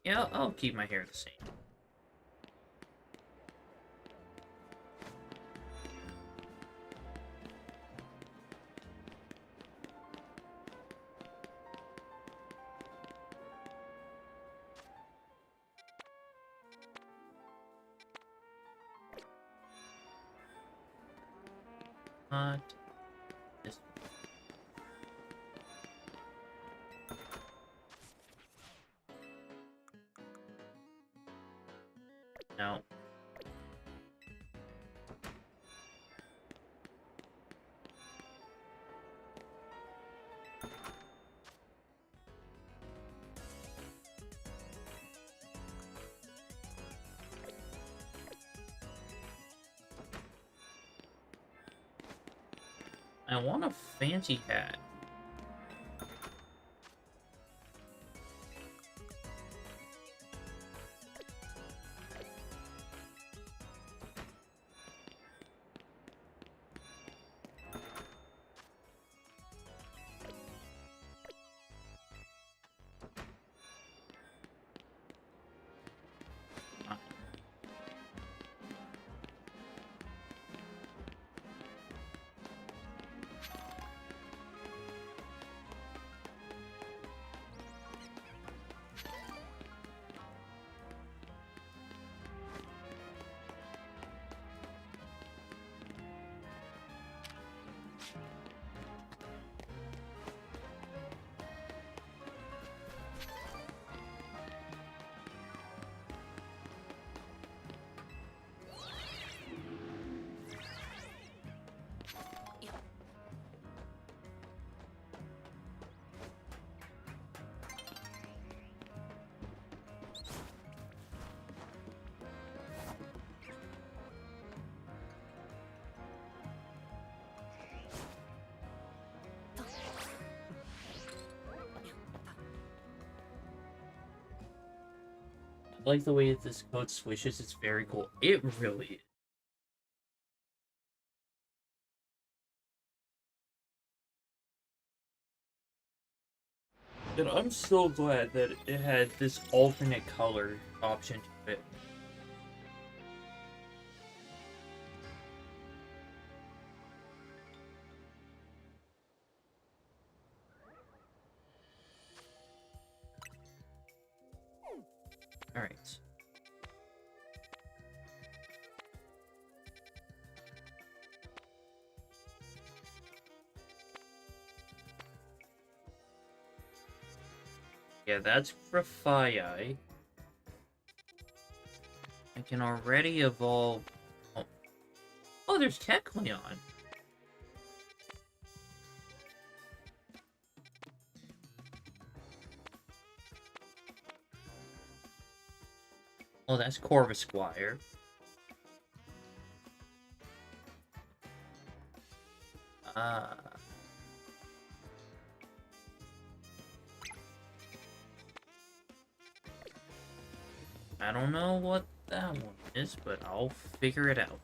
Yeah, I'll keep my hair the same. Not this. No. I want a fancy hat. I like the way that this code swishes. It's very cool. It really is. And I'm so glad that it had this alternate color option to it. Alright. Yeah, that's Grafii. I can already evolve... Oh, oh there's Kecleon! Oh, that's Corvisquire. Ah. I don't know what that one is, but I'll figure it out.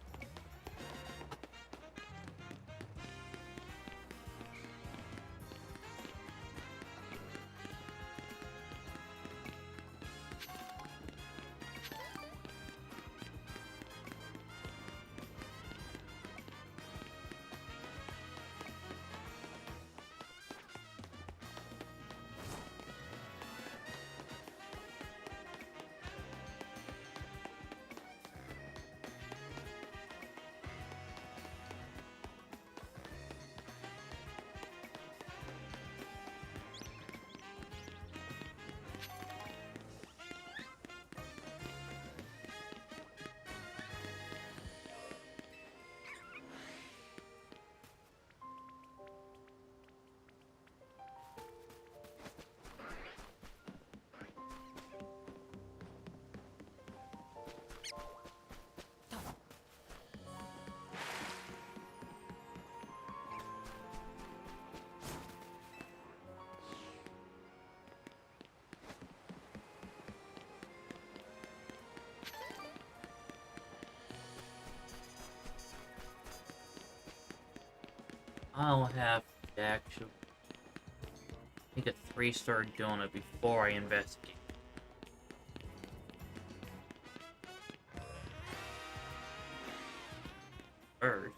I'll have to actually make a 3-star donut before I investigate. First.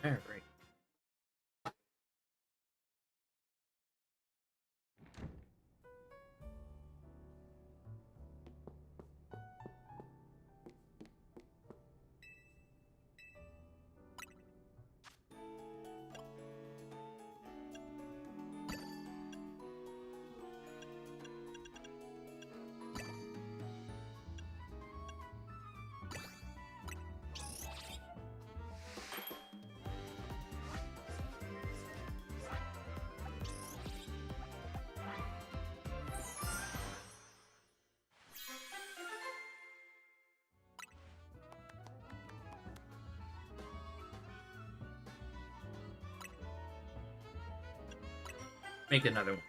Alright. Make another one.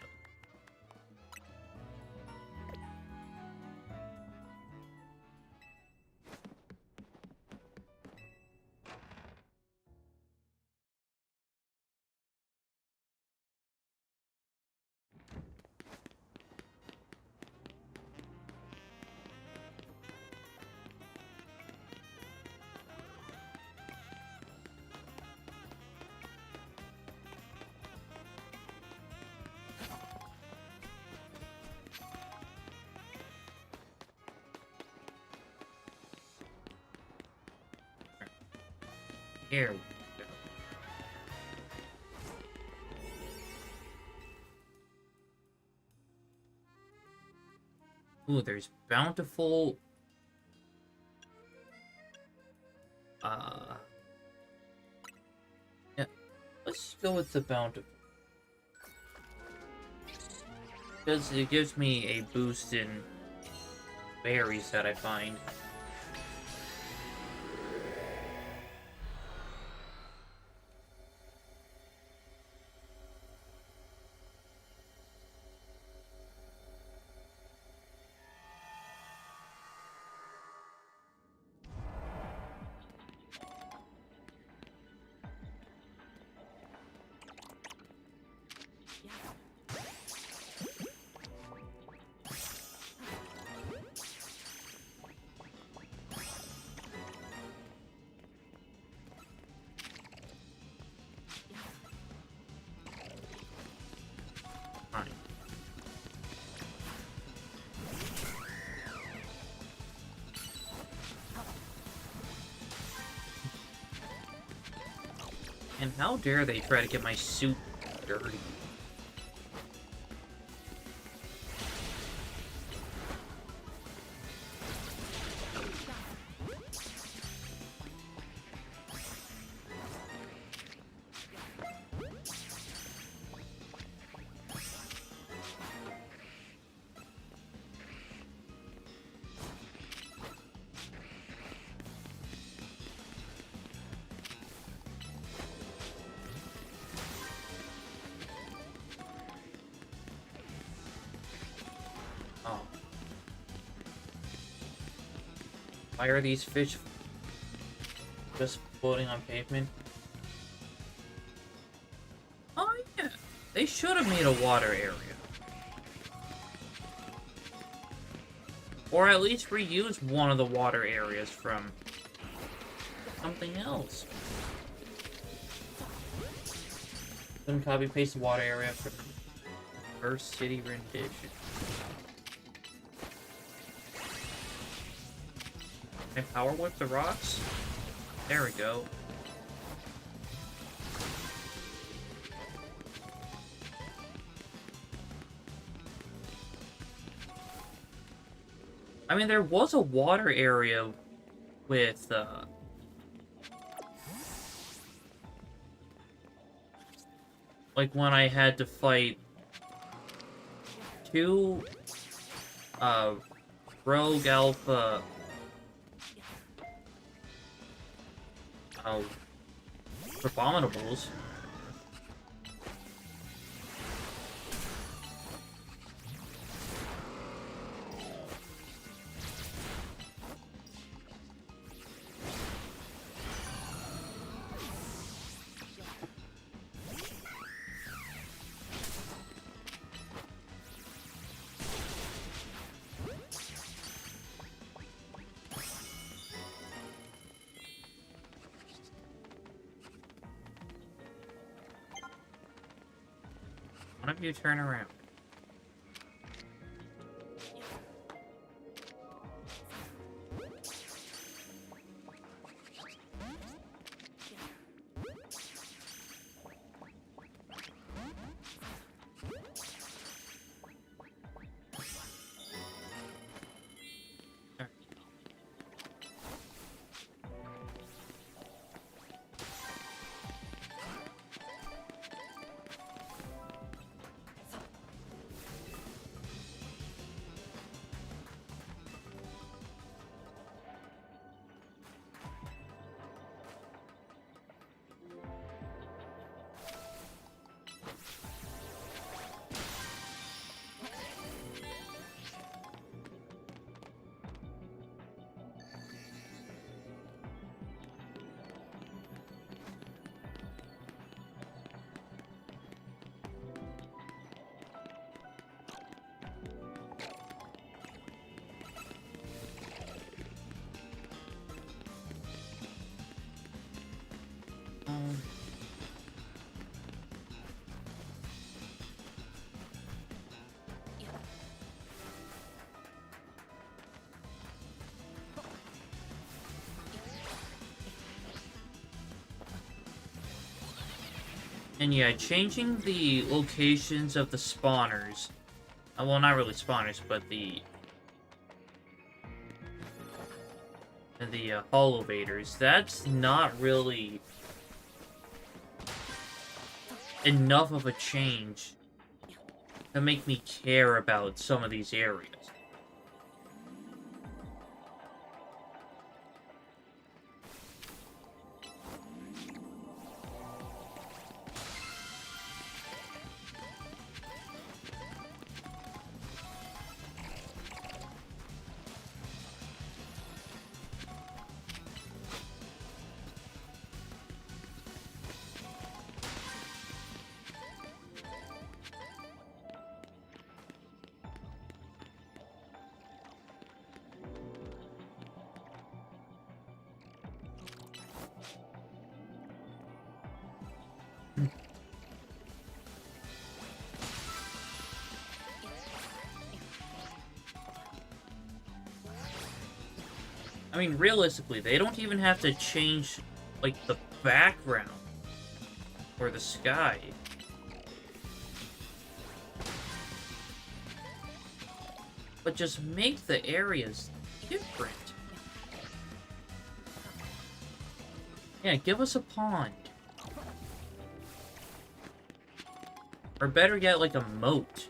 Here we go. Ooh, there's bountiful. Yeah, let's go with the bountiful. Because it gives me a boost in berries that I find. And how dare they try to get my suit dirty? Why are these fish just floating on pavement? Oh yeah, they should have made a water area. Or at least reuse one of the water areas from something else. Then copy paste the water area from the first city rendition. Can I power whip the rocks? There we go. I mean, there was a water area with, like when I had to fight two, rogue alpha, abominables. One of you turn around. And yeah, changing the locations of the spawners, well, not really spawners, but the holovators, that's not really enough of a change to make me care about some of these areas. I mean, realistically, they don't even have to change, like, the background or the sky. But just make the areas different. Yeah, give us a pond. Or better yet, like a moat.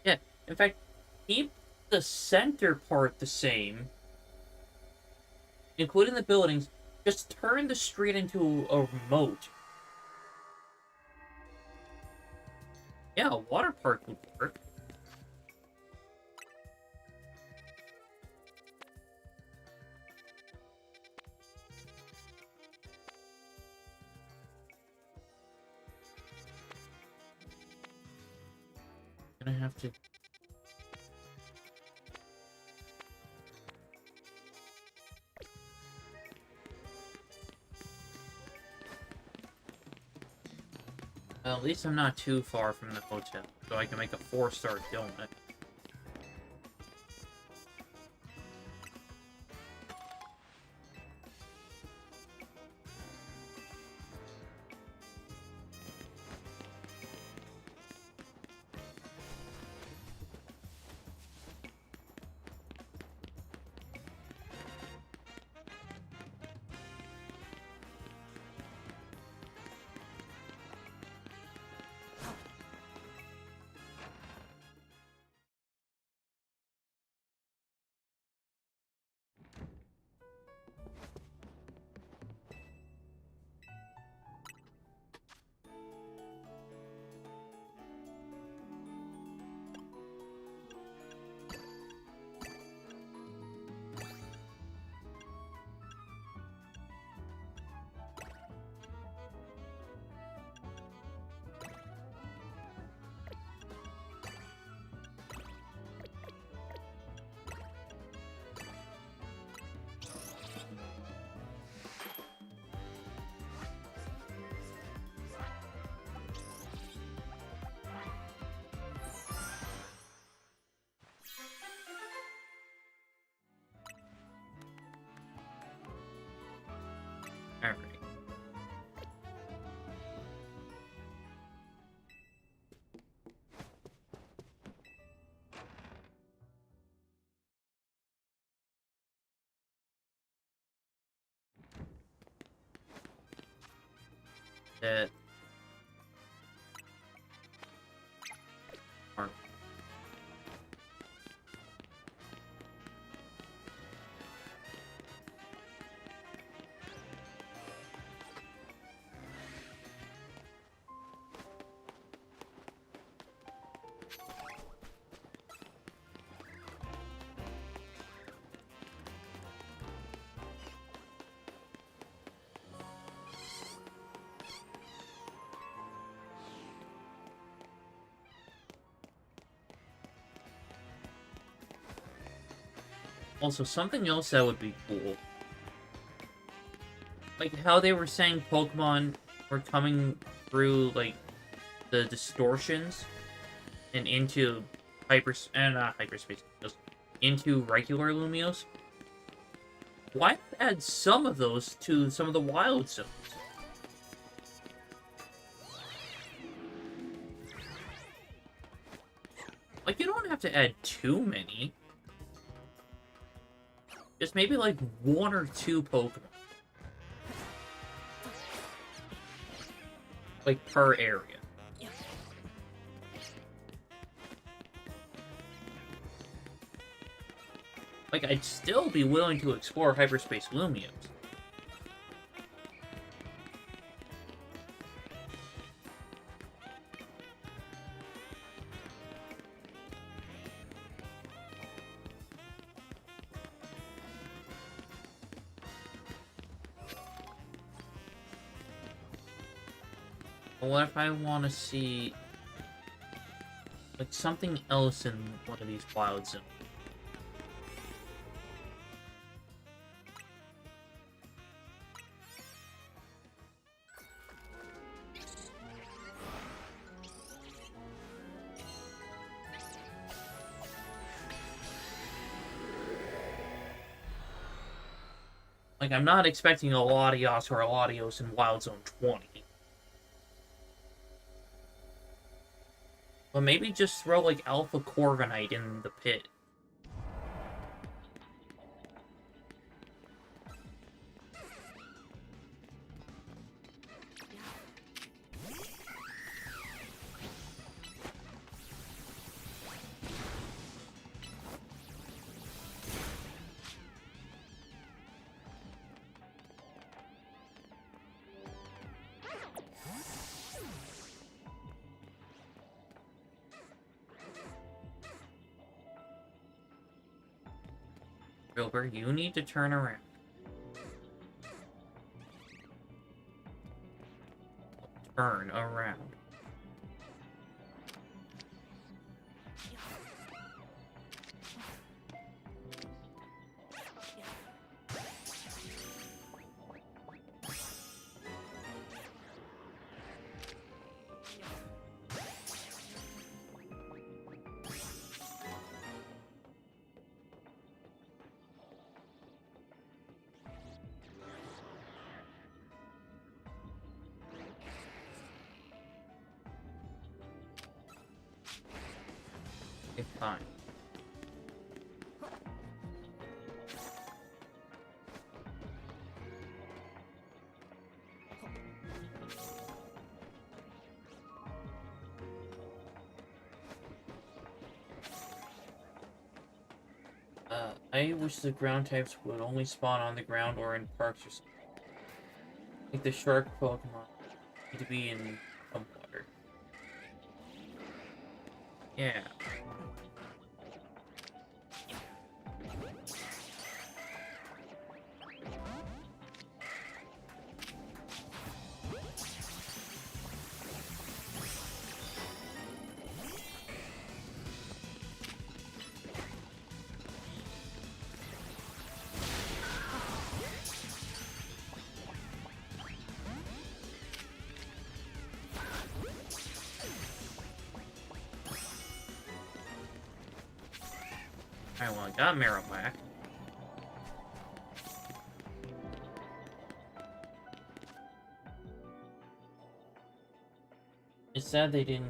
Yeah, in fact, keep the center part the same, including the buildings. Just turn the street into a moat. Yeah, a water park would work. Gonna have to... Well, at least I'm not too far from the hotel, so I can make a 4-star donut. Alright. That... Or... Also, something else that would be cool. Like, how they were saying Pokemon were coming through, like, the distortions and into not hyperspace, just into regular Lumios. Why not add some of those to some of the wild zones? Like, you don't have to add too many. Just maybe, like, 1 or 2 Pokemon. Like, per area. Like, I'd still be willing to explore Hyperspace Lumios. But what if I want to see, like, something else in one of these wild zones? Like, I'm not expecting a Latios or a Latios in Wild Zone 20. But maybe just throw, like, Alpha Corviknight in the pit. Wilbur, you need to turn around. Turn around. time. I wish the ground types would only spawn on the ground or in parks or something. Like the shark Pokemon need to be in some water. Yeah. Alright, well, I got Marowak. It's sad they didn't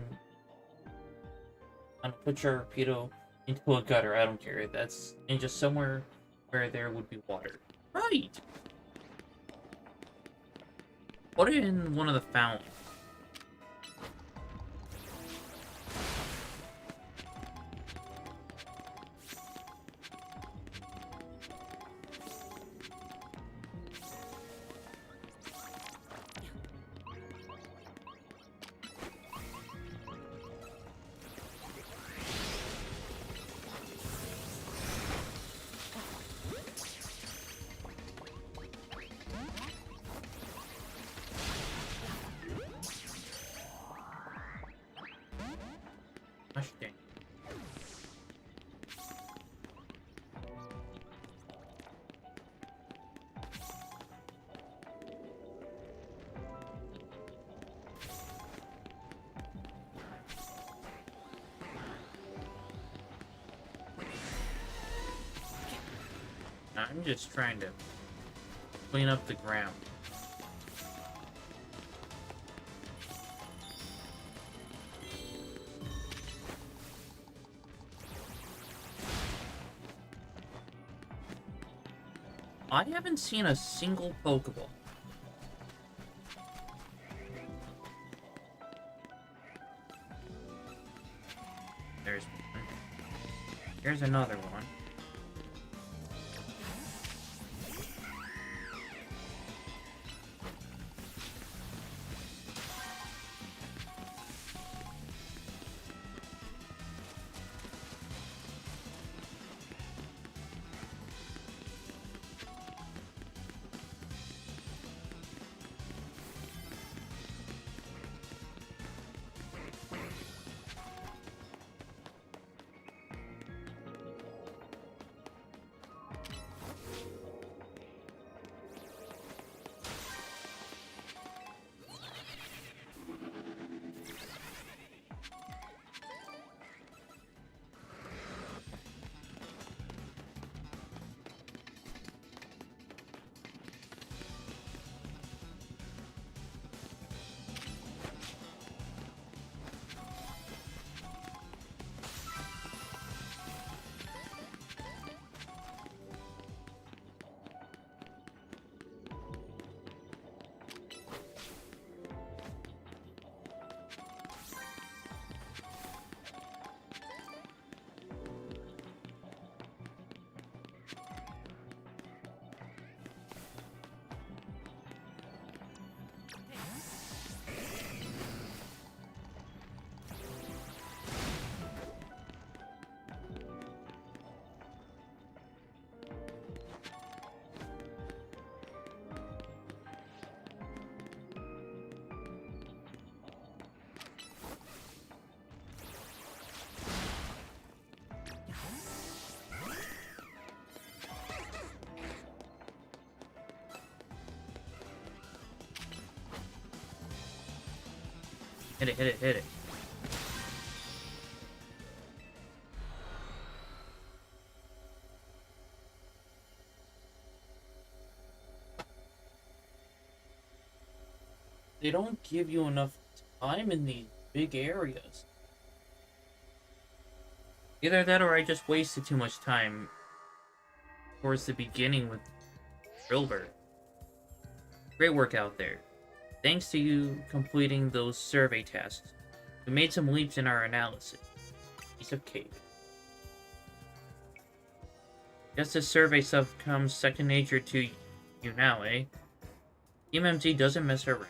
put your Rapido into a gutter. I don't care. That's in just somewhere where there would be water. Right! Put it in one of the fountains. Gosh dang. I'm just trying to clean up the ground. I haven't seen a single Pokeball. There's one. Here's another one. Hit it, hit it, hit it. They don't give you enough time in these big areas. Either that or I just wasted too much time towards the beginning with Silver. Great work out there. Thanks to you completing those survey tasks, we made some leaps in our analysis. Piece of cake. Guess this survey stuff comes second nature to you now, eh? MMG doesn't mess around.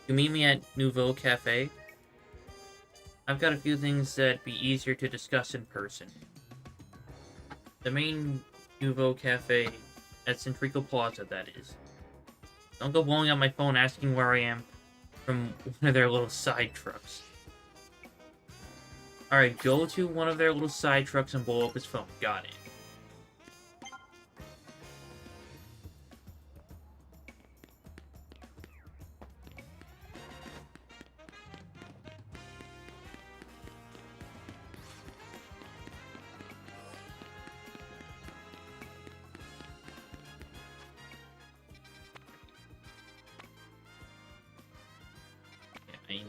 You meet me at Nouveau Cafe? I've got a few things that'd be easier to discuss in person. The main Nouveau Cafe at Centrico Plaza, that is. Don't go blowing up my phone asking where I am from one of their little side trucks. Alright, go to one of their little side trucks and blow up his phone. Got it. Yeah, I need...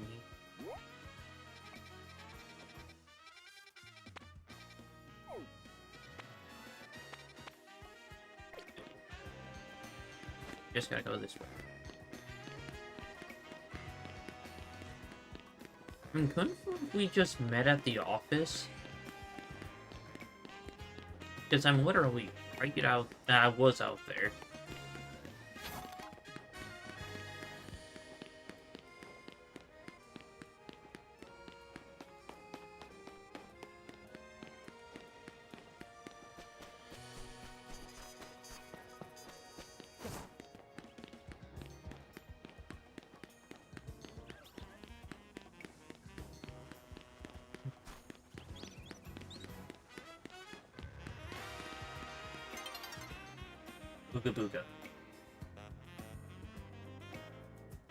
Just gotta go this way. I mean, couldn't we just met at the office? Because I'm literally right out... I was out there. Booga booga.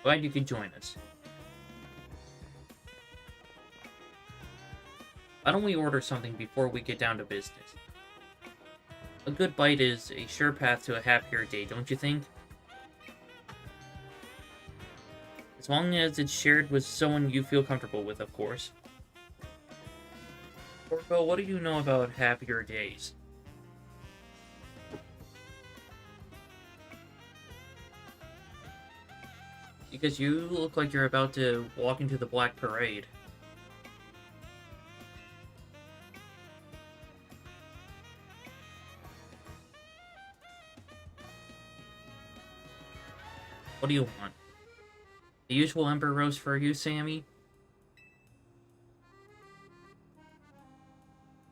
Glad you could join us. Why don't we order something before we get down to business? A good bite is a sure path to a happier day, don't you think? As long as it's shared with someone you feel comfortable with, of course. Orko, what do you know about happier days? Because you look like you're about to walk into the Black Parade. What do you want? The usual Ember Roast for you, Sammy?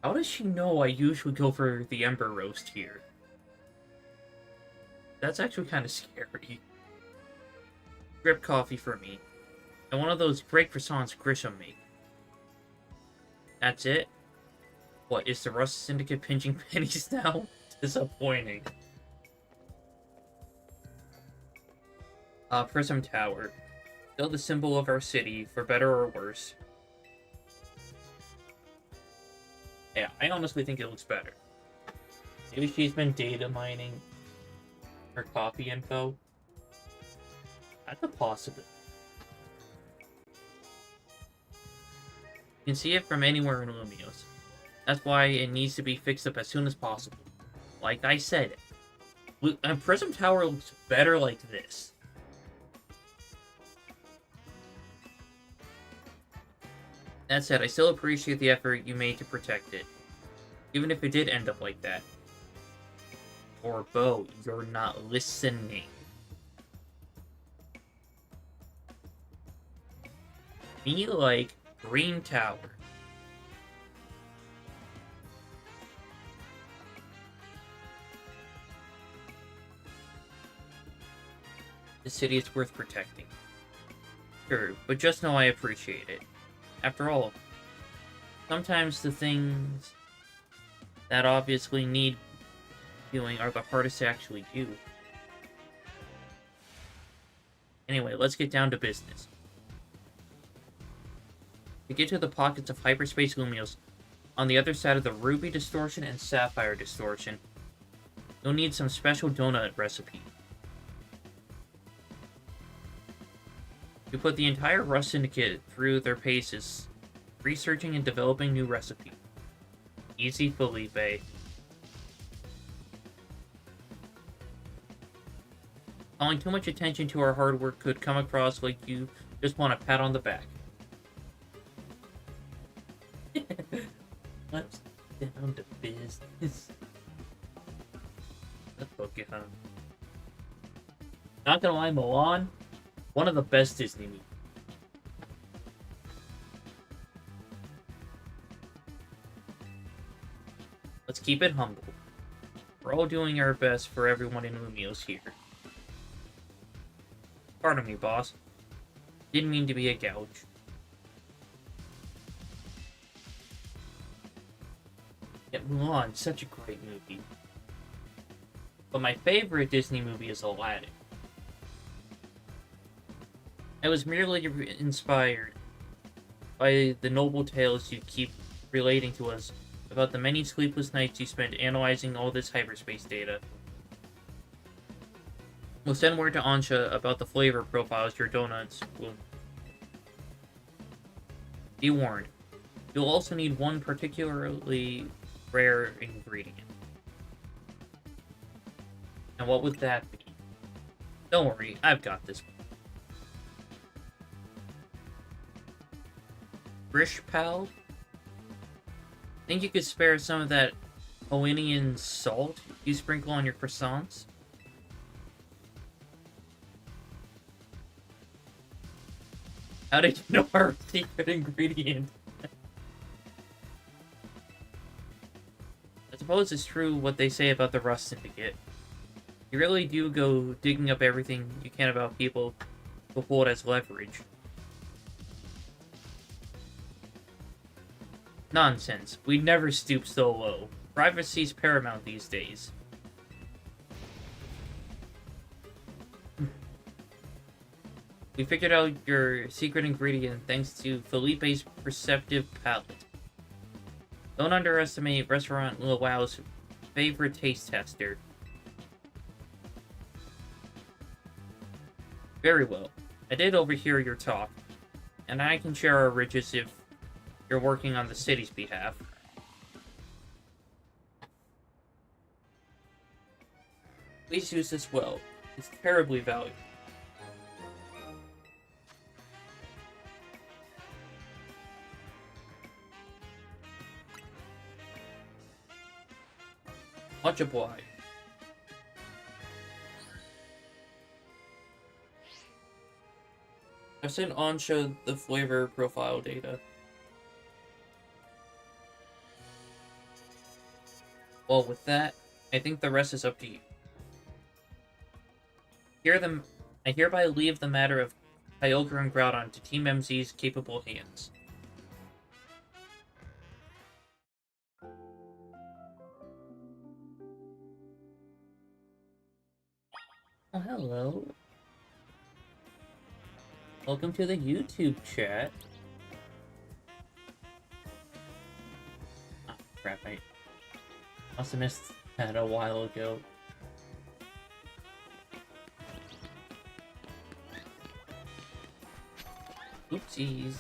How does she know I usually go for the Ember Roast here? That's actually kind of scary. Drip coffee for me. And one of those great croissants Grisham make. That's it? What, is the Rust Syndicate pinching pennies now? Disappointing. Prism Tower. Still the symbol of our city, for better or worse. Yeah, I honestly think it looks better. Maybe she's been data mining her copy info. That's a possibility. You can see it from anywhere in Lumios. That's why it needs to be fixed up as soon as possible. Like I said, Prism Tower looks better like this. That said, I still appreciate the effort you made to protect it. Even if it did end up like that. Or Bo, you're not listening. Me like Green Tower. The city is worth protecting. Sure, but just know I appreciate it. After all, sometimes the things that obviously need doing are the hardest to actually do. Anyway, let's get down to business. To get to the pockets of hyperspace Lumios on the other side of the Ruby Distortion and Sapphire Distortion, you'll need some special donut recipe. You put the entire Rust Syndicate through their paces researching and developing new recipes. Easy, Felipe. Calling too much attention to our hard work could come across like you just want a pat on the back. Let's down to business. Let's go get home. Not gonna lie, Milan, one of the best Disney movies. Let's keep it humble. We're all doing our best for everyone in Lumio's here. Pardon me, boss. Didn't mean to be a gouge. Yeah, Mulan, such a great movie. But my favorite Disney movie is Aladdin. I was merely inspired by the noble tales you keep relating to us about the many sleepless nights you spent analyzing all this hyperspace data. We'll send word to Ansha about the flavor profiles your donuts will. Be warned, you'll also need one particularly rare ingredient. And what would that be? Don't worry, I've got this. Brish Pal? Think you could spare some of that Hawaiian salt you sprinkle on your croissants? How did you know our secret ingredient? I suppose it's true what they say about the Rust Syndicate. You really do go digging up everything you can about people who hold as leverage. Nonsense. We'd never stoop so low. Privacy's paramount these days. We figured out your secret ingredient thanks to Felipe's perceptive palate. Don't underestimate Restaurant Luau's favorite taste tester. Very well. I did overhear your talk, and I can share our riches if you're working on the city's behalf. Please use this well. It's terribly valuable. Much obliged. I've sent Ansha the flavor profile data. Well, with that, I think the rest is up to you. I hereby leave the matter of Kyogre and Groudon to Team MZ's capable hands. Oh, hello. Welcome to the YouTube chat. Oh, crap, I must have missed that a while ago. Oopsies.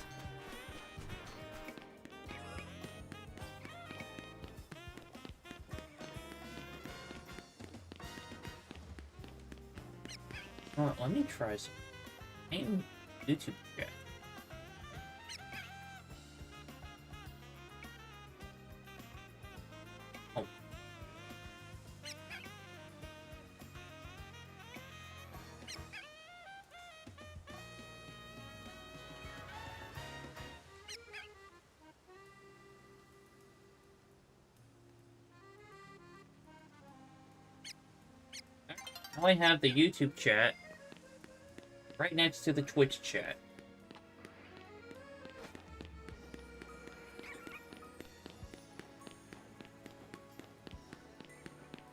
Alright, let me try some YouTube chat. Oh. Now I have the YouTube chat right next to the Twitch chat.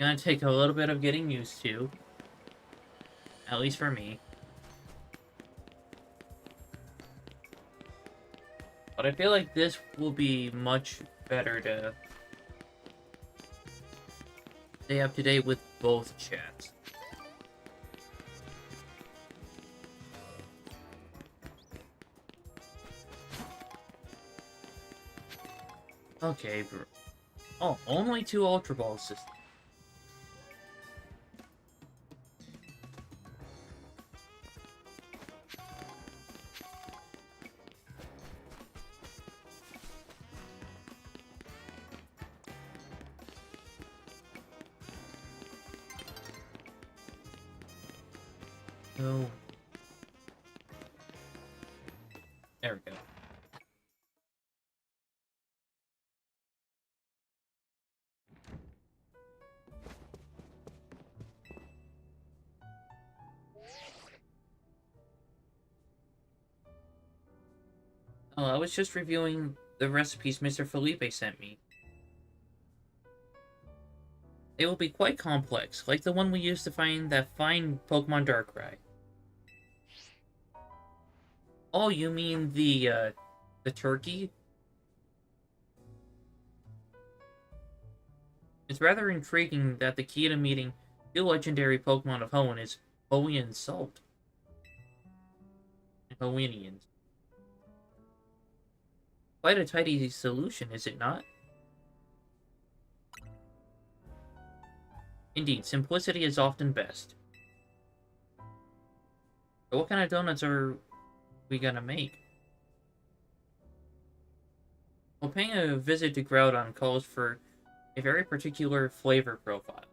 Gonna take a little bit of getting used to. At least for me. But I feel like this will be much better to stay up to date with both chats. Okay, oh, only 2 Ultra Ball systems. Oh. There we go. Oh, I was just reviewing the recipes Mr. Felipe sent me. They will be quite complex, like the one we used to find that fine Pokemon Darkrai. Oh, you mean the turkey? It's rather intriguing that the key to meeting the legendary Pokemon of Hoenn is Hoenn salt. Hoennians. Quite a tidy solution, is it not? Indeed, simplicity is often best. But what kind of donuts are we gonna make? Well, paying a visit to Groudon calls for a very particular flavor profile.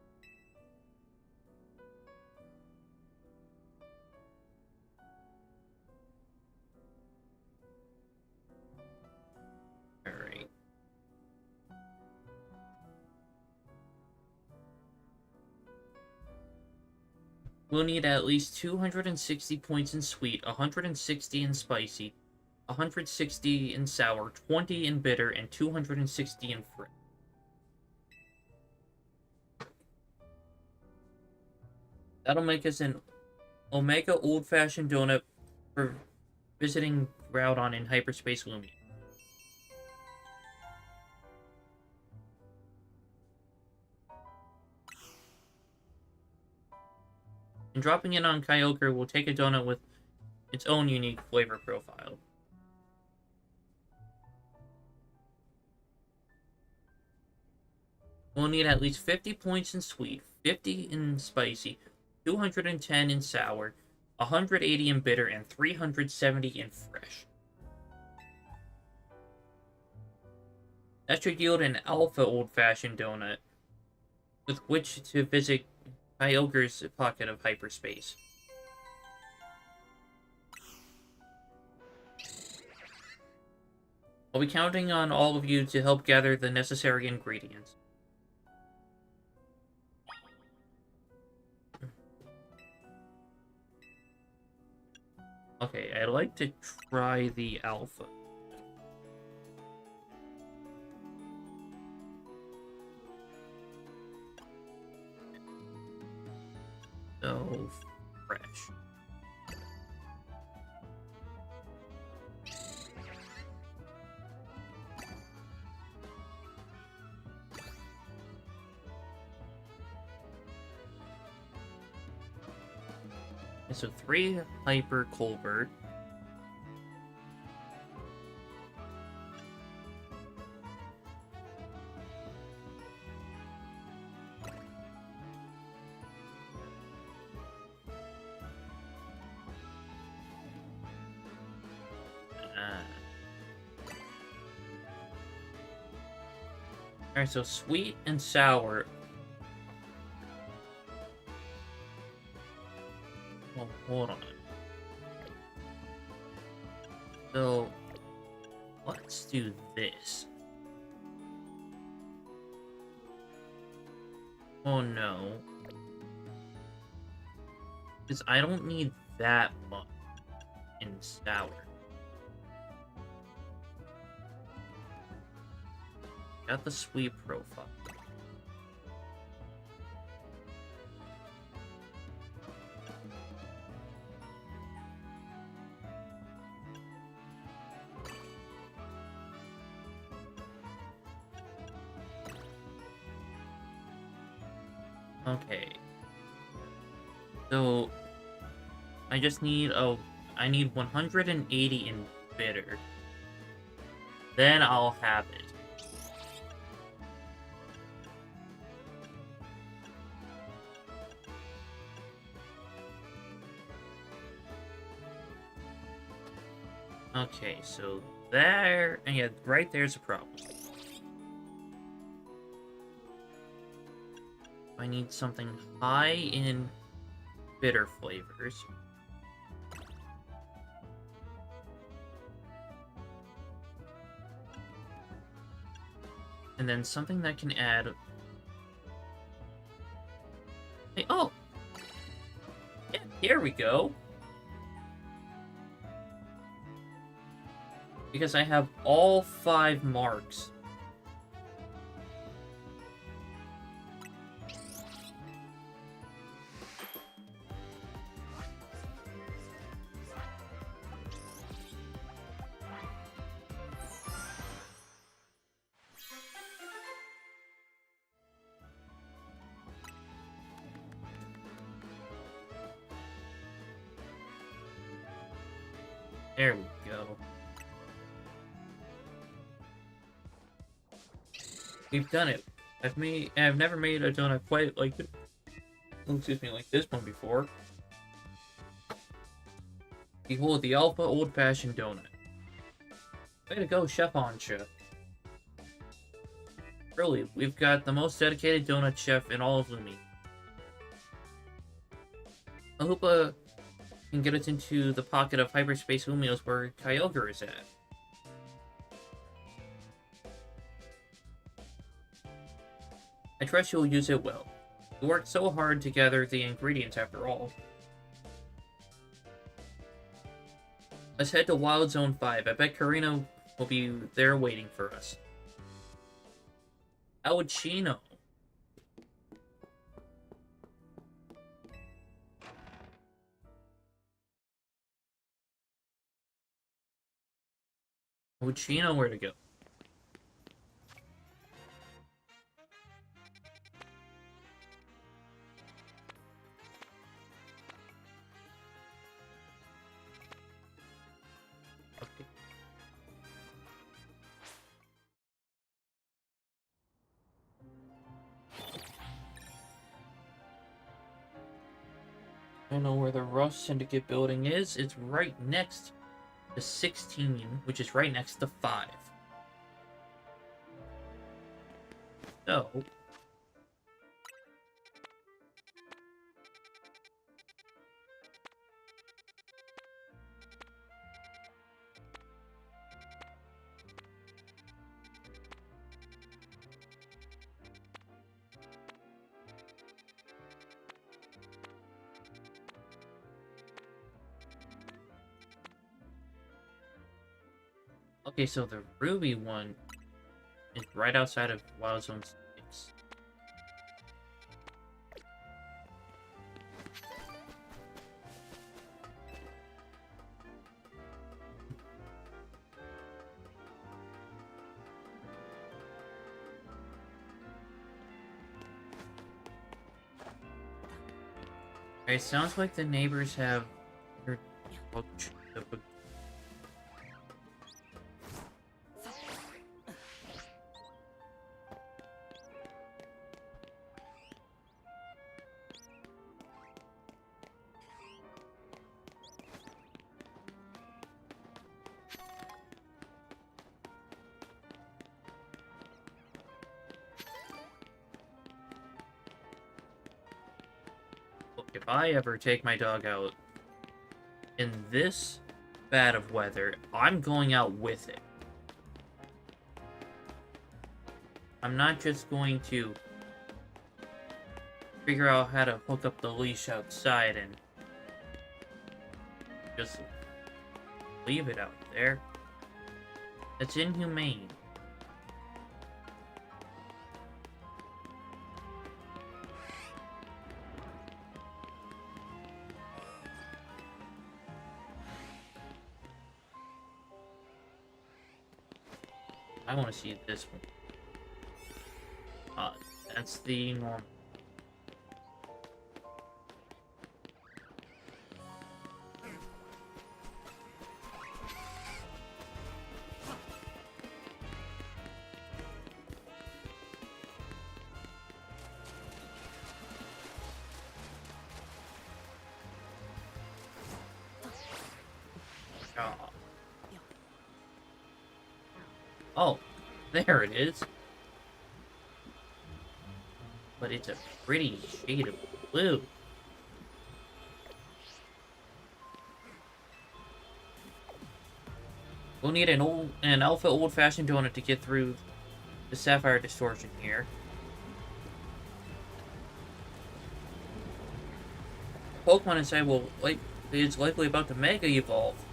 Alright. We'll need at least 260 points in sweet, 160 in spicy, 160 in sour, 20 in bitter, and 260 in fresh. That'll make us an Omega old-fashioned donut for visiting Groudon in Hyperspace Lumia. And dropping in on Kyogre will take a donut with its own unique flavor profile. We'll need at least 50 points in sweet, 50 in spicy, 210 in sour, 180 in bitter, and 370 in fresh. That should yield an alpha old-fashioned donut, with which to visit Kyogre's pocket of hyperspace. I'll be counting on all of you to help gather the necessary ingredients. Okay, I'd like to try the alpha. So fresh. And so 3 Hyper Colbert. Alright, so sweet and sour. Well, hold on. So, let's do this. Oh no. Because I don't need that much in sour. Got the sweet profile. Okay. So I just need I need 180 in bitter. Then I'll have it. Okay, so there, and yeah, right there's a problem. I need something high in bitter flavors. And then something that can add... Hey, oh! Yeah, here we go! Because I have all 5 marks. There we go. We've done it. I've never made a donut quite like it. Excuse me, like this one before. Behold the Alpha Old Fashioned Donut. Way to go, Chef Ansha. Really, we've got the most dedicated donut chef in all of Lumi. I hope can get us into the pocket of hyperspace Umios where Kyogre is at. I trust you'll use it well. We worked so hard to gather the ingredients after all. Let's head to Wild Zone 5. I bet Karina will be there waiting for us. How would she know? How would she know where to go? Okay. I know where the Rush Syndicate building is. It's right next to 16, which is right next to 5. So... Okay, so the Ruby one is right outside of Wild Zone 6. It sounds like the neighbors have... If I ever take my dog out in this bad of weather, I'm going out with it. I'm not just going to figure out how to hook up the leash outside and just leave it out there. That's inhumane. I want to see this one. That's the normal. Oh, there it is. But it's a pretty shade of blue. We'll need an alpha old-fashioned donut to get through the sapphire distortion here. Pokemon inside is likely about to Mega Evolve.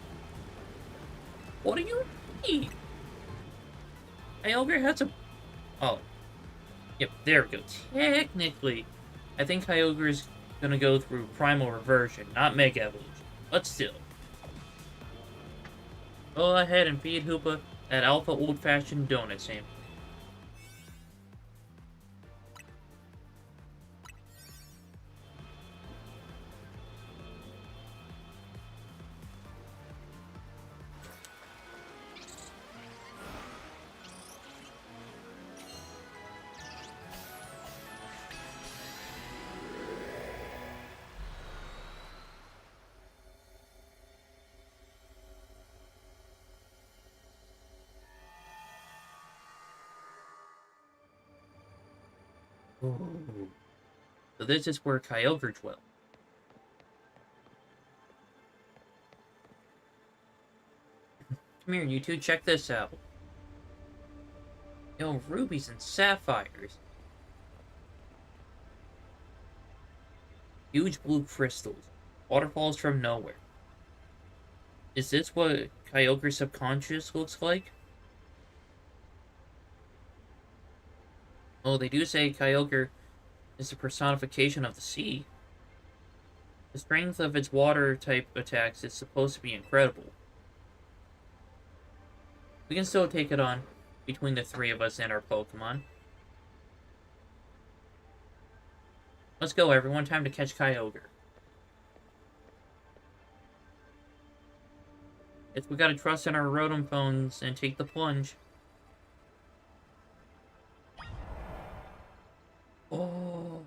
What do you mean? Kyogre has a... Oh. Yep, there we go. Technically, I think Kyogre's gonna go through Primal Reversion, not Mega Evolution. But still. Go ahead and feed Hoopa that alpha old-fashioned donut, Sam. Ooh. So this is where Kyogre dwells. Come here, you two, check this out. Yo, rubies and sapphires. Huge blue crystals. Waterfalls from nowhere. Is this what Kyogre's subconscious looks like? Oh, they do say Kyogre is the personification of the sea. The strength of its water-type attacks is supposed to be incredible. We can still take it on between the three of us and our Pokemon. Let's go, everyone. Time to catch Kyogre. If we gotta trust in our Rotom phones and take the plunge. Oh.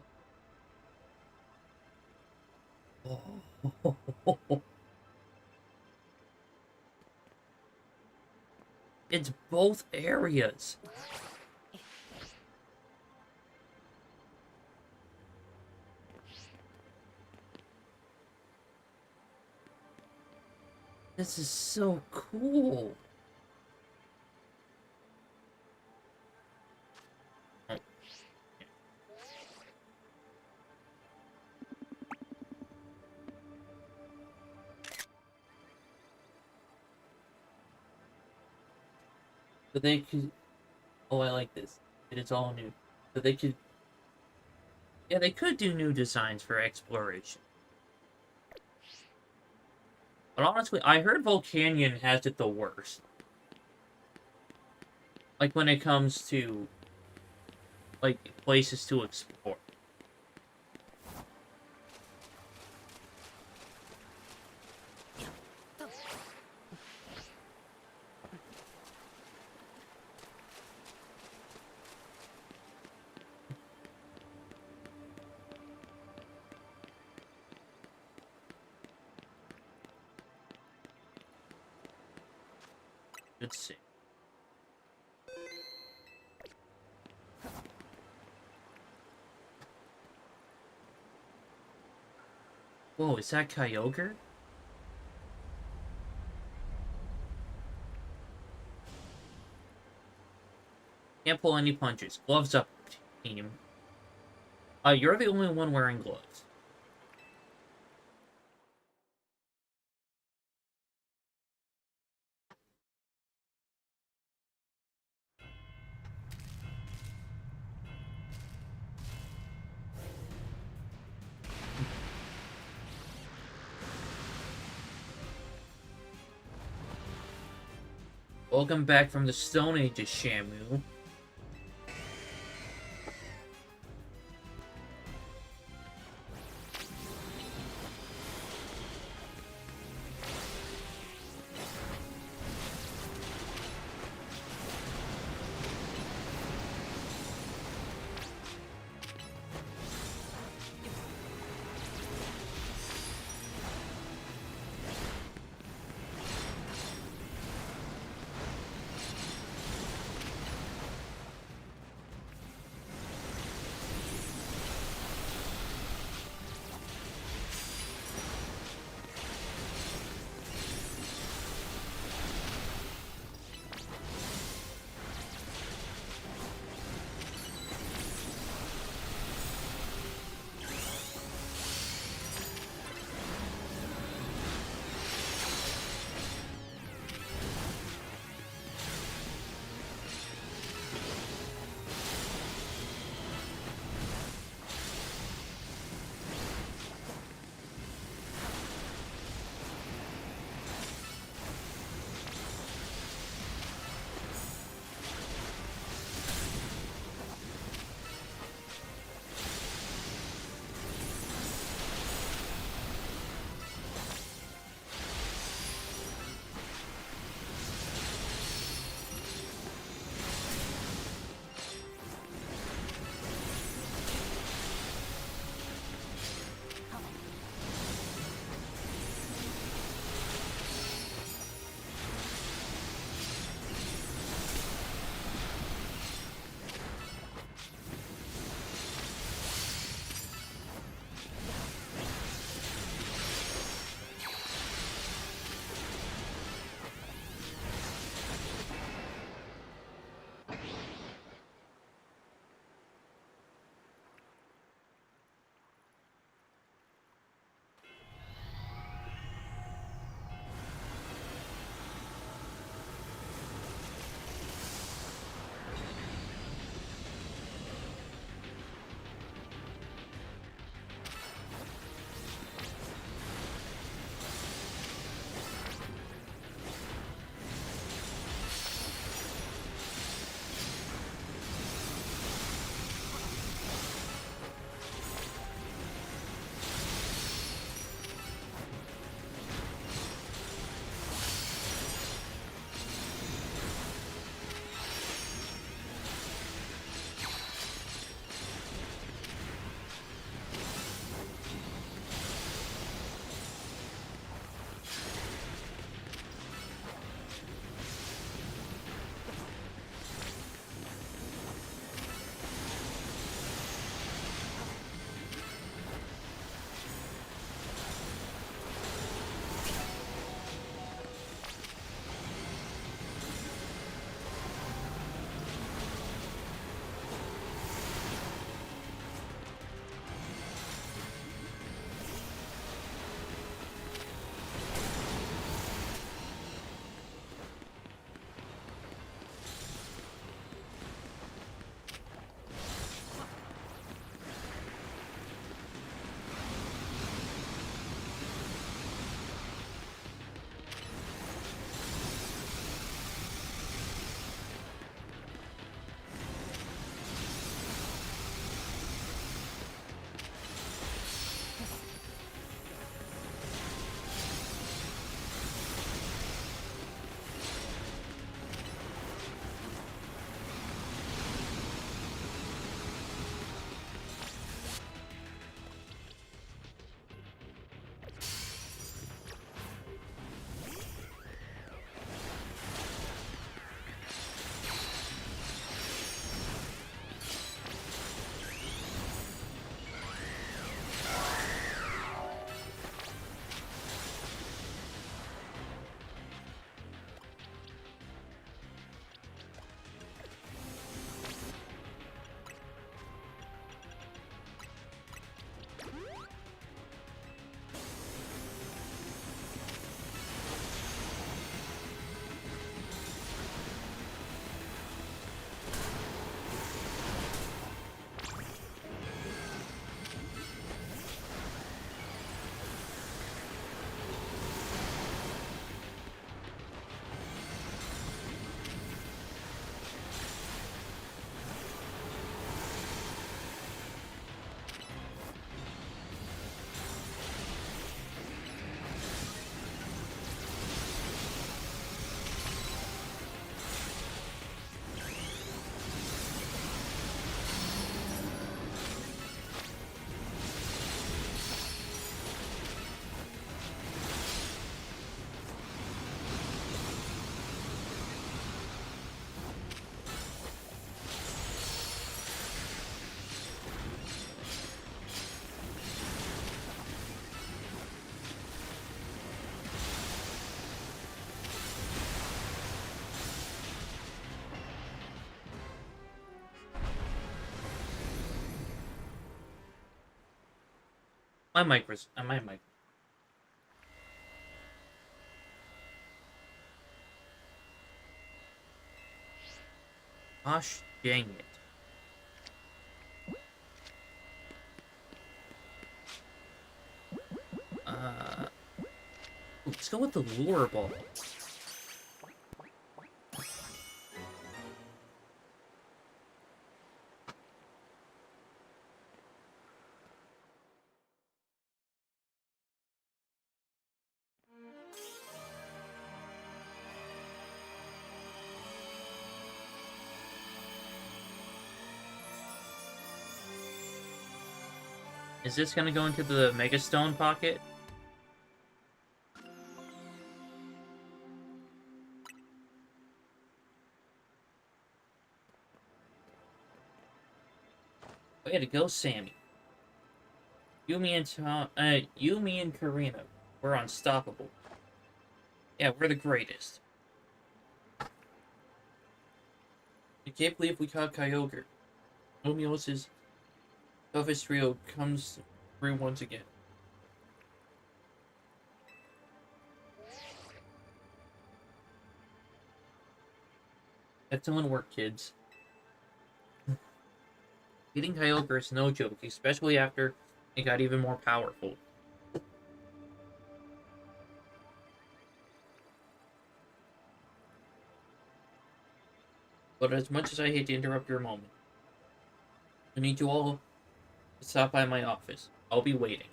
Oh. It's both areas. This is so cool. So they could... Oh, I like this. It is all new. So they could... Yeah, they could do new designs for exploration. But honestly, I heard Volcanion has it the worst. Like, when it comes to... like, places to explore. Let's see. Whoa, is that Kyogre? Can't pull any punches. Gloves up, team. You're the only one wearing gloves. Welcome back from the Stone Ages, Shamu. I might. Gosh dang it. Let's go with the lure ball. Is this gonna go into the Mega Stone pocket? Way to go, Sammy. You, me, and Karina, we're unstoppable. Yeah, we're the greatest. I can't believe we caught Kyogre. Omios' toughest trio comes through once again. Excellent work, kids. Beating Kyogre is no joke, especially after it got even more powerful. But as much as I hate to interrupt your moment, I need you all to stop by my office. I'll be waiting.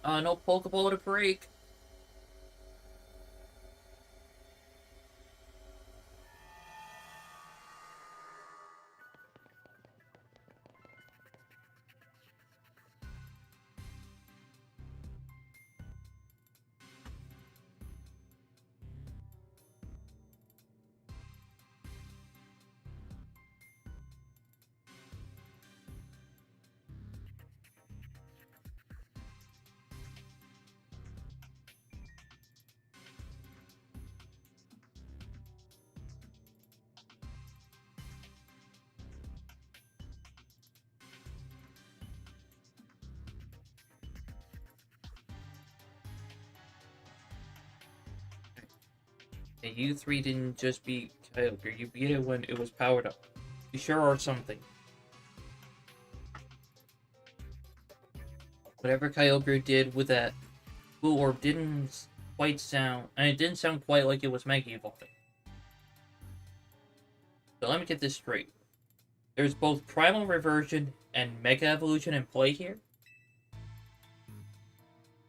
No Pokeball to break. And you three didn't just beat Kyogre, you beat it when it was powered up. You sure are something. Whatever Kyogre did with that blue orb didn't quite sound, and it didn't sound quite like it was Mega Evolving. So let me get this straight. There's both Primal Reversion and Mega Evolution in play here.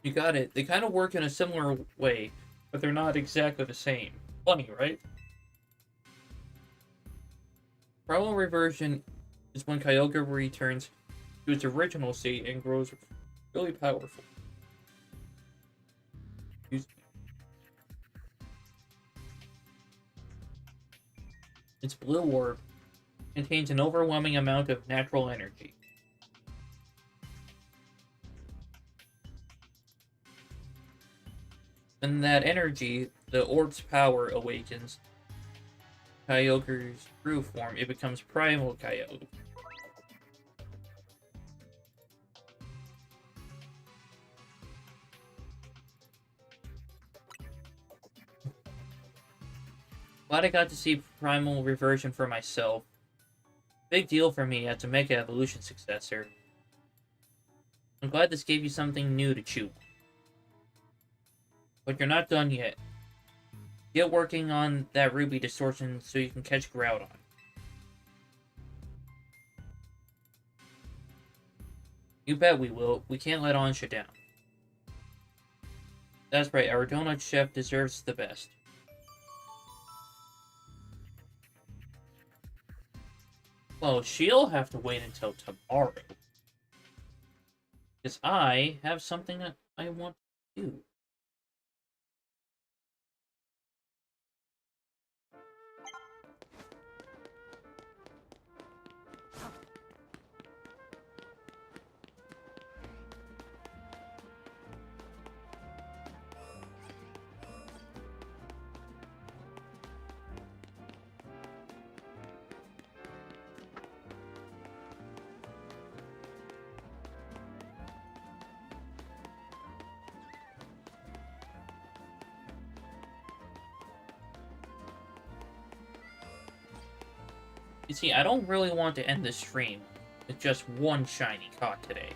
You got it. They kind of work in a similar way, but they're not exactly the same. Funny, right? Primal Reversion is when Kyogre returns to its original state and grows really powerful. Its blue orb contains an overwhelming amount of natural energy. And that energy, the orb's power awakens Kyogre's true form. It becomes Primal Kyogre. Glad I got to see Primal Reversion for myself. Big deal for me as a Mega Evolution successor. I'm glad this gave you something new to chew. But you're not done yet. Get working on that Ruby distortion so you can catch Groudon. You bet we will. We can't let Ansha down. That's right, our donut chef deserves the best. Well, she'll have to wait until tomorrow. Because I have something that I want to do. You see, I don't really want to end the stream with just one shiny caught today.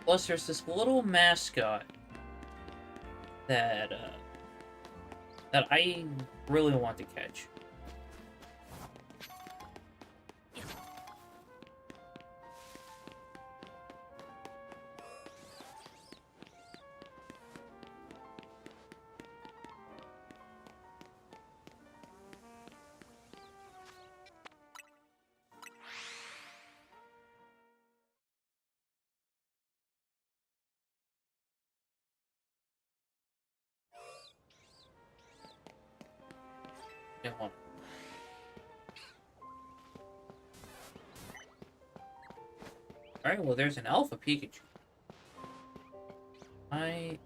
Plus, there's this little mascot that that I really want to catch. Yeah, hold on. Alright, well, there's an Alpha Pikachu. I...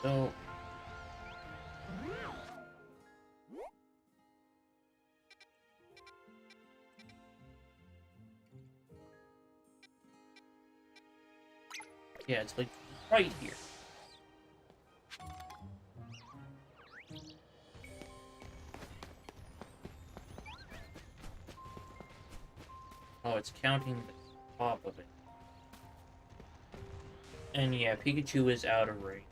So... Yeah, it's like right here. Oh, it's counting the top of it. And yeah, Pikachu is out of range.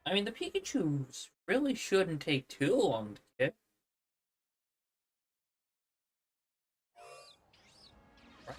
I mean, the Pikachus really shouldn't take too long to get. Right?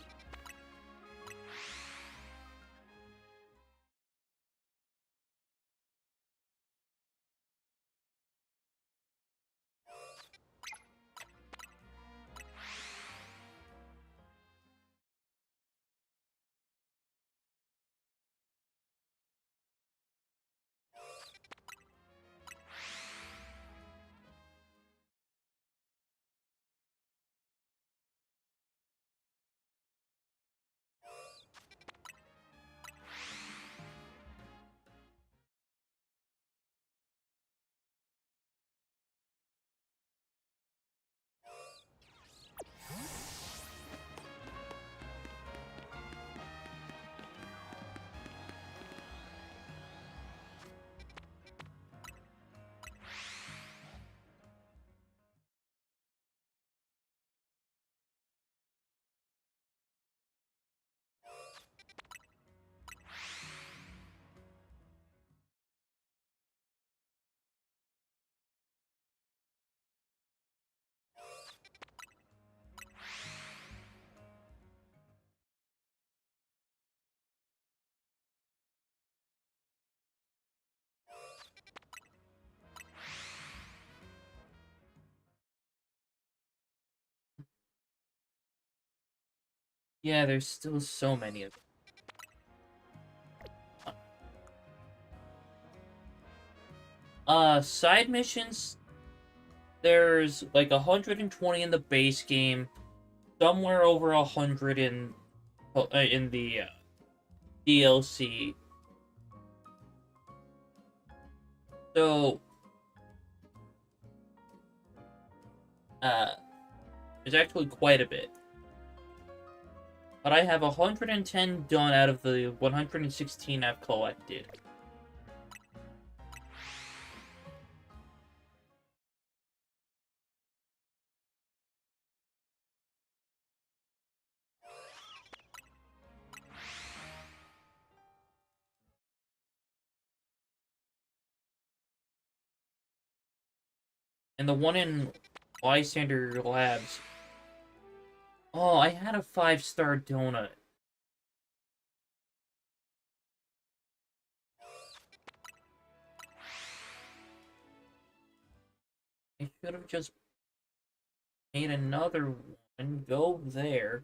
Yeah, there's still so many of them. Side missions, there's like 120 in the base game, somewhere over 100 in the DLC. So, uh, there's actually quite a bit. But I have 110 done out of the 116 I've collected. And the one in Bystander Labs. Oh, I had a 5-star donut. I should have just made another one. Go there.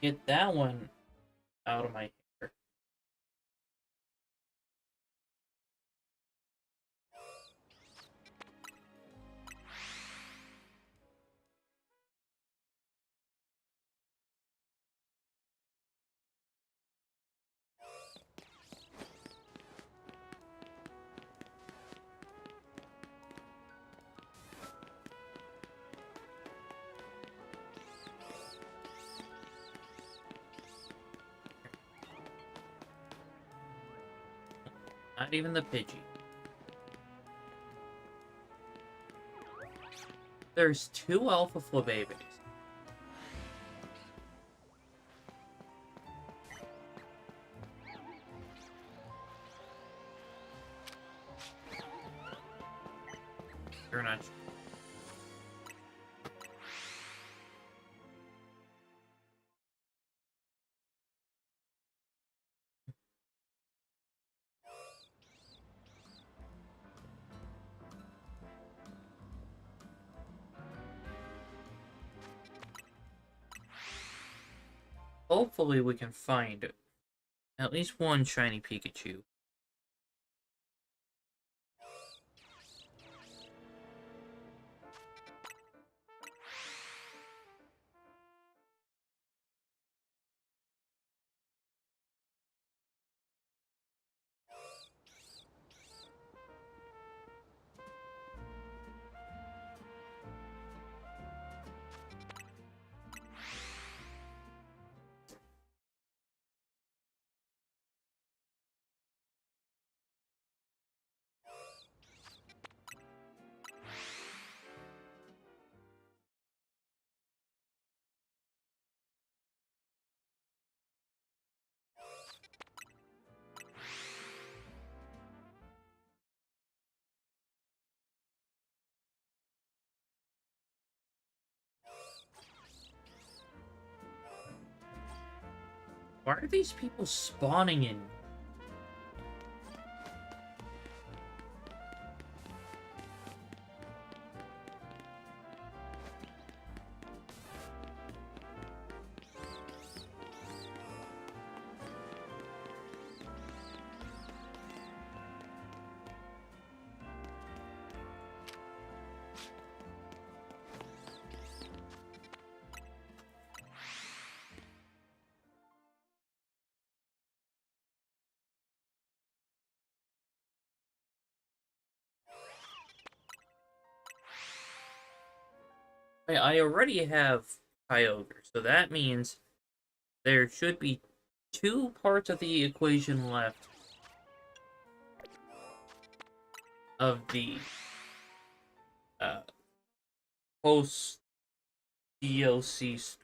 Get that one out of my hair. Not even the Pidgey. There's 2 Alpha Flabébés. You're not. Hopefully we can find at least one shiny Pikachu. Why are these people spawning in? I already have Kyogre, so that means there should be 2 parts of the equation left of the post DLC story.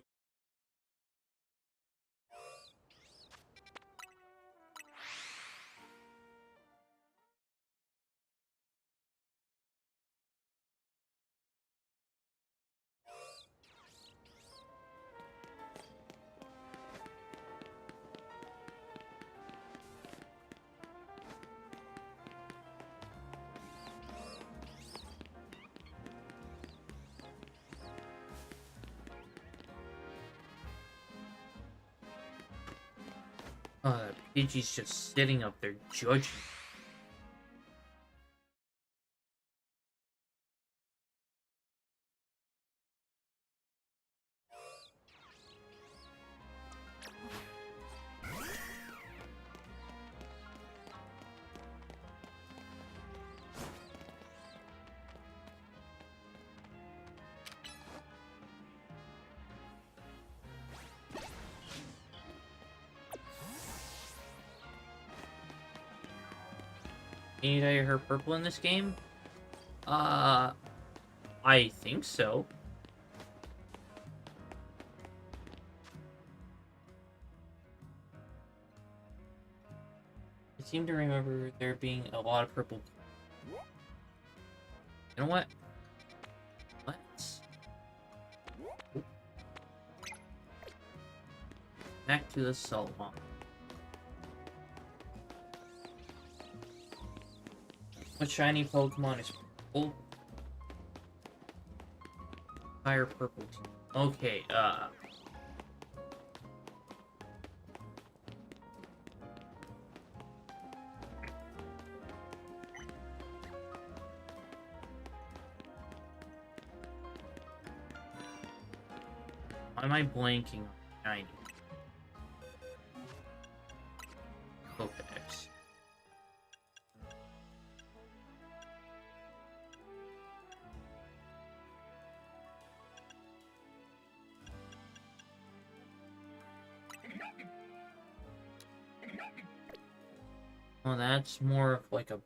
That Pidgey's just sitting up there judging. Any dye her purple in this game? I think so. I seem to remember there being a lot of purple You know what? Let's back to the Salon. What shiny Pokemon is purple? Fire purple team. Okay, why am I blanking on shiny? Pokedex. Oh, that's more of like a...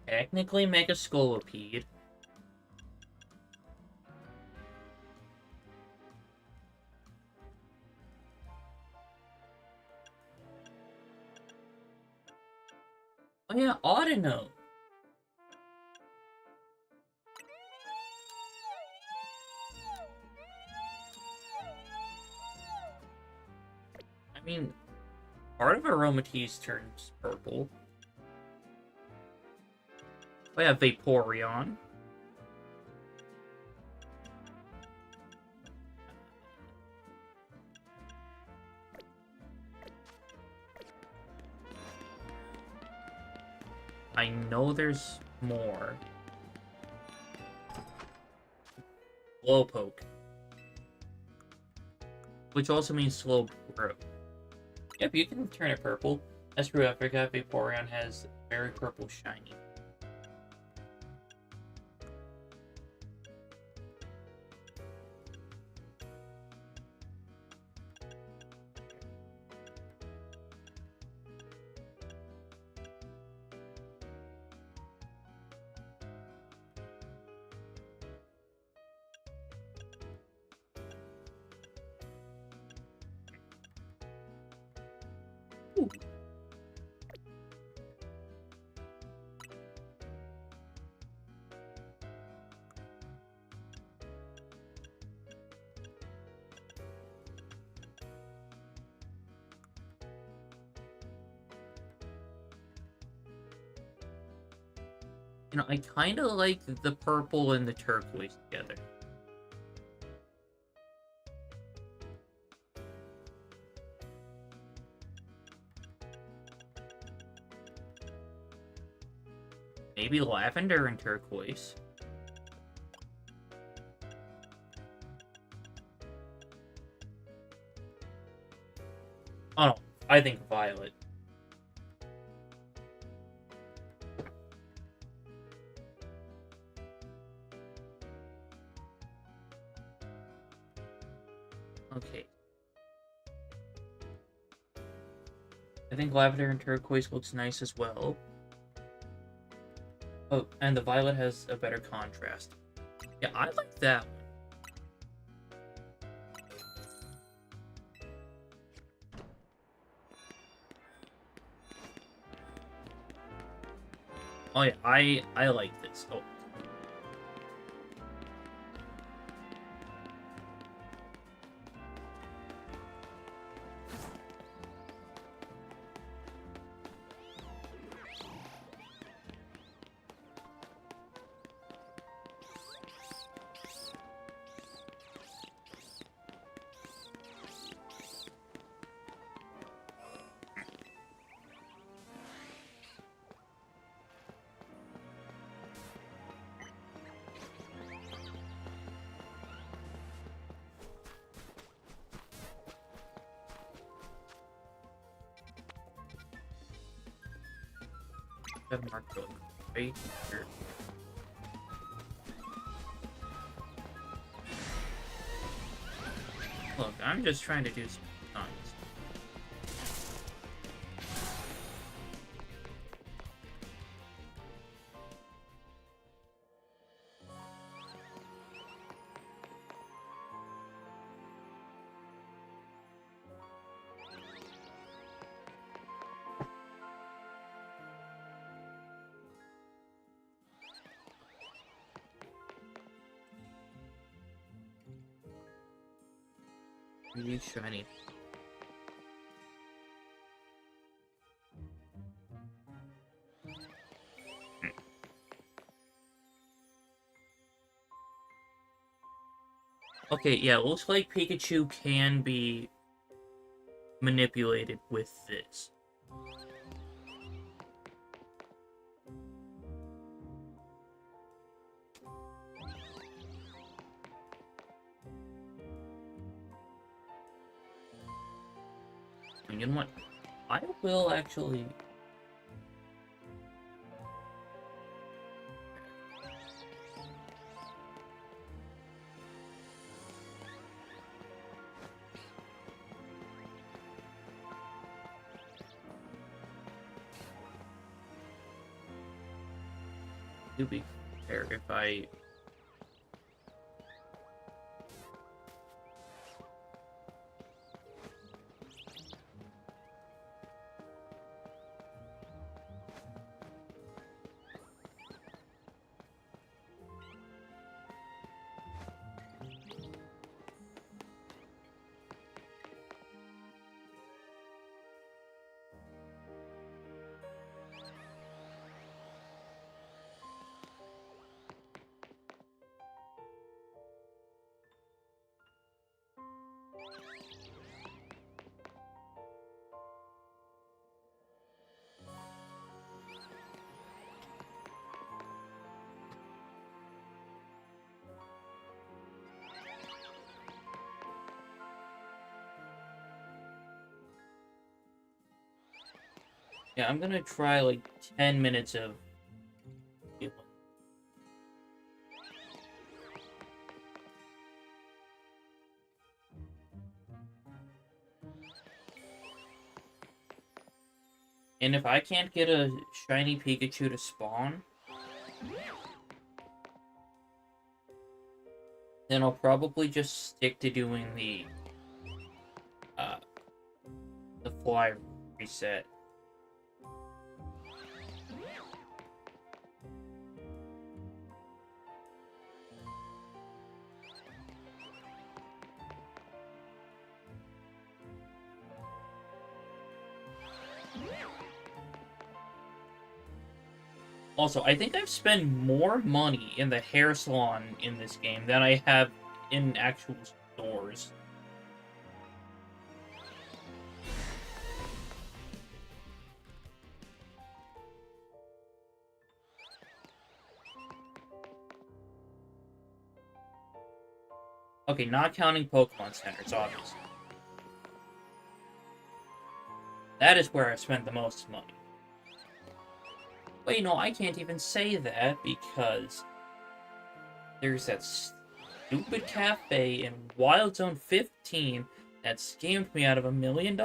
Technically Mega Scolipede. Oh yeah, Audino. I mean, part of Aromatisse turns purple. Oh yeah, Vaporeon. I know there's more. Slowpoke. Which also means slow growth. Yep, you can turn it purple. That's true, I forgot Vaporeon has very purple shiny. Ooh. You know, I kind of like the purple and the turquoise together. Maybe lavender and turquoise. Oh no, I think violet. Okay. I think lavender and turquoise looks nice as well. Oh, and the violet has a better contrast. Yeah, I like that one. Oh yeah, I like this. Oh. Have marked right here. Look, I'm just trying to do some science. Really shiny. Okay, yeah, it looks like Pikachu can be manipulated with this. And you know what? I will actually... to be fair, if I... Yeah, I'm gonna try like 10 minutes of healing. And if I can't get a shiny Pikachu to spawn, then I'll probably just stick to doing uh, the fly reset. Also, I think I've spent more money in the hair salon in this game than I have in actual stores. Okay, not counting Pokemon Centers, obviously. That is where I spent the most money. But you know, I can't even say that because there's that stupid cafe in Wild Zone 15 that scammed me out of $1 million.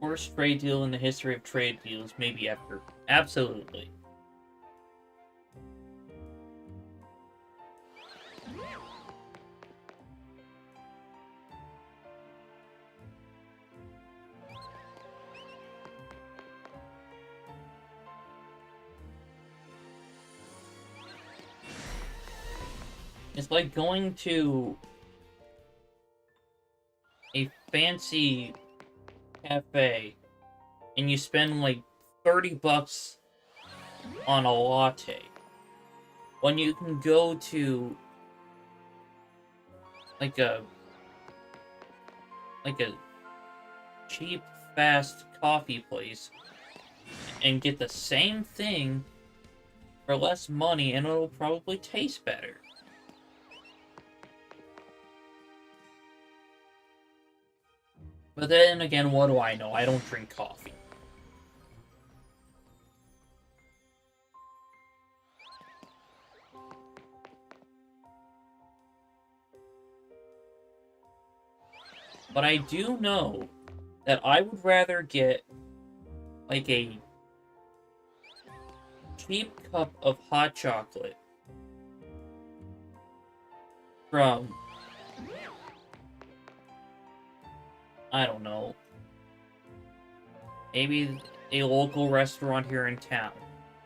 Worst trade deal in the history of trade deals, maybe ever. Absolutely. It's like going to a fancy cafe and you spend like 30 bucks on a latte when you can go to like a cheap fast coffee place and get the same thing for less money, and it'll probably taste better. But then again, what do I know? I don't drink coffee. But I do know that I would rather get, like, a cheap cup of hot chocolate from, I don't know, maybe a local restaurant here in town,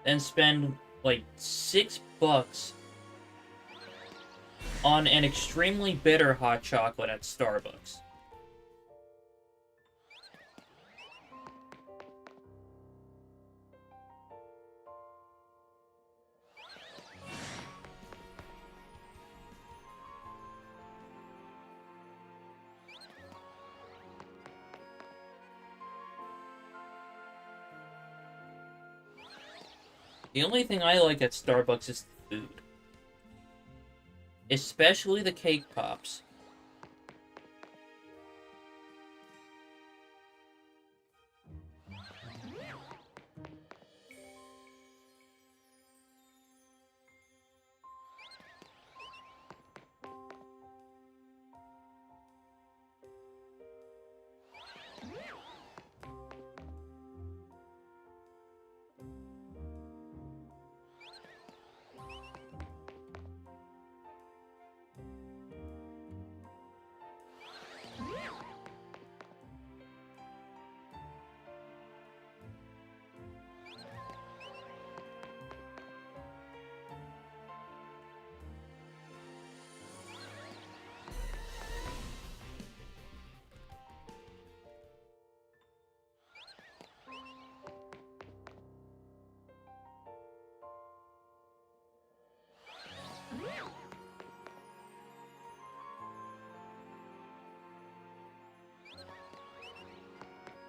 than spend, like, $6 on an extremely bitter hot chocolate at Starbucks. The only thing I like at Starbucks is the food. Especially the cake pops.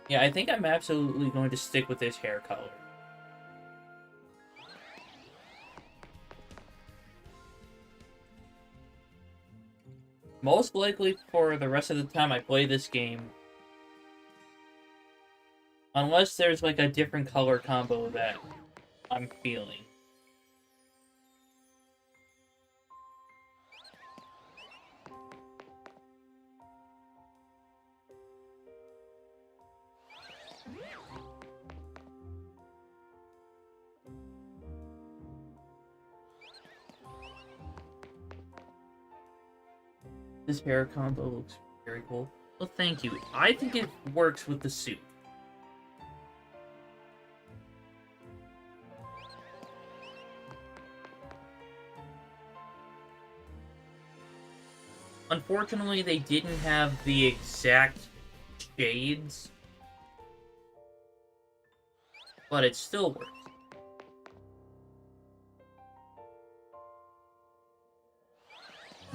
Yeah, I think I'm absolutely going to stick with this hair color. Most likely for the rest of the time I play this game. Unless there's like a different color combo that I'm feeling. This hair combo looks very cool. Well, thank you. I think it works with the suit. Unfortunately, they didn't have the exact shades, but it still works.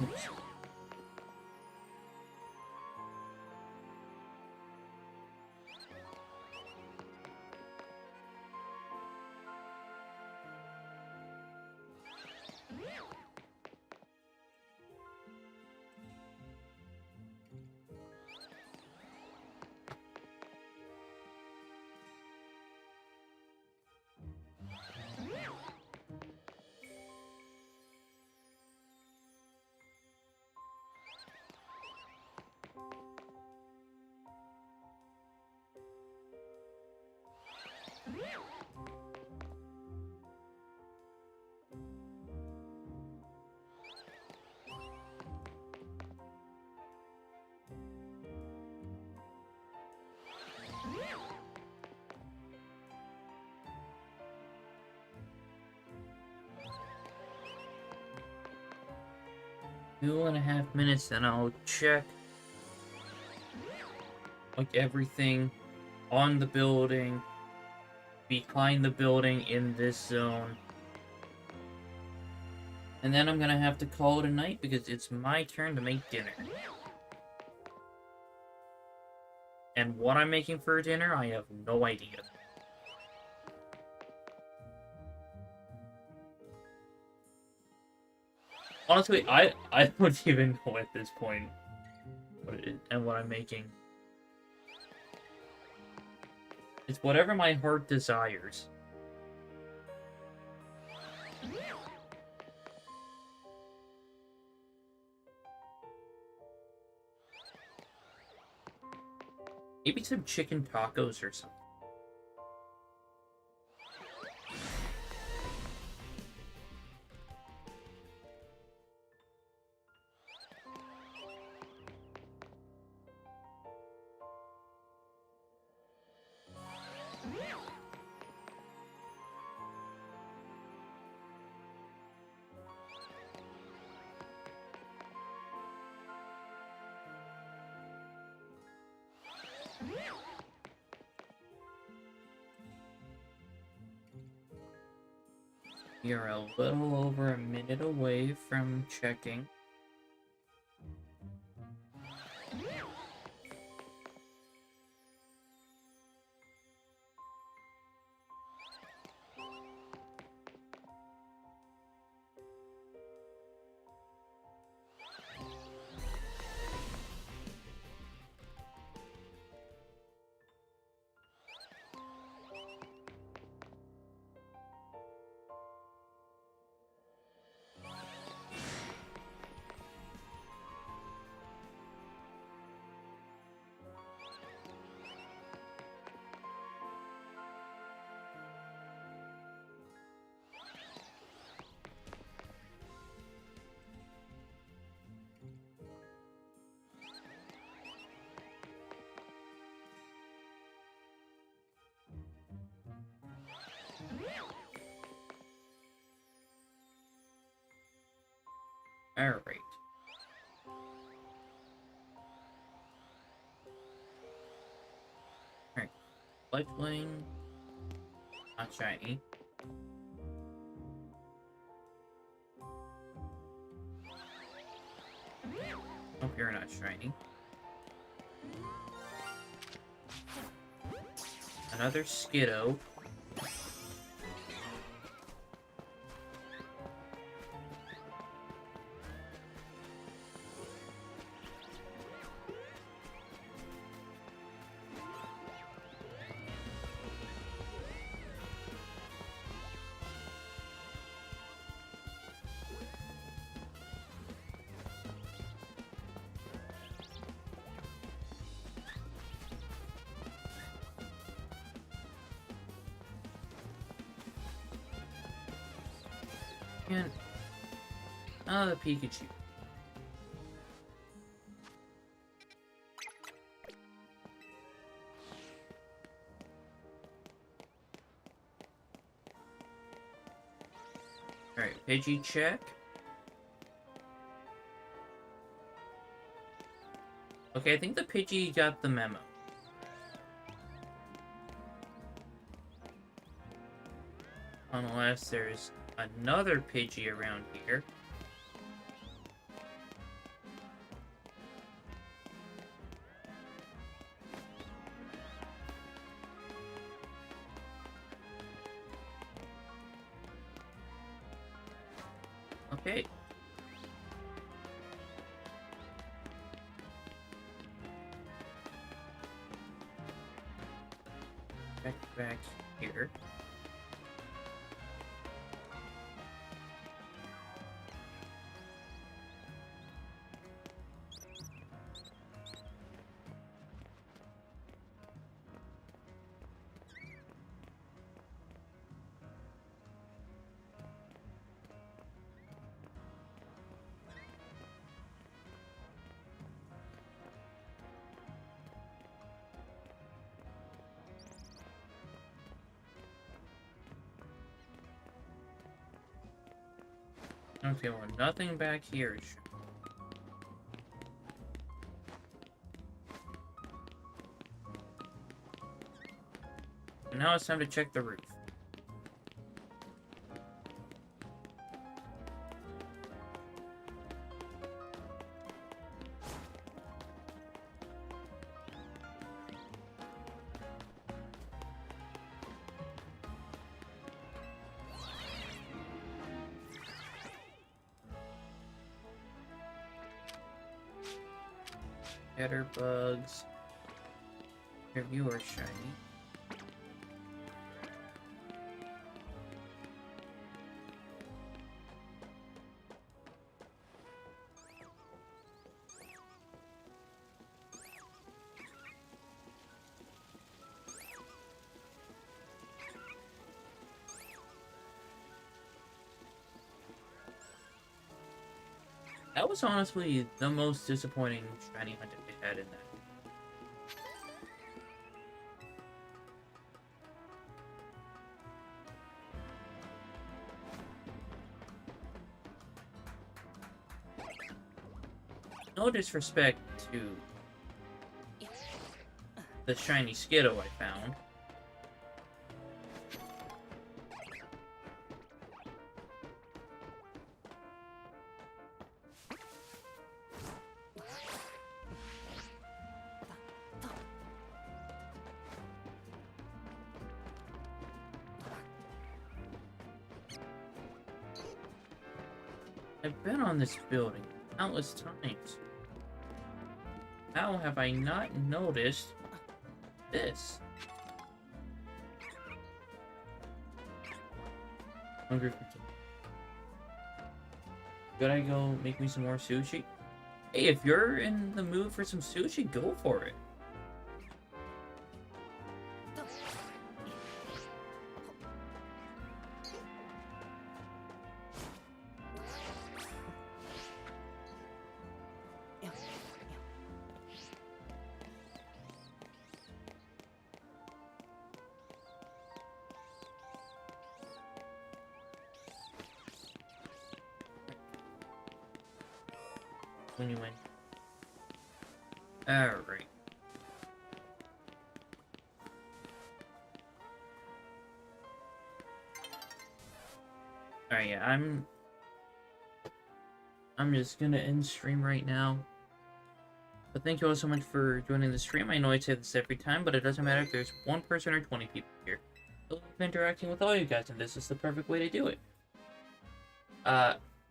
Oops. Two and a half minutes, then I'll check like everything on the building, behind the building in this zone. And then I'm gonna have to call it a night because it's my turn to make dinner. And what I'm making for dinner, I have no idea. Honestly, I don't even know at this point what I'm making. It's whatever my heart desires. Maybe some chicken tacos or something. You're a little over a minute away from checking. Alright. Alright. Fledgling. Not shiny. Hope you're not shiny. Another Skiddo. And another Pikachu. Alright, Pidgey check. Okay, I think the Pidgey got the memo. Unless there's another Pidgey around here. Okay. Back here. Okay, well, nothing back here. Now it's time to check the roof. Scatterbugs. Review are shiny. That was honestly the most disappointing shiny hunt I had in that. No disrespect to the shiny Skiddo I found. I've been on this building countless times. How have I not noticed this? Hungry for tea. Should I go make me some more sushi? Hey, if you're in the mood for some sushi, go for it. When you win. Alright. Alright, yeah, I'm just gonna end stream right now. But thank you all so much for joining the stream. I know I say this every time, but it doesn't matter if there's 1 person or 20 people here. I love interacting with all you guys, and this is the perfect way to do it.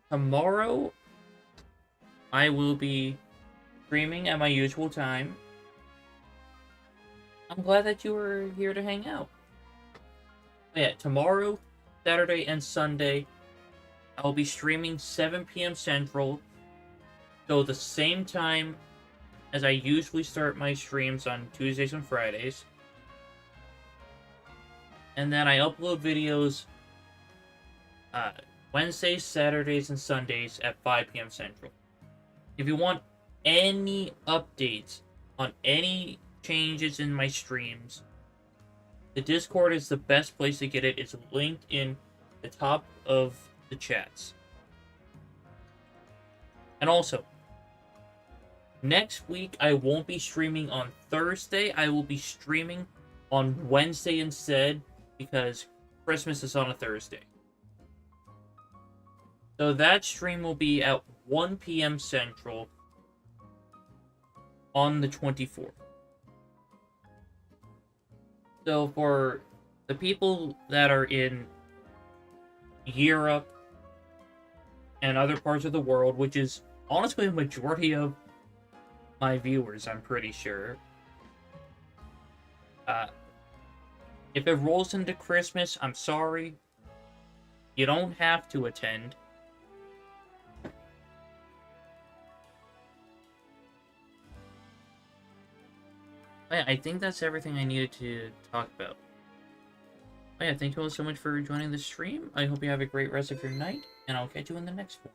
Tomorrow, I will be streaming at my usual time. I'm glad that you were here to hang out. But yeah, tomorrow, Saturday, and Sunday, I'll be streaming 7 p.m. Central. So the same time as I usually start my streams on Tuesdays and Fridays. And then I upload videos Wednesdays, Saturdays, and Sundays at 5 p.m. Central. If you want any updates on any changes in my streams, the Discord is the best place to get it. It's linked in the top of the chats. And also, next week I won't be streaming on Thursday. I will be streaming on Wednesday instead because Christmas is on a Thursday. So that stream will be at 1 p.m. Central on the 24th. So for the people that are in Europe and other parts of the world, which is honestly a majority of my viewers, I'm pretty sure. If it rolls into Christmas, I'm sorry. You don't have to attend. Yeah, I think that's everything I needed to talk about. Yeah, thank you all so much for joining the stream. I hope you have a great rest of your night, and I'll catch you in the next one.